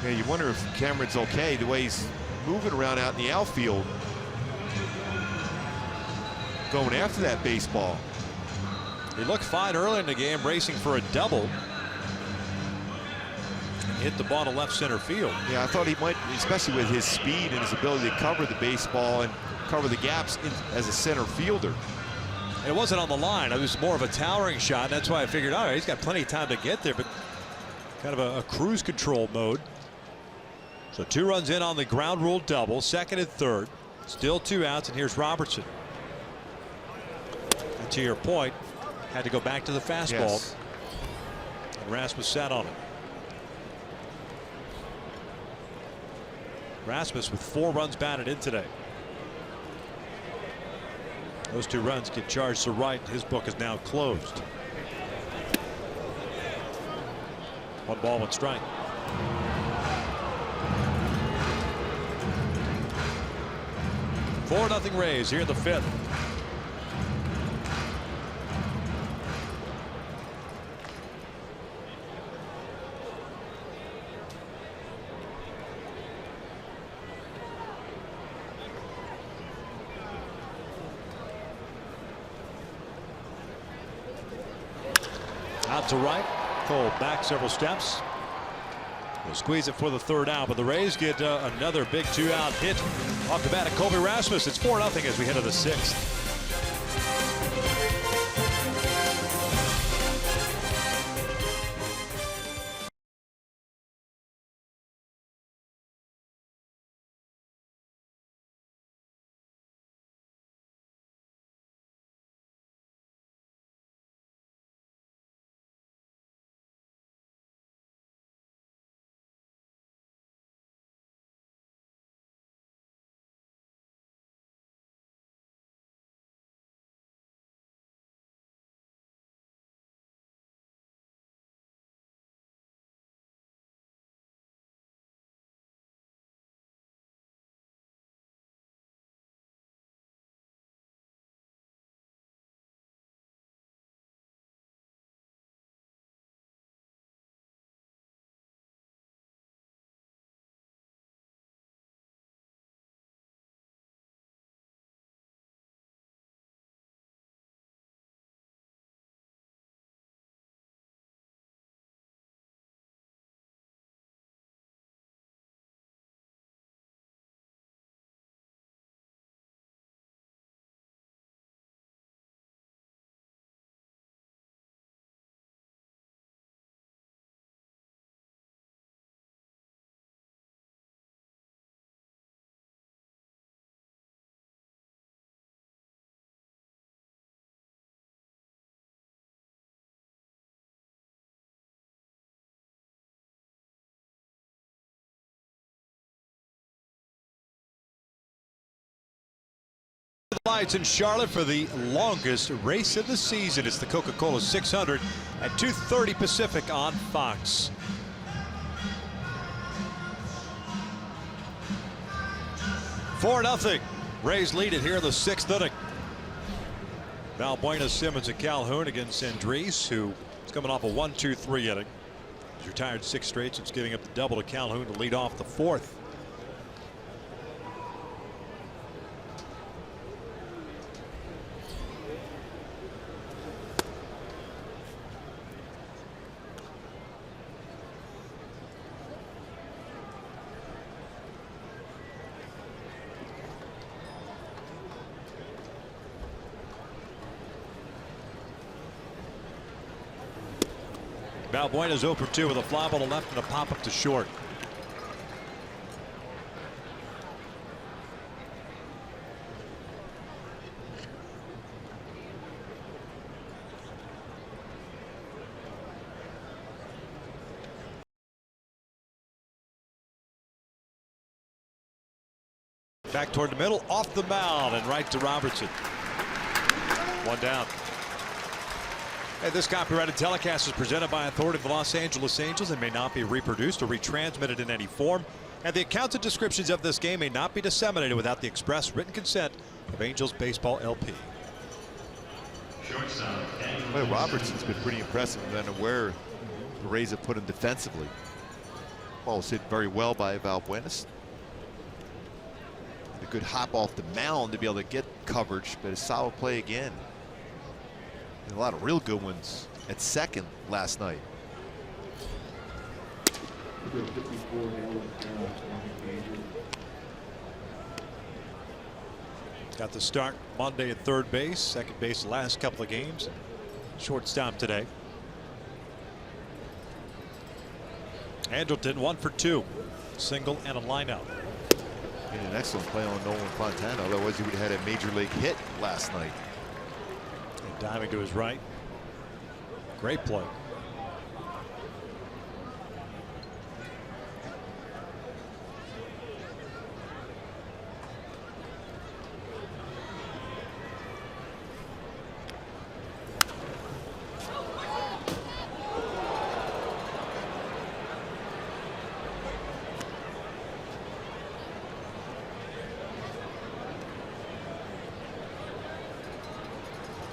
Yeah, you wonder if Cameron's okay the way he's moving around out in the outfield, going after that baseball. He looked fine early in the game, racing for a double. Hit the ball to left center field. Yeah, I thought he might, especially with his speed and his ability to cover the baseball and cover the gaps as a center fielder. And it wasn't on the line. It was more of a towering shot. That's why I figured, all right, he's got plenty of time to get there, but kind of a cruise control mode. So 2 runs in on the ground rule double, 2nd and 3rd. Still 2 outs, and here's Robertson. And to your point, had to go back to the fastball. Yes. And Rasmus sat on it. Rasmus with 4 runs batted in today. Those 2 runs get charged to right. His book is now closed. 1 ball, 1 strike. Four nothing Rays here in the 5th. Out to right. Cole back several steps. We'll squeeze it for the 3rd out, but the Rays get another big 2-out hit off the bat of Colby Rasmus. It's 4-0 as we head to the 6th. Lights in Charlotte for the longest race of the season. It's the Coca-Cola 600 at 2:30 Pacific on Fox. Four nothing. Rays lead it here in the 6th inning. Valbuena, Simmons, and Calhoun against Andres, who is coming off a 1-2-3 inning. He's retired 6 straight since giving up the double to Calhoun to lead off the 4th. Valbuena's 0 for 2 with a fly ball to left and a pop up to short. Back toward the middle, off the mound and right to Robertson. 1 down. Hey, this copyrighted telecast is presented by authority of the Los Angeles Angels and may not be reproduced or retransmitted in any form. And the accounts and descriptions of this game may not be disseminated without the express written consent of Angels Baseball LP. Well, Robertson's been pretty impressive no matter where the Rays have put him defensively. Ball was hit very well by Valbuena. A good hop off the mound to be able to get coverage, but a solid play again. And a lot of real good ones at second last night. Got the start Monday at third base, second base the last couple of games. Shortstop today. Andrelton 1 for 2. Single and a line out. And an excellent play on Nolan Fontana. Otherwise, he would have had a major league hit last night. And diving to his right. Great play.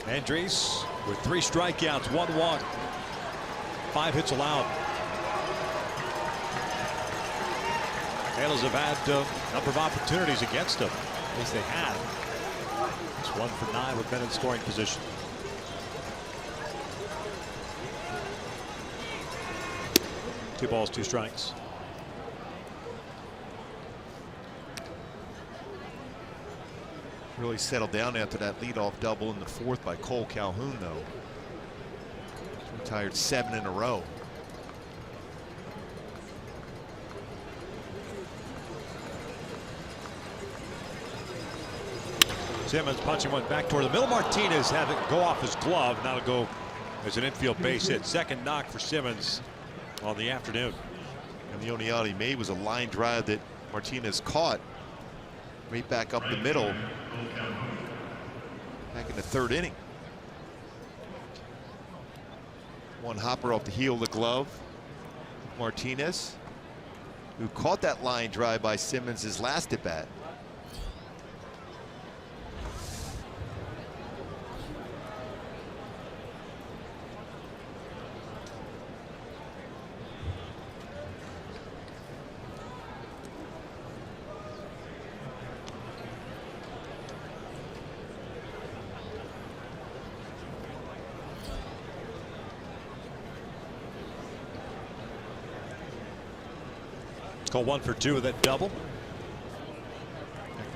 Andres with 3 strikeouts, 1 walk, 5 hits allowed. Angels have had a number of opportunities against them. At least they had. It's 1 for 9 with men in scoring position. Two balls, 2 strikes. Really settled down after that leadoff double in the 4th by Cole Calhoun, though. Retired 7 in a row. Simmons punching one back toward the middle. Martinez had it go off his glove. Now to go as an infield base hit. Second knock for Simmons on the afternoon. And the only out he made was a line drive that Martinez caught right back up the middle back in the 3rd inning. One hopper off the heel of the glove. Martinez, who caught that line drive by Simmons his last at bat. Go 1 for 2 with that double.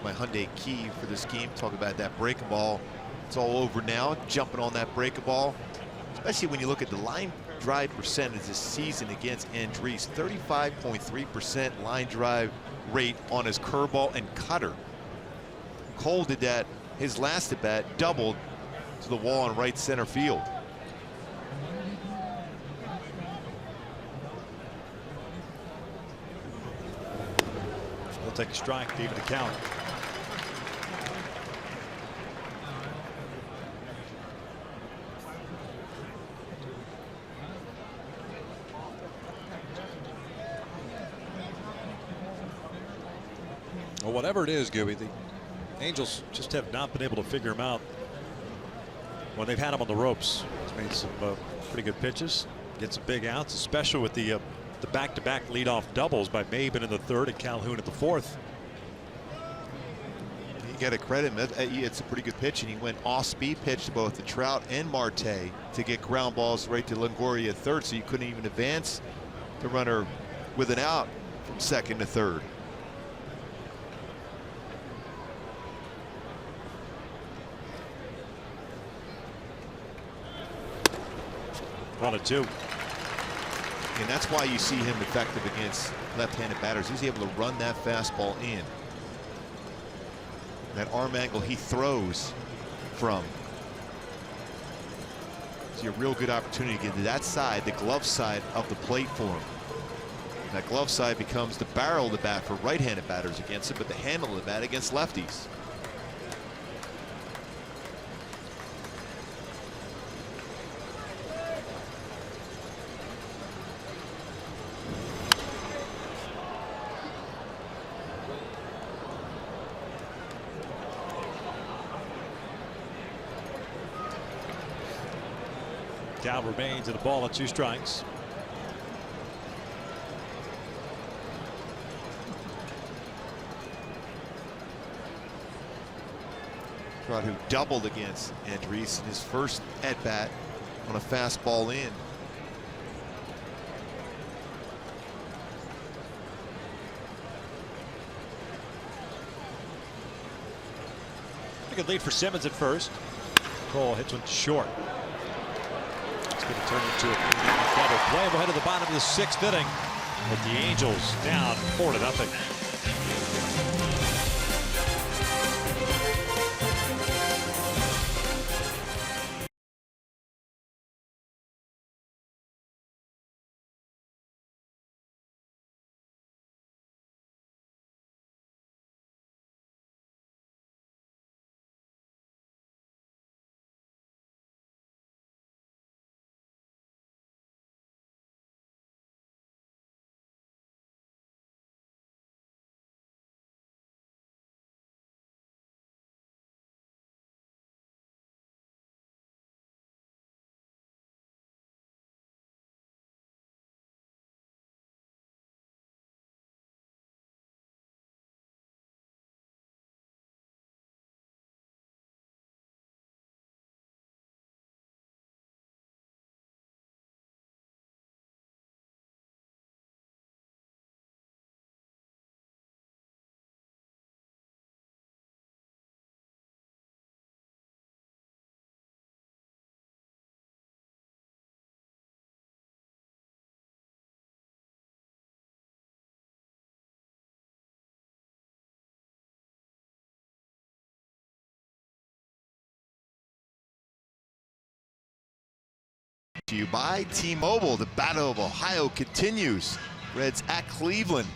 My Hyundai key for this game. Talk about that breaking ball. It's all over now. Jumping on that breaking ball, especially when you look at the line drive percentage this season against Andres. 35.3% line drive rate on his curveball and cutter. Cole did that his last at bat, doubled to the wall in right center field. Take a strike to even the count. whatever it is, Gooey, the Angels just have not been able to figure him out when they've had him on the ropes. He's made some pretty good pitches, get some big outs, especially with the back-to-back leadoff doubles by Maben in the third and Calhoun at the fourth. You got to credit him. It's a pretty good pitch, and he went off-speed pitch to both the Trout and Marte to get ground balls right to Longoria at third, so you couldn't even advance the runner with an out from second to third. 1-2. And that's why you see him effective against left-handed batters. He's able to run that fastball in. That arm angle he throws from. It's a real good opportunity to get to that side, the glove side of the plate for him. That glove side becomes the barrel of the bat for right-handed batters against it, but the handle of the bat against lefties. Count remains at a ball and 2 strikes. Trout, who doubled against Andriese in his first at-bat on a fastball in. A good lead for Simmons at first. Cole hits one short. It's going to turn into a double play. We'll head to the bottom of the 6th inning with the Angels down 4-0. To you by T-Mobile. The Battle of Ohio continues. Reds at Cleveland.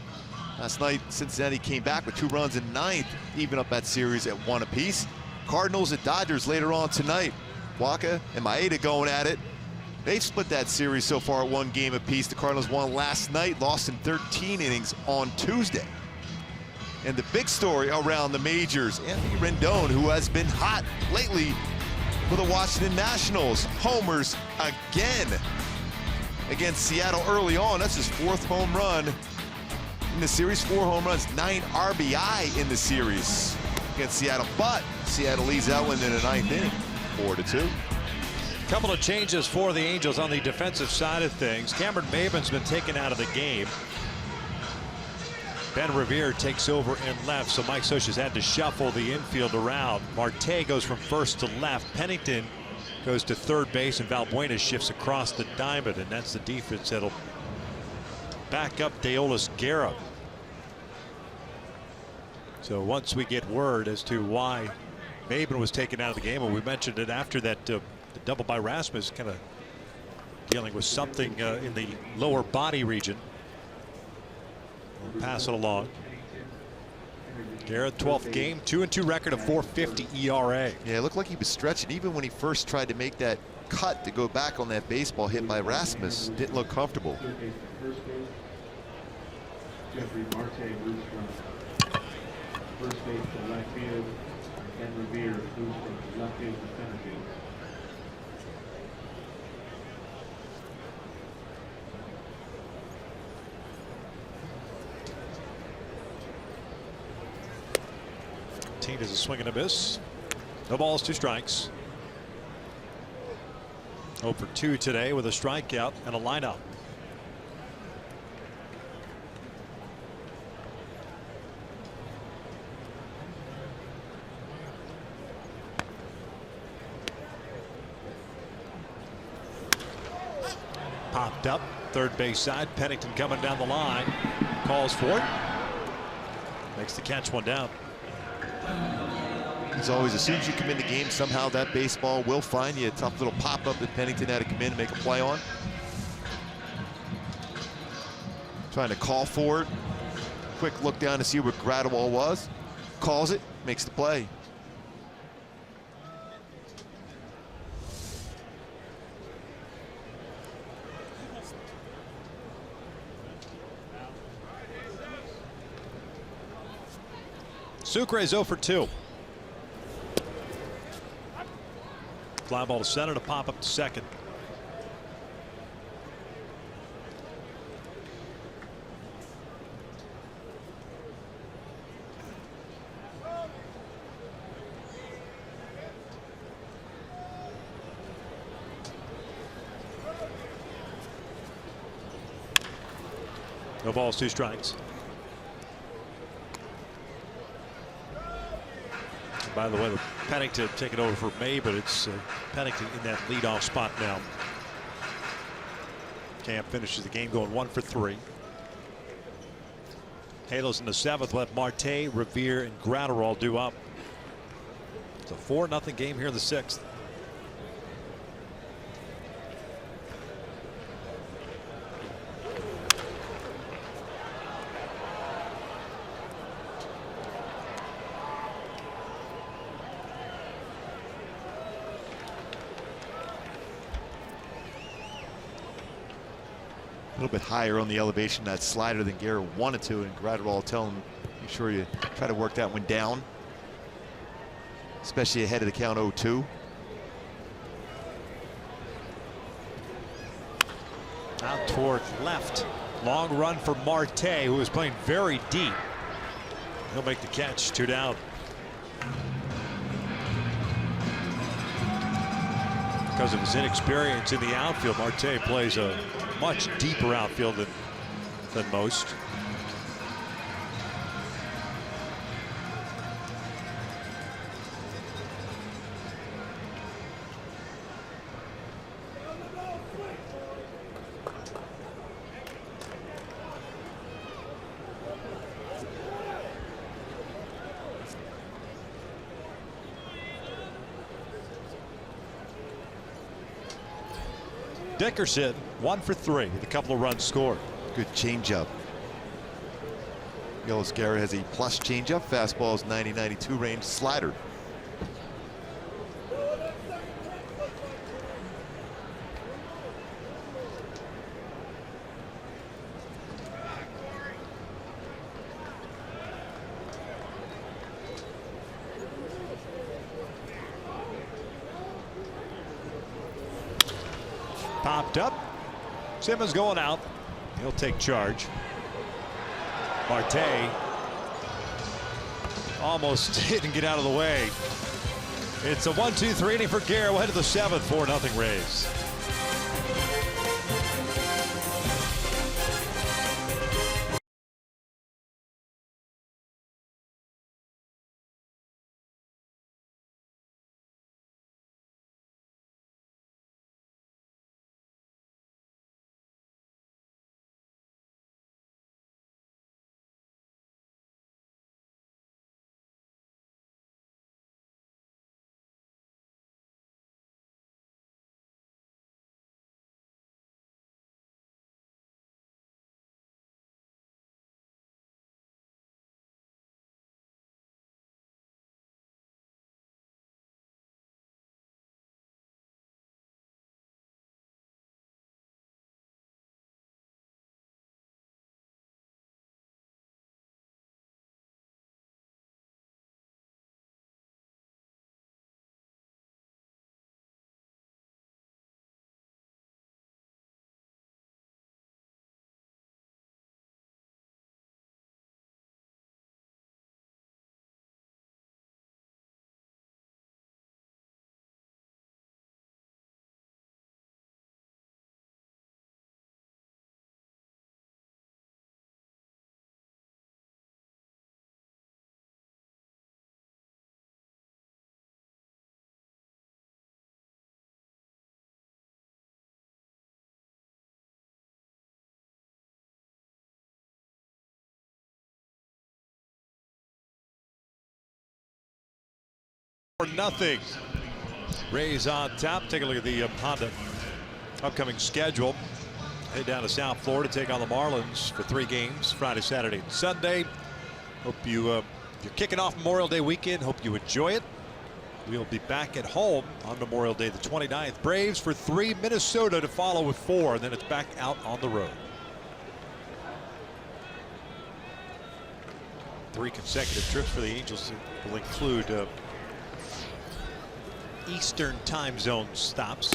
Last night, Cincinnati came back with 2 runs in 9th, even up that series at 1 apiece. Cardinals at Dodgers later on tonight. Waka and Maeda going at it. They've split that series so far at 1 game apiece. The Cardinals won last night, lost in 13 innings on Tuesday. And the big story around the majors, Anthony Rendon, who has been hot lately for the Washington Nationals, homers again against Seattle early on. That's his 4th home run in the series. 4 home runs, 9 RBI in the series against Seattle. But Seattle leads that one in the 9th inning, 4-2. Couple of changes for the Angels on the defensive side of things. Cameron Maben's been taken out of the game. Ben Revere takes over in left, so Mike Scioscia's had to shuffle the infield around. Marte goes from first to left. Pennington goes to third base, and Valbuena shifts across the diamond, and that's the defense that'll back up Deolis Guerra. So once we get word as to why Maben was taken out of the game, and we mentioned it after that the double by Rasmus, kind of dealing with something in the lower body region. We'll pass it along. Garrett, 12th game, 2-2 record, of 4.50 ERA. Yeah, it looked like he was stretching. Even when he first tried to make that cut to go back on that baseball hit by Rasmus, didn't look comfortable. first base to right field. Ken Revere moves from left field to center field. Is a swing and a miss. No balls, 2 strikes. 0 for 2 today with a strikeout and a lineup. Popped up, third base side. Pennington coming down the line. Calls for it. Makes the catch, 1 down. As always, as soon as you come in the game, somehow that baseball will find you. A tough little pop-up that Pennington had to come in and make a play on. Trying to call for it. Quick look down to see where Gradwell was. Calls it, makes the play. Sucre's 0 for 2. Fly ball to center to pop up to second. No balls, 2 strikes. By the way, Pennington taking over for May, but it's Pennington in that leadoff spot now. Camp finishes the game going 1 for 3. Halos in the 7th. We'll have Marte, Revere, and Gratterall due up. It's a 4-0 game here in the 6th. A little bit higher on the elevation, that slider, than Garrett wanted to, and Gradwell telling him, make sure you try to work that one down, especially ahead of the count 0-2. Out toward left. Long run for Marte, who is playing very deep. He'll make the catch, 2 down. Because of his inexperience in the outfield, Marte plays a much deeper outfield than most. Dickerson 1 for 3 with a couple of runs scored. Good changeup. Gillis Garrett has a plus changeup. Fastball is 90-92 range. Slider. Popped up. Simmons going out. He'll take charge. Marte almost didn't get out of the way. It's a 1-2-3 inning for Garrett. We'll head to the 7th. 4-0 Rays. 4-0. Rays on top. Take a look at the Honda upcoming schedule. Head down to South Florida, take on the Marlins for 3 games, Friday, Saturday, and Sunday. Hope you're kicking off Memorial Day weekend. Hope you enjoy it. We'll be back at home on Memorial Day the 29th. Braves for 3, Minnesota to follow with 4, and then it's back out on the road. 3 consecutive trips for the Angels will include Eastern time zone stops.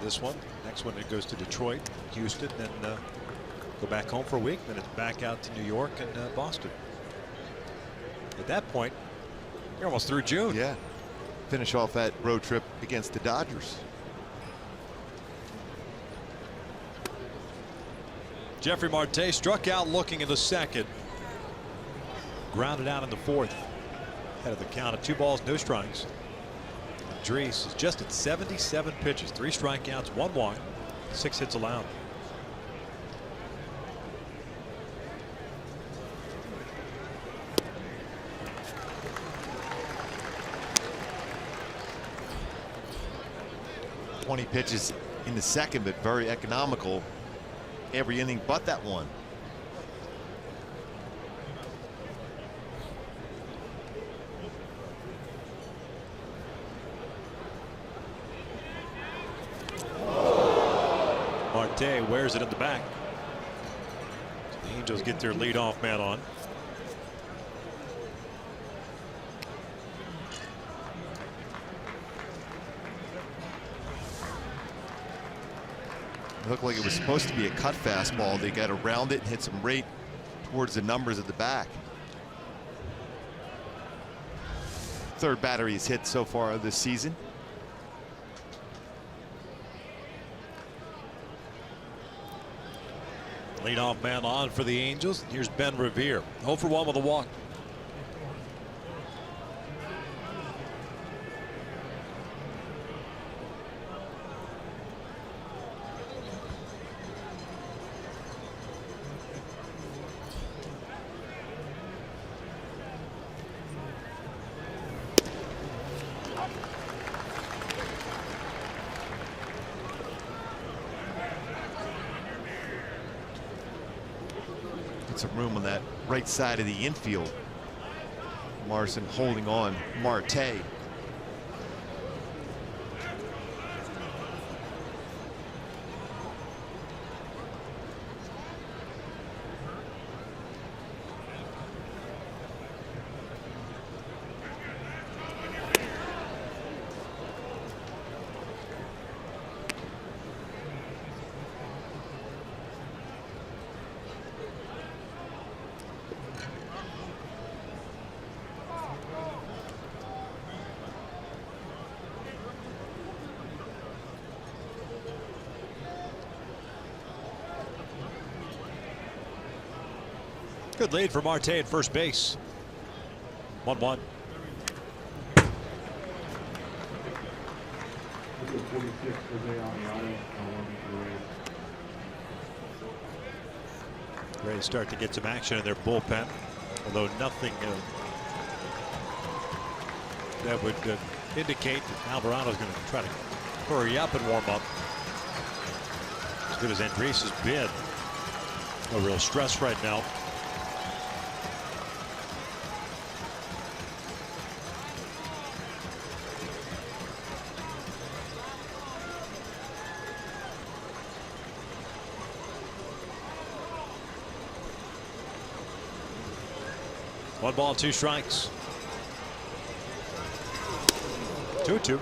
This one, next one it goes to Detroit, Houston, then go back home for a week. Then it's back out to New York and Boston. At that point, you're almost through June. Yeah. Finish off that road trip against the Dodgers. Jeffrey Marte struck out looking in the second. Grounded out in the 4th. Head of the count of 2 balls, no strikes. Dries is just at 77 pitches, 3 strikeouts, 1 walk, 6 hits allowed. Twenty pitches in the second, but very economical every inning but that one. Marte wears it in the back. The Angels get their leadoff man on. It looked like it was supposed to be a cut fastball. They got around it and hit some right towards the numbers at the back. 3rd batter he's hit so far this season. Leadoff man on for the Angels. Here's Ben Revere, 0 for 1 with a walk. Some room on that right side of the infield. Morrison holding on Marte. Good lead for Marte at first base. 1-1. Number 46 for Jose Alvarado. Rays start to get some action in their bullpen, although nothing that would indicate that Alvarado's going to try to hurry up and warm up. As good as Andres has been, no real stress right now. One ball, 2 strikes. 2-2.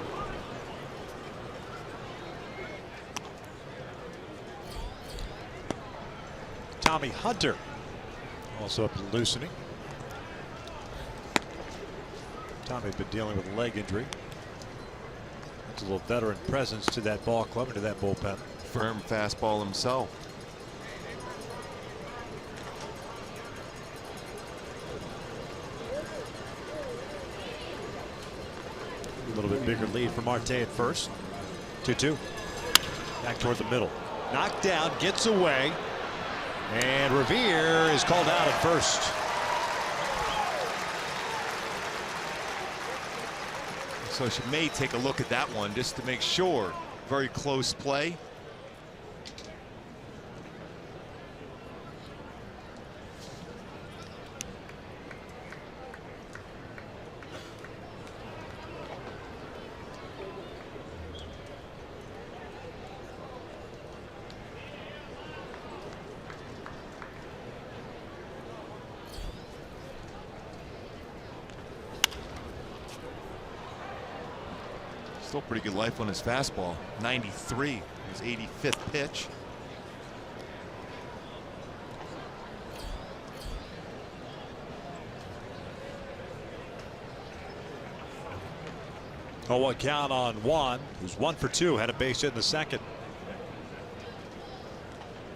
Tommy Hunter also up and loosening. Tommy been dealing with a leg injury. That's a little veteran presence to that ball club and to that bullpen. Firm fastball himself. A little bit bigger lead for Marte at first. 2-2. Back toward the middle. Knocked down, gets away. And Revere is called out at first. So she may take a look at that one just to make sure. Very close play. Still pretty good life on his fastball. 93, his 85th pitch. Oh, what count on Juan, who's 1 for 2, had a base hit in the second.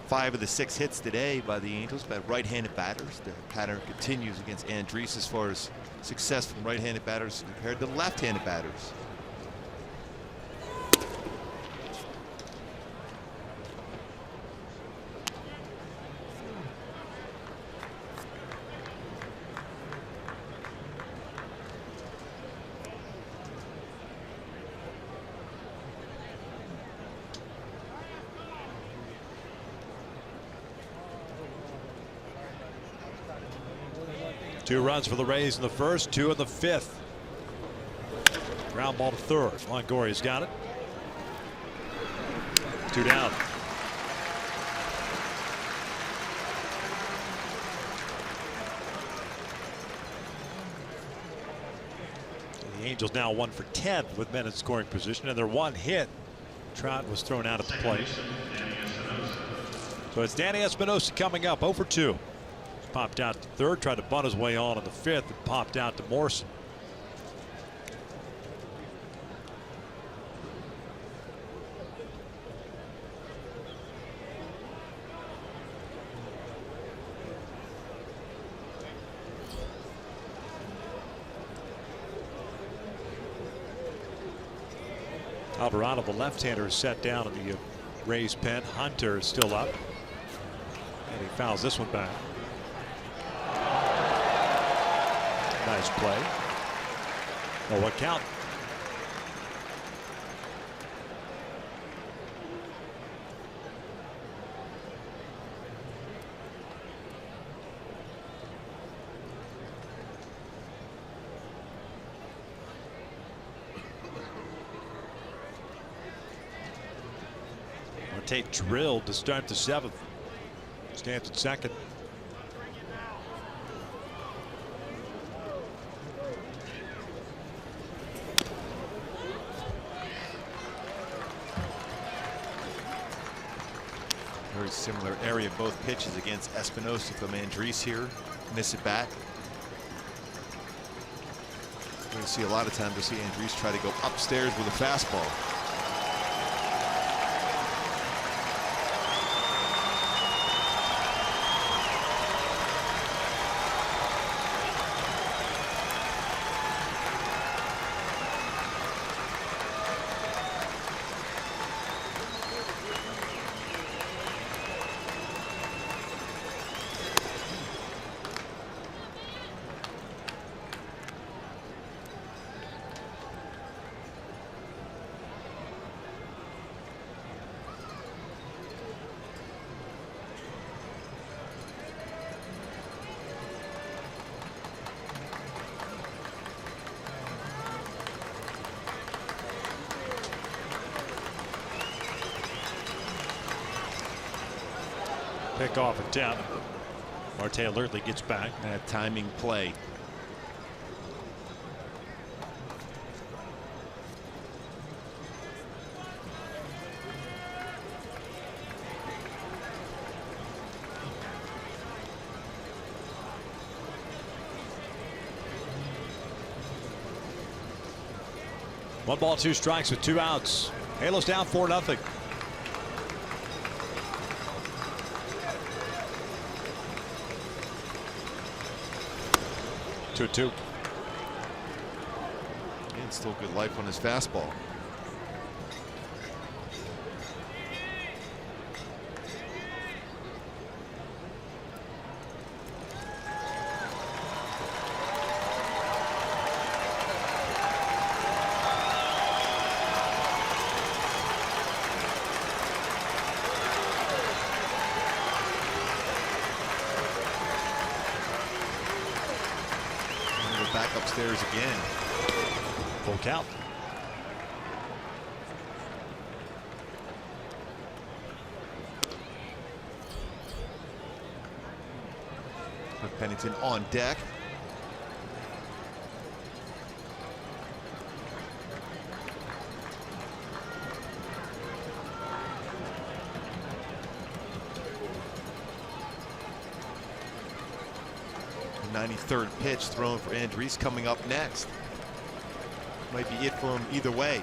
5 of the 6 hits today by the Angels by right-handed batters. The pattern continues against Andriese as far as success from right-handed batters compared to left-handed batters. Two runs for the Rays in the first, 2 in the 5th. Ground ball to third. Longoria's got it. 2 down. The Angels now 1 for 10 with men in scoring position, and their one hit. Trout was thrown out at the plate. So it's Danny Espinosa coming up, 0 for 2. Popped out to third, tried to bunt his way on in the 5th, and popped out to Morrison. Alvarado, the left-hander, is set down in the Rays pen. Hunter is still up, and he fouls this one back. Nice play. Oh, what count? Tate drilled to start the 7th. Stands at second. Very similar area, both pitches against Espinosa from Andriese here. Miss it back. We're going to see a lot of times to see Andriese try to go upstairs with a fastball. Pick off at 10. Marte alertly gets back. That timing play. One ball, 2 strikes with 2 outs. Halos down 4-0. Two. And still good life on his fastball. upstairs again. Full count. With Pennington on deck. The 93rd pitch thrown for Andriese coming up next. Might be it for him either way.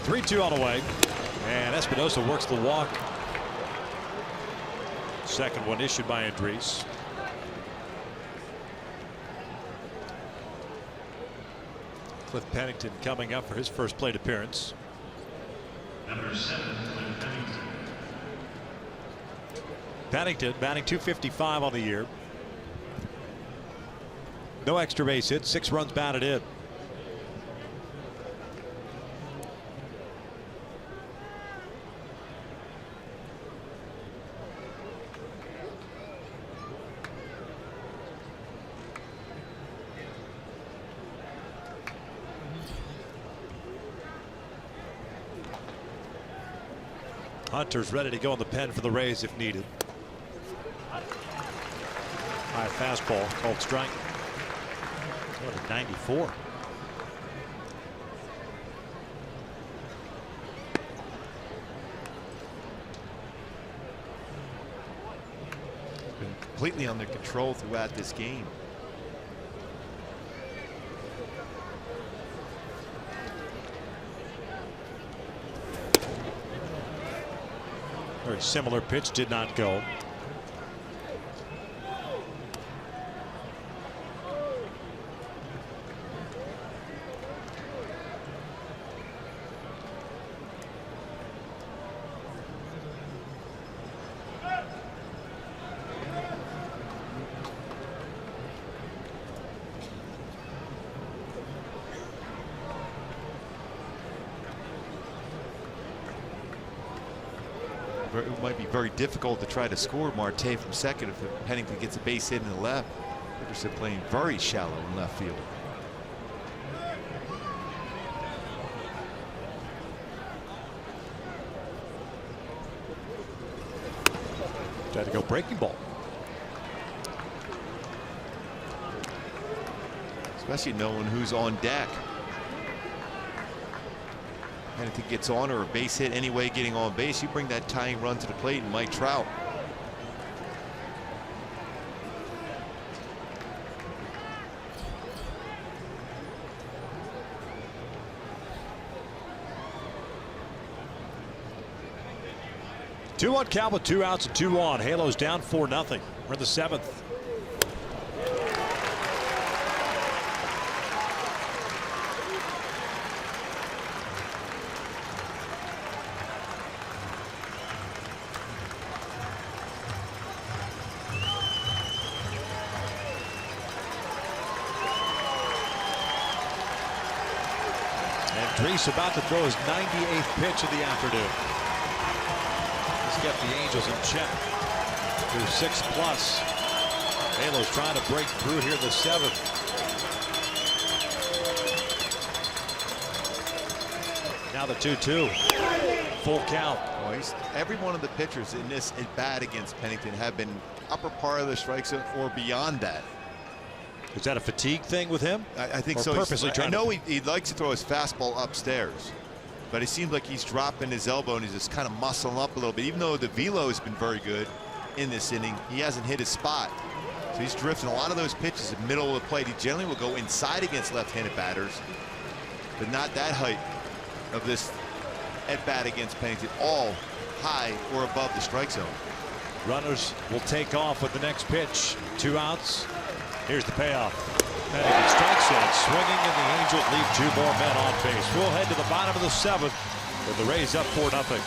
Three-two on the way, and Espinosa works the walk. Second one issued by Andriese. Cliff Pennington coming up for his first plate appearance. Number 7, Cliff Pennington. Pennington batting .255 on the year. No extra base hits, 6 runs batted in. Hunter's ready to go in the pen for the Rays if needed. High fastball called strike. What a 94. Been completely under control throughout this game. Very similar pitch, did not go. It might be very difficult to try to score Marte from second if Pennington gets a base hit in the left. Peterson playing very shallow in left field. Tried to go breaking ball. Especially knowing who's on deck. Pennington gets on or a base hit anyway, getting on base, you bring that tying run to the plate and Mike Trout. Two-one count with 2 outs and 2 on. Halos down 4-0. We're in the 7th. Andriese about to throw his 98th pitch of the afternoon. He's kept the Angels in check through 6+. Halos trying to break through here in the 7th. Now the 2-2. Full count. Oh, every one of the pitchers in this at bat against Pennington have been upper part of the strike zone or beyond that. Is that a fatigue thing with him? I think or so. Purposely trying. I know he likes to throw his fastball upstairs, but it seems like he's dropping his elbow and he's just kind of muscling up a little bit. Even though the velo has been very good in this inning, he hasn't hit his spot. So he's drifting a lot of those pitches in the middle of the plate. He generally will go inside against left-handed batters, but not that height of this at bat against Pennington. All high or above the strike zone. Runners will take off with the next pitch. 2 outs. Here's the payoff. Pennington strikes out, swinging, and the Angels leave 2 more men on base. We'll head to the bottom of the 7th with the Rays up 4-0.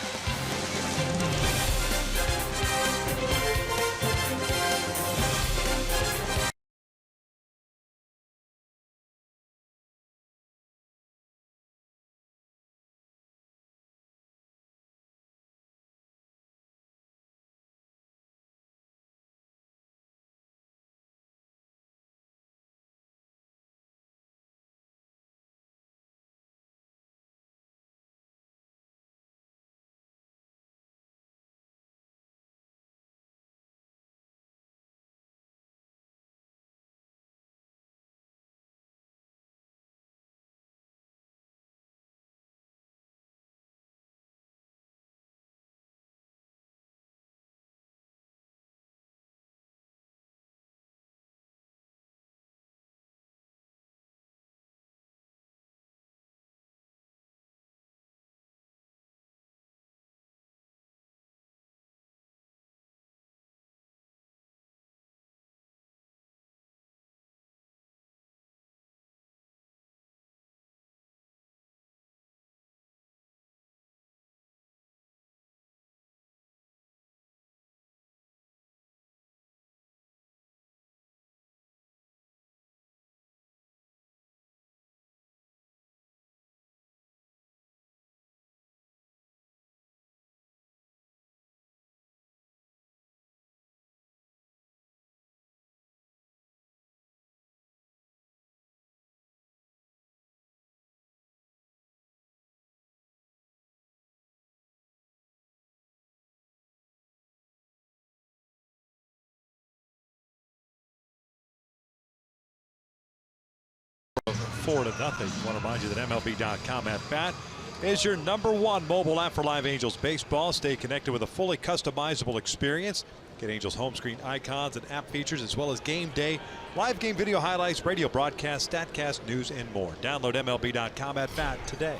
4-0. Want to remind you that MLB.com at bat is your #1 mobile app for live Angels baseball. Stay connected with a fully customizable experience. Get Angels home screen icons and app features, as well as game day, live game video highlights, radio broadcasts, StatCast, news, and more. Download MLB.com at bat today.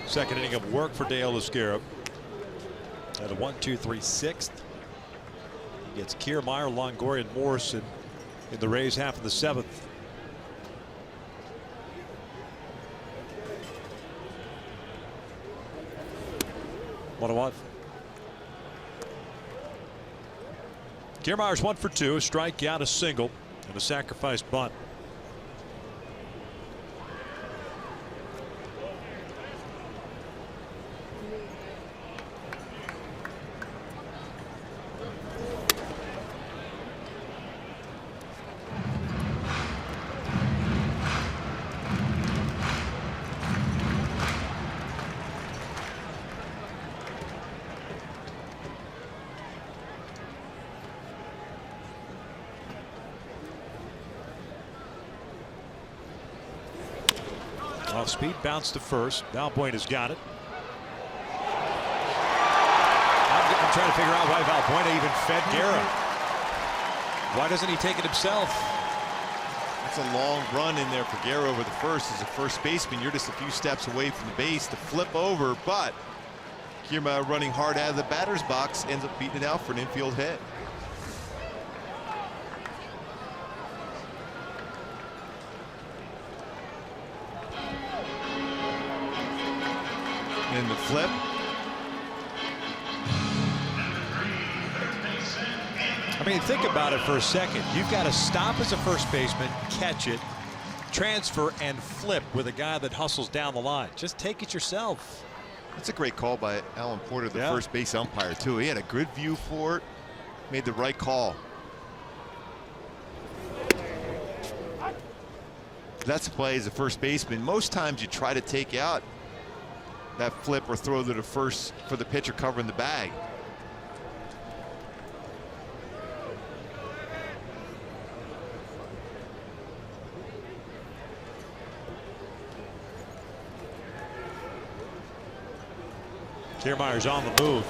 Second inning of work for Dale Lascarab. At a 1-2-3 6th. He gets Kiermaier, Longoria, and Morrison in the Rays half of the 7th. What a what? Kiermaier's 1 for 2, a strikeout, a single, and a sacrifice bunt. Off speed, bounce to first. Valbuena's got it. I'm trying to figure out why Valbuena even fed Guerra. Why doesn't he take it himself? That's a long run in there for Guerra over the first. As a first baseman, you're just a few steps away from the base to flip over, but Kiermaier running hard out of the batter's box ends up beating it out for an infield hit. And the flip. I mean, think about it for a second. You've got to stop as a first baseman, catch it, transfer, and flip with a guy that hustles down the line. Just take it yourself. That's a great call by Alan Porter, the first base umpire, too. He had a good view for it, made the right call. That's a play as a first baseman. Most times you try to take out that flip or throw to the first for the pitcher covering the bag. Kiermaier's on the move.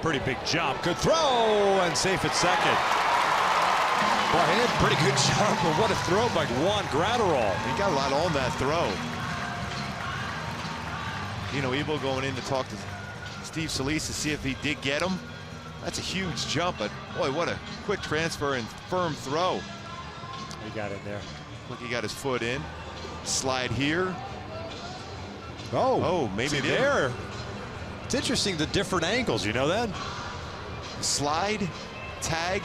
Pretty big jump. Good throw and safe at second. Boy, he had a pretty good jump, but what a throw by Juan Gratterall. He got a lot on that throw. You know, Evo going in to talk to Steve Solis to see if he did get him. That's a huge jump, but boy, what a quick transfer and firm throw. He got in there. Look, he got his foot in. Slide here. Oh, maybe there. It's interesting, the different angles, you know that? Slide, tag.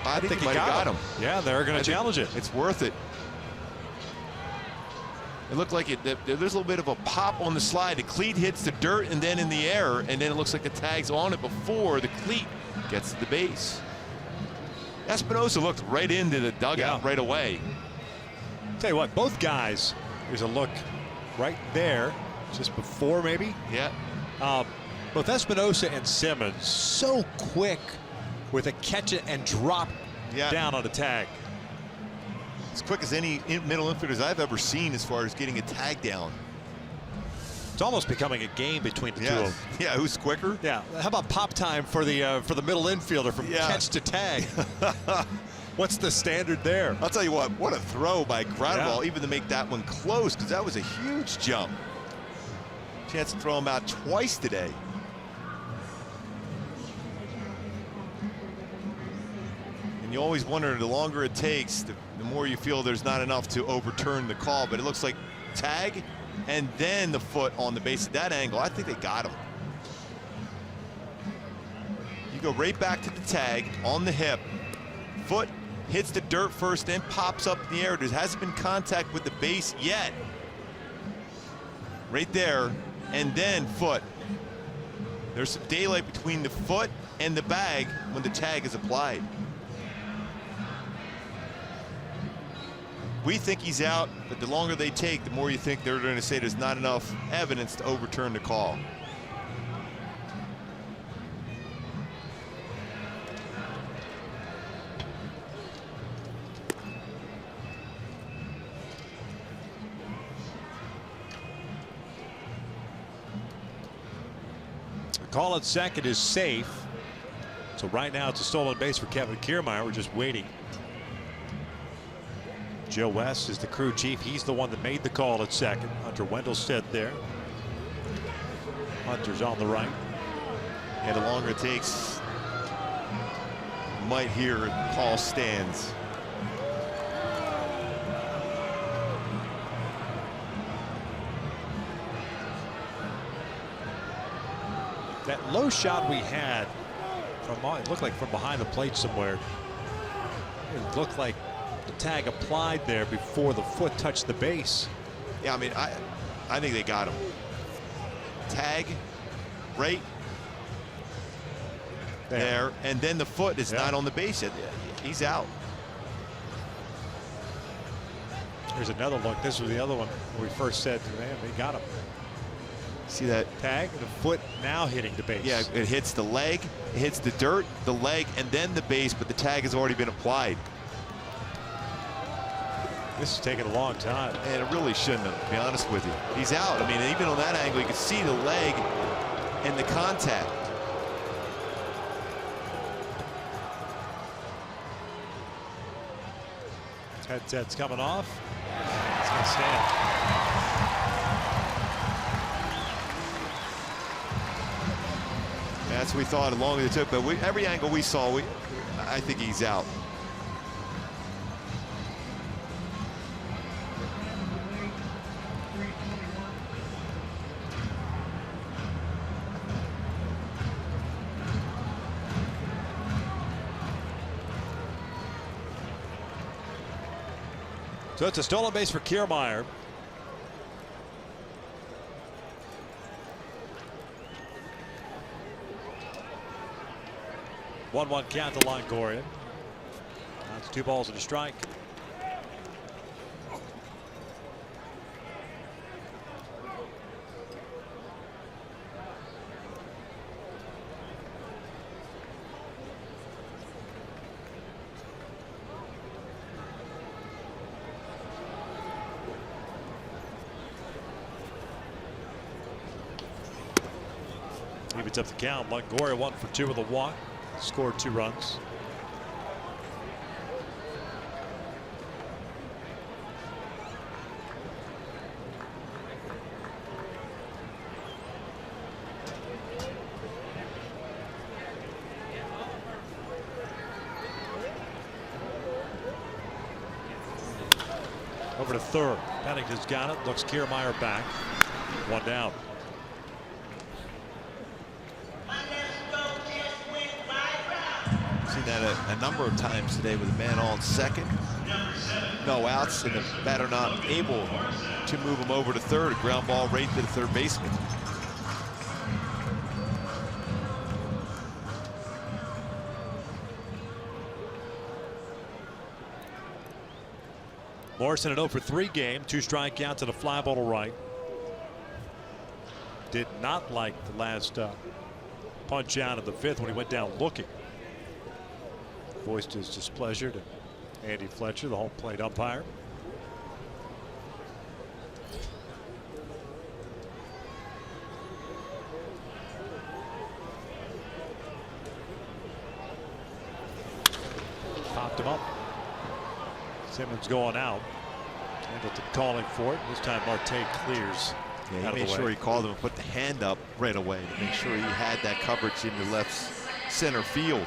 I think he might have got him. Yeah, they're going to challenge it. It's worth it. It looked like there's a little bit of a pop on the slide. The cleat hits the dirt and then in the air, and then it looks like the tag's on it before the cleat gets to the base. Espinosa looked right into the dugout right away. Tell you what, both guys, there's a look right there, just before maybe. Yeah. Both Espinosa and Simmons so quick with a catch it and drop down on a tag. As quick as any middle infielders I've ever seen as far as getting a tag down. It's almost becoming a game between the two of them. Yeah, who's quicker? Yeah. How about pop time for the middle infielder from catch to tag? What's the standard there? I'll tell you what a throw by Gratterall, even to make that one close, because that was a huge jump. Chance to throw him out twice today. And you always wonder, the longer it takes, the more you feel there's not enough to overturn the call. But it looks like tag and then the foot on the base at that angle. I think they got him. You go right back to the tag on the hip. Foot hits the dirt first, then pops up in the air. There hasn't been contact with the base yet. Right there, and then foot. There's some daylight between the foot and the bag when the tag is applied. We think he's out, but the longer they take, the more you think they're going to say there's not enough evidence to overturn the call. Call at second is safe. So right now it's a stolen base for Kevin Kiermaier. We're just waiting. Joe West is the crew chief. He's the one that made the call at second. Hunter Wendelstedt there. Hunter's on the right. And the longer it takes, might hear call stands. That low shot we had from, it looked like from behind the plate somewhere. It looked like the tag applied there before the foot touched the base. Yeah, I mean, I think they got him. Tag, right there, and then the foot is not on the base yet. He's out. Here's another look. This was the other one where we first said, man, they got him. See that tag? The foot now hitting the base. Yeah, it hits the leg, it hits the dirt, the leg, and then the base, but the tag has already been applied. This is taking a long time. And it really shouldn't have, to be honest with you. He's out. I mean, even on that angle, you can see the leg and the contact. Headset's coming off. It's going to stand. That's what we thought as long as it took, but every angle we saw, I think he's out. So it's a stolen base for Kiermaier. One count to Longoria. That's 2 balls and a strike. Evens up the count. Longoria 1 for 2 with a walk. Scored 2 runs. Over to third. Pennington's got it. Looks Kiermaier back. 1 down. That a number of times today with a man on second, no outs, and the batter not able to move him over to third. A ground ball right to the third baseman. Morrison an 0 for 3 game, 2 strikeouts and a fly ball to right. Did not like the last punch out of the 5th when he went down looking. Voiced his displeasure to Andy Fletcher, the home plate umpire. Popped him up. Simmons going out. Hamilton calling for it. This time Marte clears. Yeah, he made sure he called him and put the hand up right away to make sure he had that coverage in the left center field.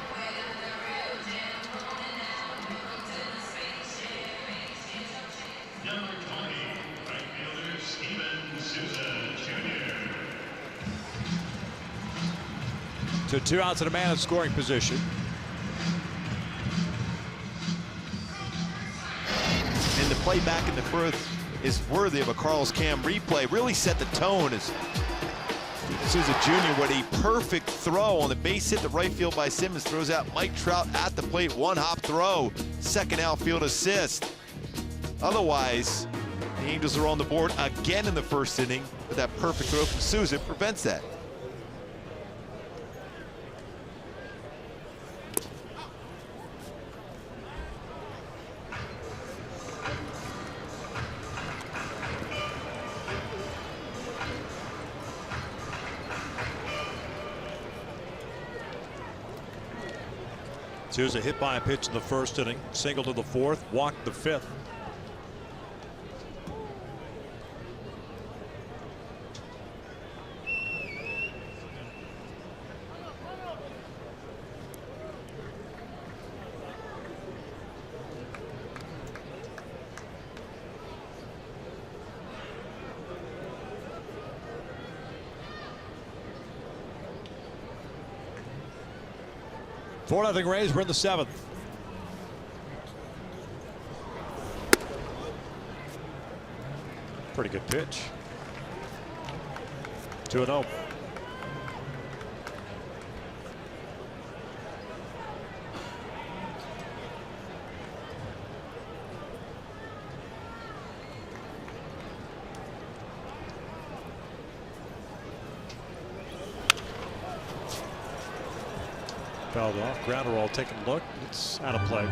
So 2 outs and a man in scoring position. And the play back in the first is worthy of a Carlos Cam replay. Really set the tone as Souza Jr. with a perfect throw on the base hit to right field by Simmons. Throws out Mike Trout at the plate. 1-hop throw. Second outfield assist. Otherwise, the Angels are on the board again in the first inning. But that perfect throw from Souza prevents that. Souza hit by a pitch in the first inning, single to the fourth, walked the fifth. Four nothing Rays. We're in the seventh. Pretty good pitch. 2-0. Fouled off. Grounder all taking a look. It's out of play.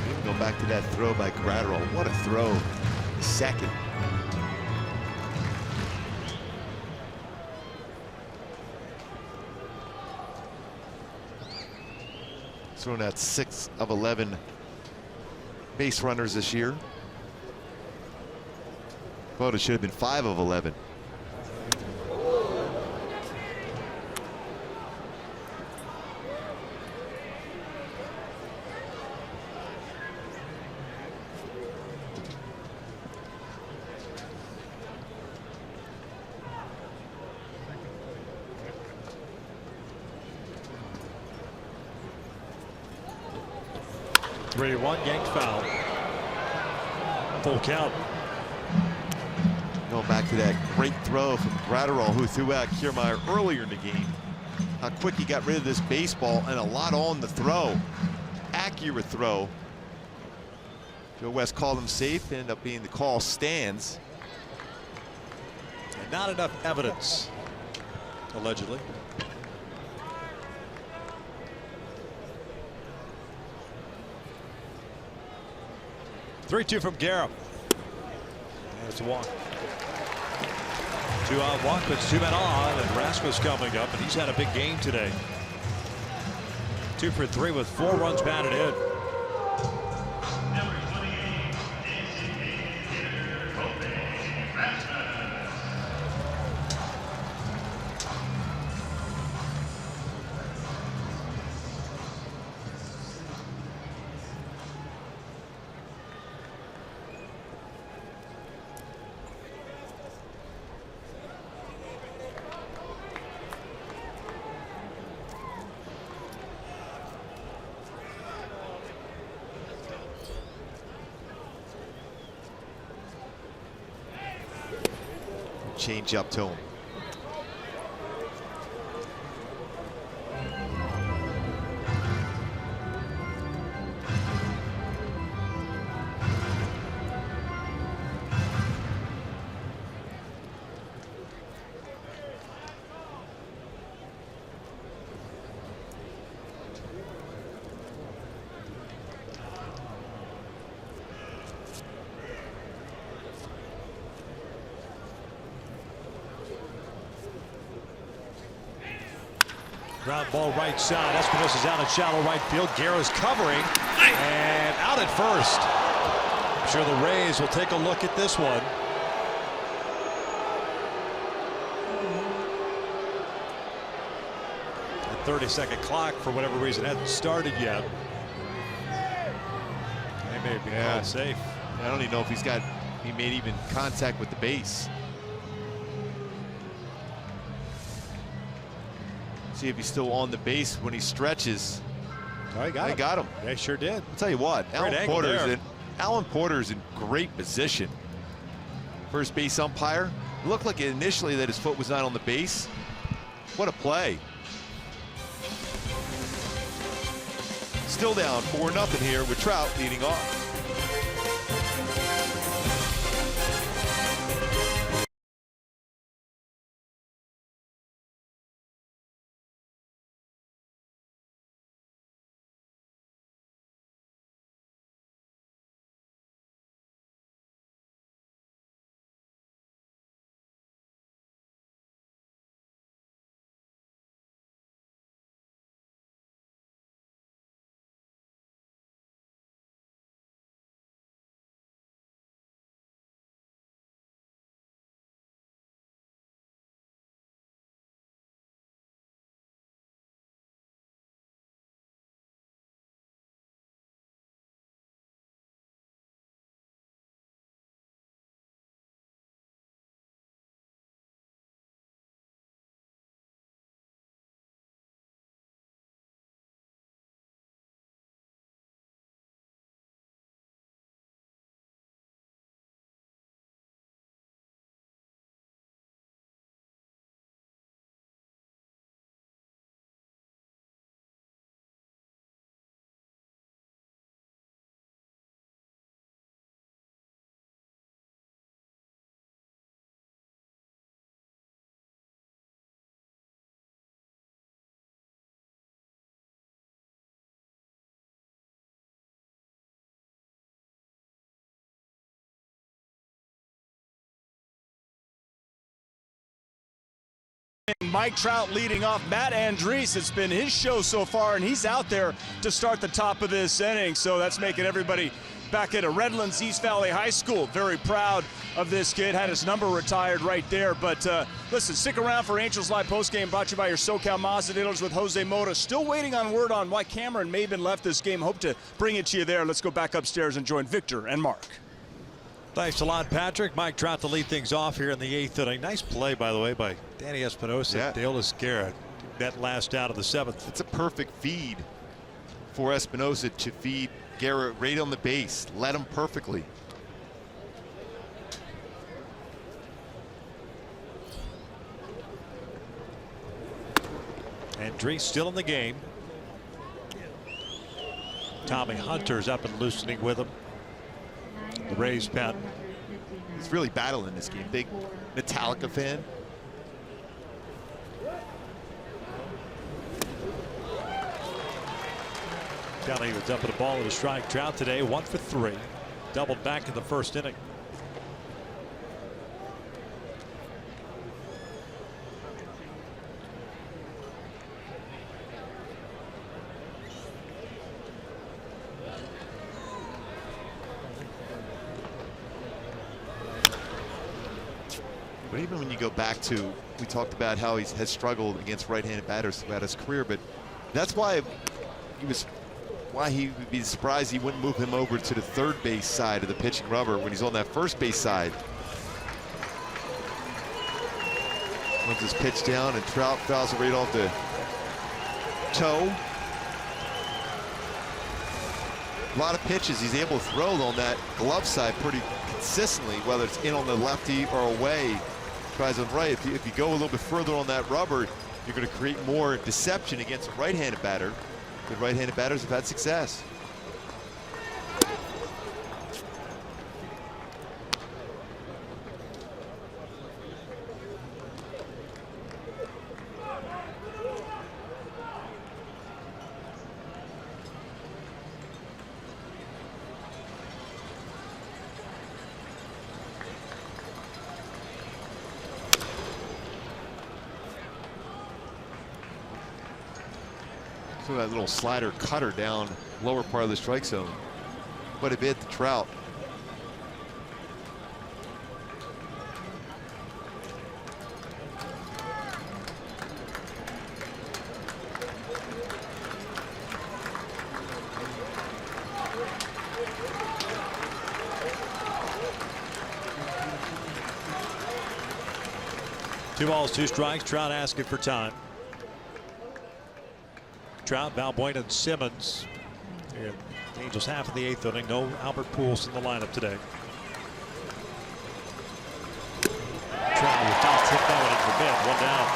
Even go back to that throw by Gratterall. What a throw. Second. Thrown out 6 of 11 base runners this year. Well, it should have been 5 of 11. Three one, yanked foul. Full count. Going back to that great throw from Gratterall, who threw out Kiermaier earlier in the game. How quick he got rid of this baseball, and a lot on the throw. Accurate throw. Joe West called him safe. Ended up being the call stands. And not enough evidence, allegedly. Three-two from Guerra. There's a walk. 2-out walk, but 2 men on, and Rasco's coming up, and he's had a big game today. 2 for 3 with 4 runs batted in. Change up to him. Ground ball right side. Espinosa's out in shallow right field. Guerra's covering and out at first. I'm sure the Rays will take a look at this one. The 30-second clock, for whatever reason, hasn't started yet. They may be called safe. I don't even know if he made even contact with the base. See if he's still on the base when he stretches. Oh, he got him. They got him. They sure did. I'll tell you what, Alan Porter's in great position. First base umpire. It looked like initially that his foot was not on the base. What a play. Still down 4-0 here with Trout leading off. Mike Trout leading off. Matt Andriese, it's been his show so far, and he's out there to start the top of this inning. So that's making everybody back at Redlands East Valley High School very proud of this kid. Had his number retired right there. But listen, stick around for Angels Live postgame, brought to you by your SoCal Mazda dealers with Jose Mota. Still waiting on word on why Cameron Maben left this game. Hope to bring it to you there. Let's go back upstairs and join Victor and Mark. Thanks a lot, Patrick. Mike Trout to lead things off here in the 8th inning. Nice play, by the way, by Danny Espinosa. Yeah. Deolis Garrett, that last out of the 7th. It's a perfect feed for Espinosa to feed Garrett right on the base. Led him perfectly. Andriese still in the game. Tommy Hunter's up and loosening with him. The Rays pen. He's really battling this game. Big Metallica fan. Kelly was up at a ball at a strike. Trout today 1 for 3. Doubled back in the 1st inning. But even when you go back to, we talked about how he has struggled against right-handed batters throughout his career, but that's why he would be surprised he wouldn't move him over to the third base side of the pitching rubber when he's on that first base side. Runs his pitch down and Trout fouls it right off the toe. A lot of pitches he's able to throw on that glove side pretty consistently, whether it's in on the lefty or away. Tries on right. If you go a little bit further on that rubber, you're going to create more deception against a right-handed batter. Good right-handed batters have had success. So that little slider cutter down lower part of the strike zone. Quite a bit to Trout. Two balls, 2 strikes. Trout asking for time. Trout, Valbuena, and Simmons. And the Angels half of the 8th inning. No Albert Pujols in the lineup today. Trout will foul tip that one into the bed. 1 down.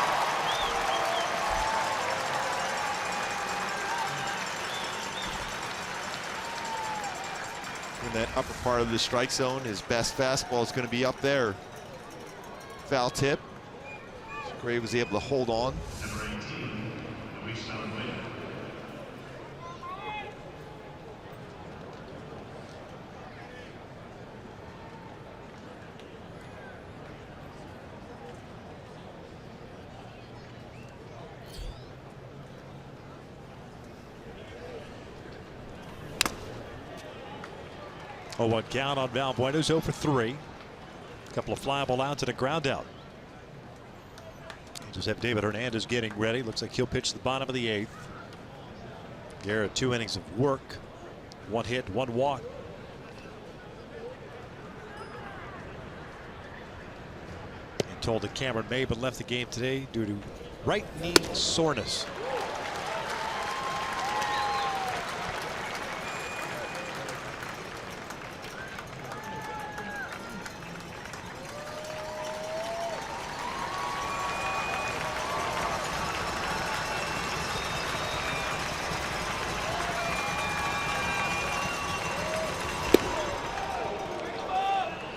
In that upper part of the strike zone, his best fastball is going to be up there. Foul tip. Gray was able to hold on. Oh, 1 count on Valbuena's 0 for 3. A couple of flyable outs and a ground out. Just have David Hernandez getting ready. Looks like he'll pitch the bottom of the 8th. Garrett 2 innings of work. 1 hit, 1 walk. And told that Cameron Maben left the game today due to right knee soreness.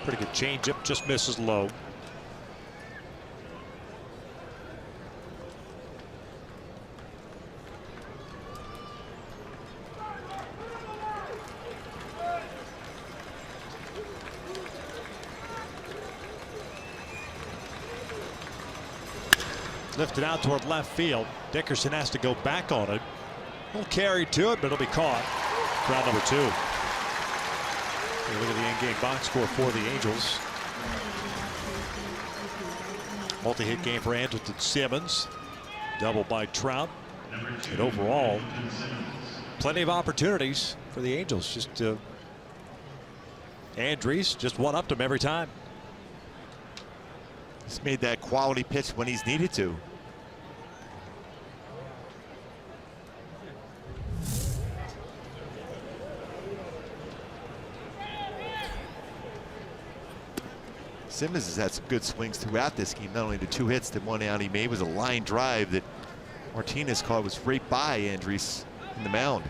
Pretty good changeup, just misses low. lifted out toward left field. Dickerson has to go back on it. He'll carry to it, but it'll be caught. Round number 2. Look at the in-game box score for the Angels. Multi-hit game for Andrelton Simmons. Double by Trout. And overall, plenty of opportunities for the Angels. Just Andries just one-upped him every time. He's made that quality pitch when he's needed to. Simmons has had some good swings throughout this game. Not only the 2 hits, the 1 out he made was a line drive that Martinez caught, was right by Andries in the mound.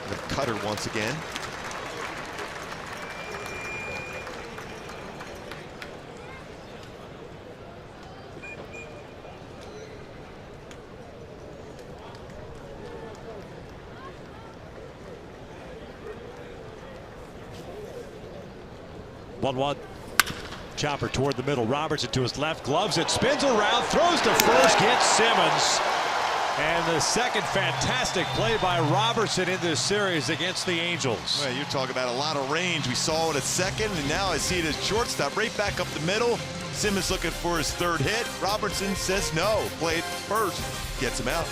The cutter once again. One chopper toward the middle. Robertson to his left, gloves it, spins around, throws to first, gets Simmons. And the second fantastic play by Robertson in this series against the Angels. Well, you're talking about a lot of range. We saw it at second, and now I see it at shortstop, right back up the middle. Simmons looking for his 3rd hit. Robertson says no. Play it first. Gets him out.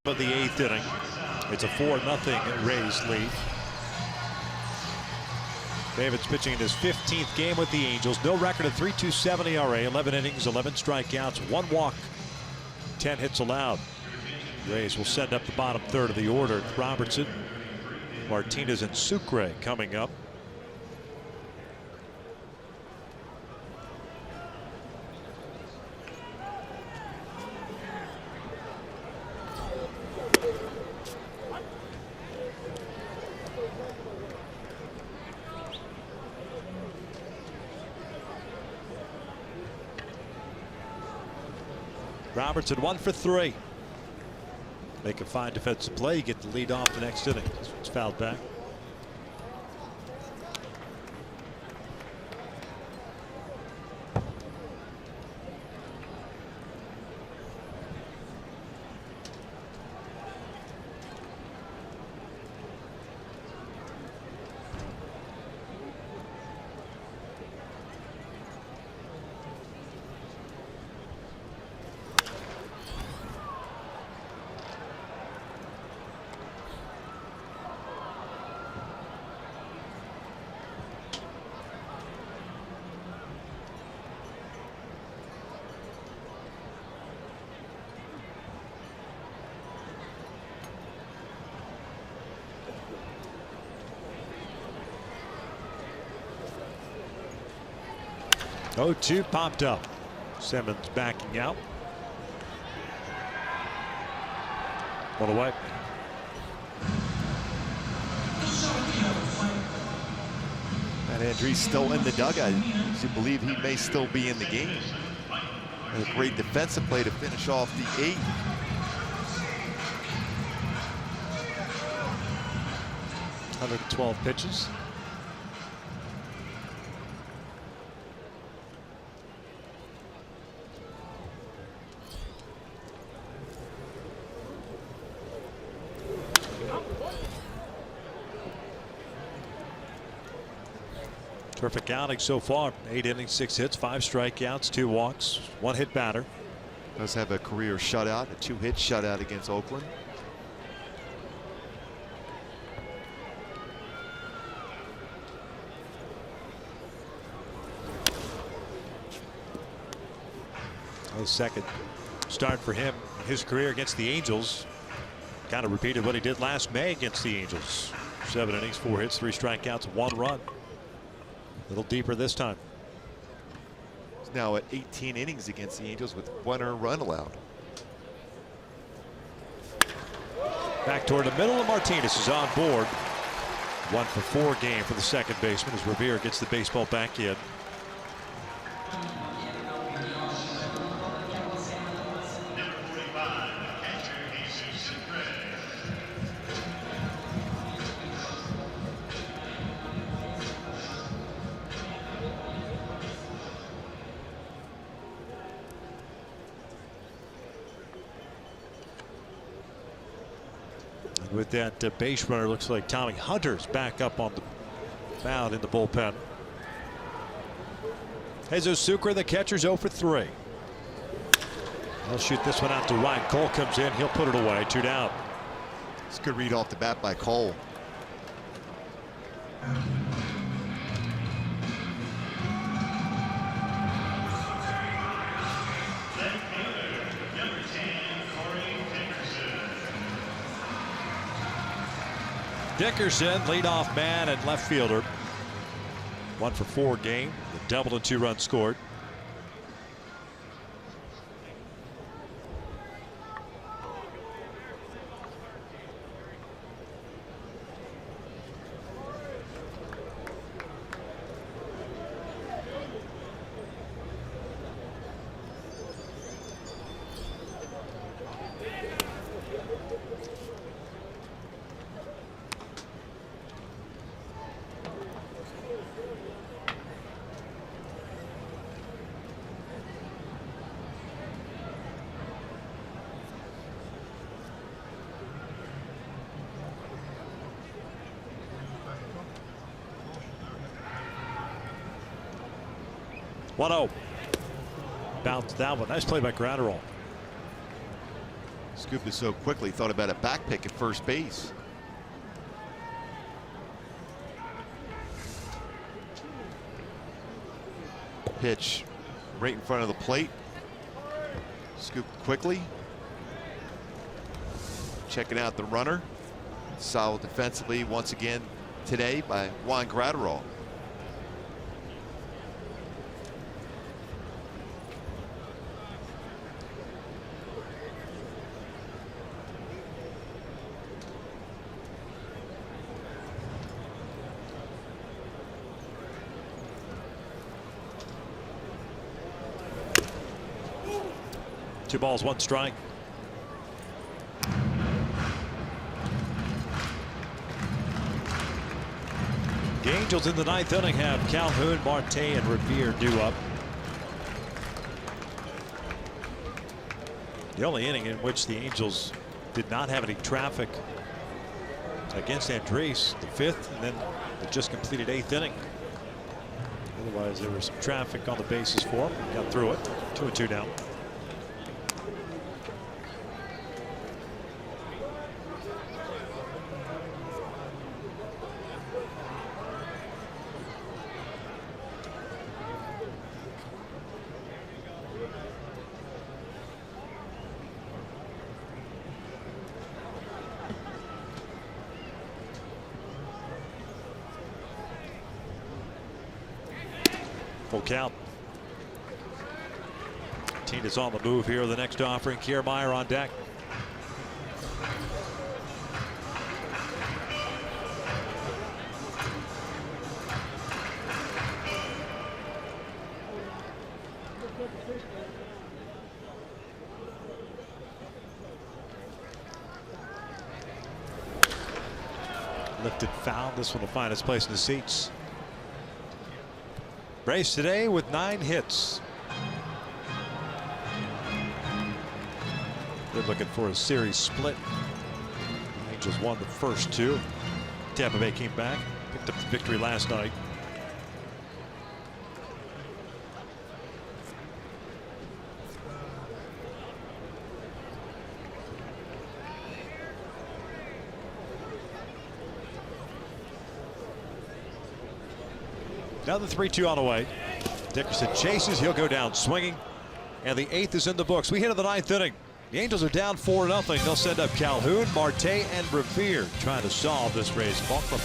Of the 8th inning. It's a 4-0 Rays lead. David's pitching in his 15th game with the Angels. No record of 3.27 ERA, 11 innings, 11 strikeouts, 1 walk, 10 hits allowed. Rays will send up the bottom 3rd of the order. Robertson, Martinez, and Sucre coming up. Robertson 1 for 3. Make a fine defensive play. You get the lead off the next inning. This one's fouled back. 0-2 popped up. Simmons backing out. One away. And Andrees still in the dugout. You believe he may still be in the game. And a great defensive play to finish off the 8th. .112 pitches. Terrific outing so far. 8 innings, 6 hits, 5 strikeouts, 2 walks, 1 hit batter. Does have a career shutout, a 2-hit shutout against Oakland. A second start for him in his career against the Angels. Kind of repeated what he did last May against the Angels. 7 innings, 4 hits, 3 strikeouts, 1 run. A little deeper this time. He's now at 18 innings against the Angels with 1 earned run allowed. Back toward the middle, and Martinez is on board. 1 for 4 game for the second baseman as Revere gets the baseball back in. With that base runner, looks like Tommy Hunter's back up on the mound in the bullpen. Jesus Sucre, the catcher's 0 for 3. He'll shoot this one out to right. Cole comes in. He'll put it away. 2 down. It's a good read off the bat by Cole. Dickerson, leadoff man and left fielder. 1 for 4 game. The double and 2 runs scored. One-0. Bounced that one. Nice play by Gratterall. Scooped it so quickly, thought about a back pick at first base. Pitch right in front of the plate. Scooped quickly. Checking out the runner. Solid defensively once again today by Juan Gratterall. Two balls, 1 strike. The Angels in the 9th inning have Calhoun, Marte, and Revere due up. The only inning in which the Angels did not have any traffic against Andrees, the 5th, and then the just completed 8th inning. Otherwise, there was some traffic on the bases for him. Got through it. 2-2 now. Full count. Martinez on the move here. The next offering, Kiermaier on deck. Lifted foul. This one will find its place in the seats. Brace today with 9 hits. They're looking for a series split. Angels won the first 2. Tampa Bay came back, picked up the victory last night. Now the 3-2 on the way. Dickerson chases. He'll go down swinging. And the 8th is in the books. We hit in the 9th inning. The Angels are down 4-0. They'll send up Calhoun, Marte, and Revere trying to solve this Rays ball club.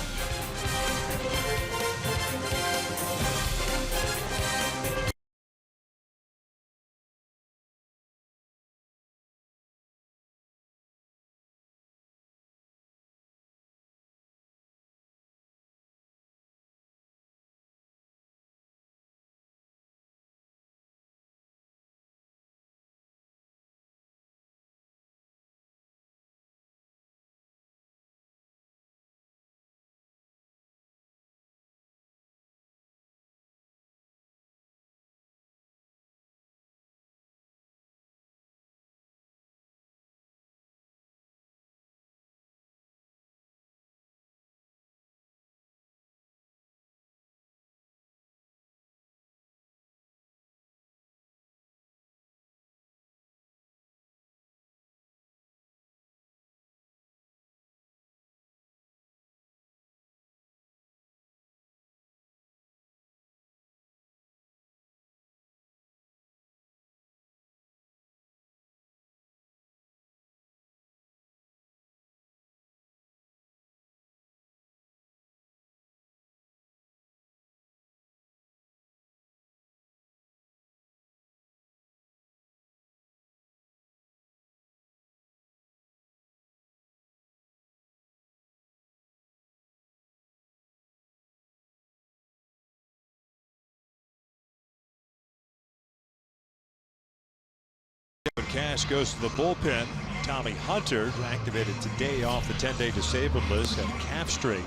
Cash goes to the bullpen. Tommy Hunter, activated today off the 10-day disabled list, had a calf strain.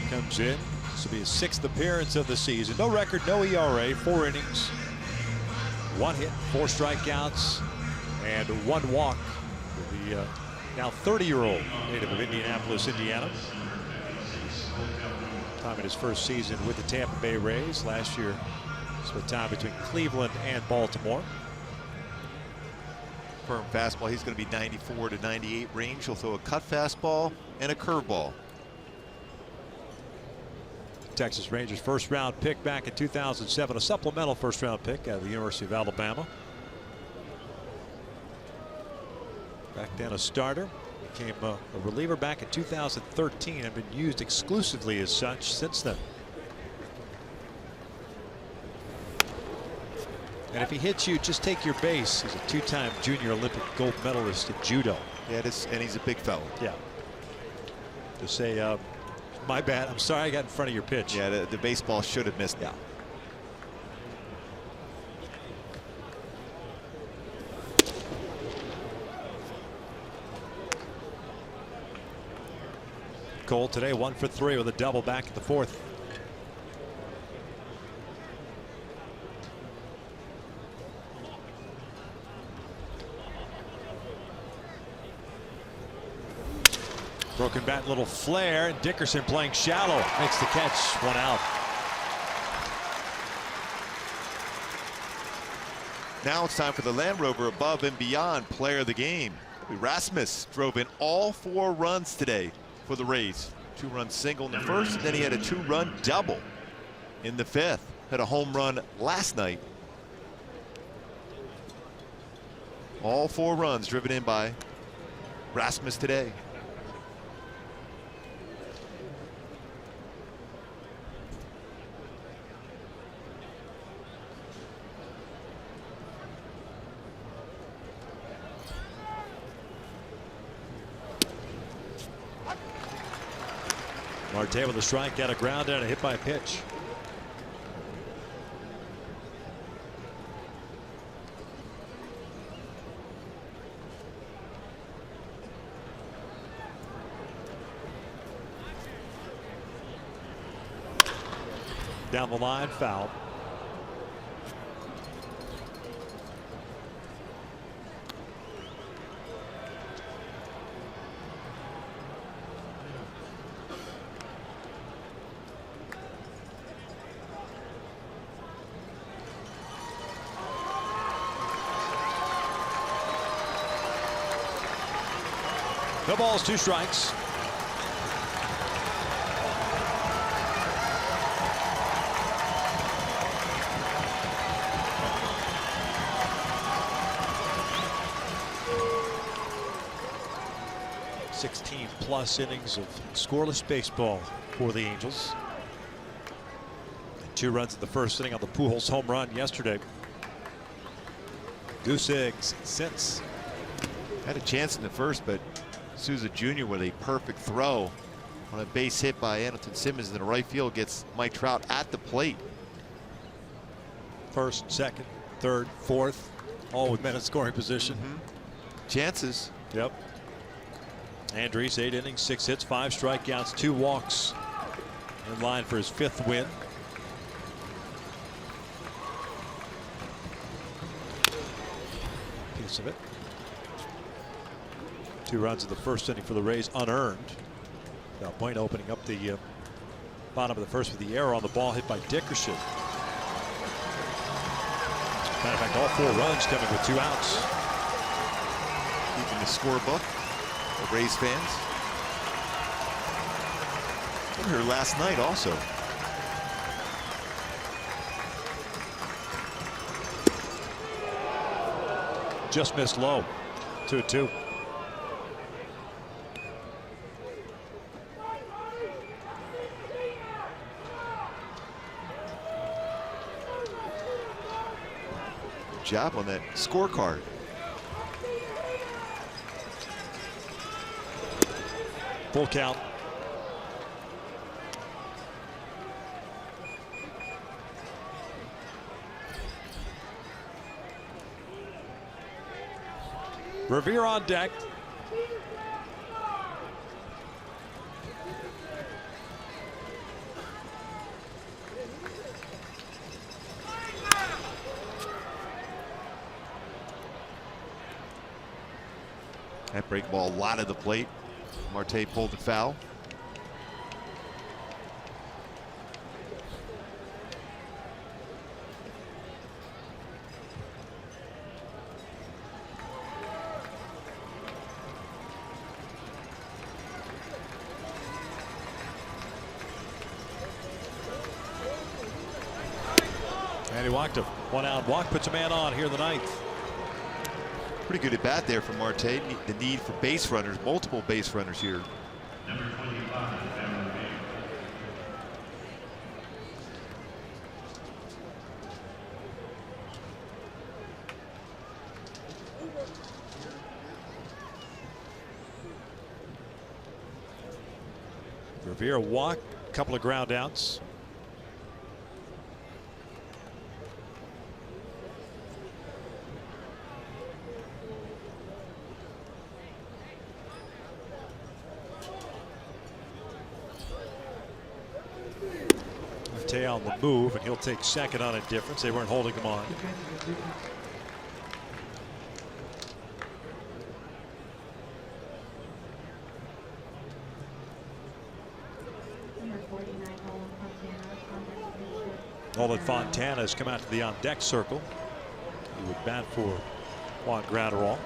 Comes in. This will be his 6th appearance of the season. No record, no ERA, 4 innings, 1 hit, 4 strikeouts, and 1 walk for the now 30-year-old native of Indianapolis, Indiana. Time in his first season with the Tampa Bay Rays. Last year, split time between Cleveland and Baltimore. Firm fastball. He's going to be 94 to 98 range. He'll throw a cut fastball and a curveball. Texas Rangers first round pick back in 2007, a supplemental first round pick out of the University of Alabama. Back then a starter, became a reliever back in 2013 and been used exclusively as such since then. And if he hits you, just take your base. He's a 2-time junior Olympic gold medalist in judo. Yeah, and he's a big fellow. Yeah. To say, my bad, I'm sorry I got in front of your pitch. Yeah, the baseball should have missed. Yeah. Cole today 1 for 3 with a double back at the 4th. Broken bat, little flare. Dickerson playing shallow, makes the catch, 1 out. Now it's time for the Land Rover above and beyond player of the game. Rasmus drove in all 4 runs today for the Rays. 2-run single in the first, and then he had a 2-run double in the 5th. Had a home run last night. All 4 runs driven in by Rasmus today. Marte with a strike, got a ground and a hit by a pitch. Down the line, foul. No balls, 2 strikes. +16 innings of scoreless baseball for the Angels. And 2 runs in the first inning on the Pujols home run yesterday. Goose eggs since. Had a chance in the first, but Souza Jr. with a perfect throw on a base hit by Andrelton Simmons in the right field gets Mike Trout at the plate. First, second, third, fourth, all with men in scoring position. Chances. Yep. Andriese, 8 innings, 6 hits, 5 strikeouts, 2 walks. In line for his 5th win. Piece of it. 2 runs in the first inning for the Rays unearned. Point opening up the bottom of the first with the error on the ball hit by Dickerson. Matter of fact, all 4 runs coming with 2 outs. Keeping the scorebook. The Rays fans. We were here last night also. Just missed low. 2-2. Good job on that scorecard. Full count. Revere on deck. That break ball, a lot of the plate. Marte pulled the foul. And he walked him. 1 out walk, puts a man on here in the 9th. Pretty good at bat there for Marte. The need for base runners, multiple base runners here. Number 25, Revere walk, a couple of ground outs. On the move, and he'll take second on indifference. They weren't holding him on. Nolan Fontana has come out to the on deck circle. He would bat for Juan Gratterall.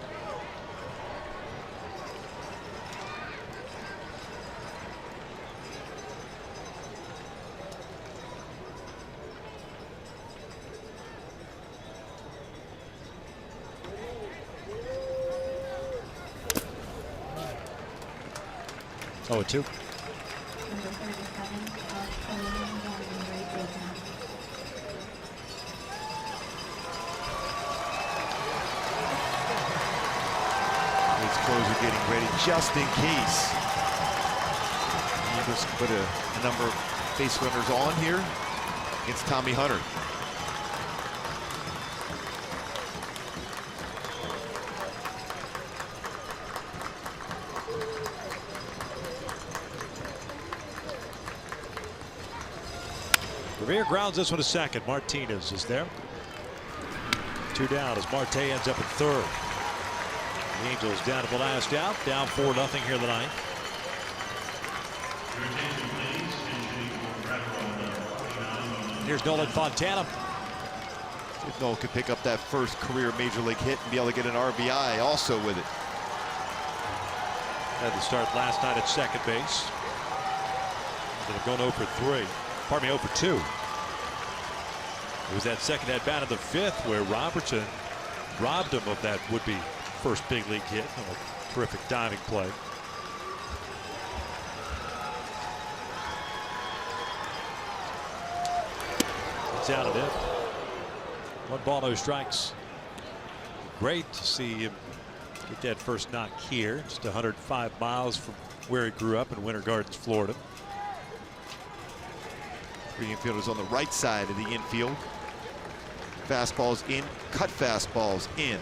Oh, 2. His closer getting ready just in case. He Astros put a number of base runners on here against Tommy Hunter. Revere grounds this one to second. Martinez is there. 2 down as Marte ends up in third. The Angels down to the last out, down 4-0 here in the ninth. Here's Nolan Fontana. If Nolan could pick up that first career major league hit and be able to get an RBI also with it. Had to start last night at second base. Instead of going 0 for 3. Pardon me, 0 for 2. It was that second at bat of the 5th where Robertson robbed him of that would-be first big league hit on a terrific diving play. It's out of it. 1 ball, no strikes. Great to see him get that first knock here. Just 105 miles from where he grew up in Winter Gardens, Florida. 3 infielders on the right side of the infield. Fastballs in, cut fastballs in.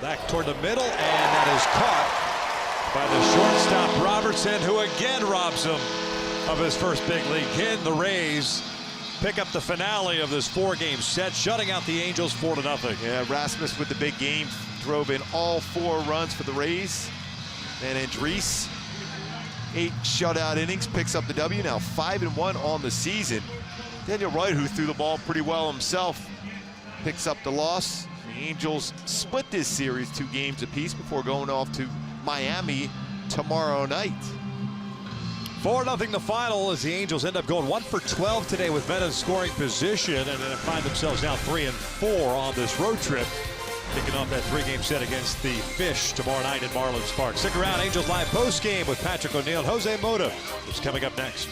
Back toward the middle, and that is caught by the shortstop Robertson, who again robs him of his first big league hit. The Rays pick up the finale of this 4-game set, shutting out the Angels 4-0. Yeah, Rasmus with the big game drove in all 4 runs for the Rays. And Andres, 8 shutout innings, picks up the W. Now 5-1 on the season. Daniel Wright, who threw the ball pretty well himself, picks up the loss. The Angels split this series 2 games apiece before going off to Miami tomorrow night. 4-0 the final as the Angels end up going 1 for 12 today with men in scoring position, and then find themselves now 3-4 on this road trip, kicking off that 3-game set against the Fish tomorrow night at Marlins Park. Stick around. Angels Live post-game with Patrick O'Neill and Jose Mota is coming up next.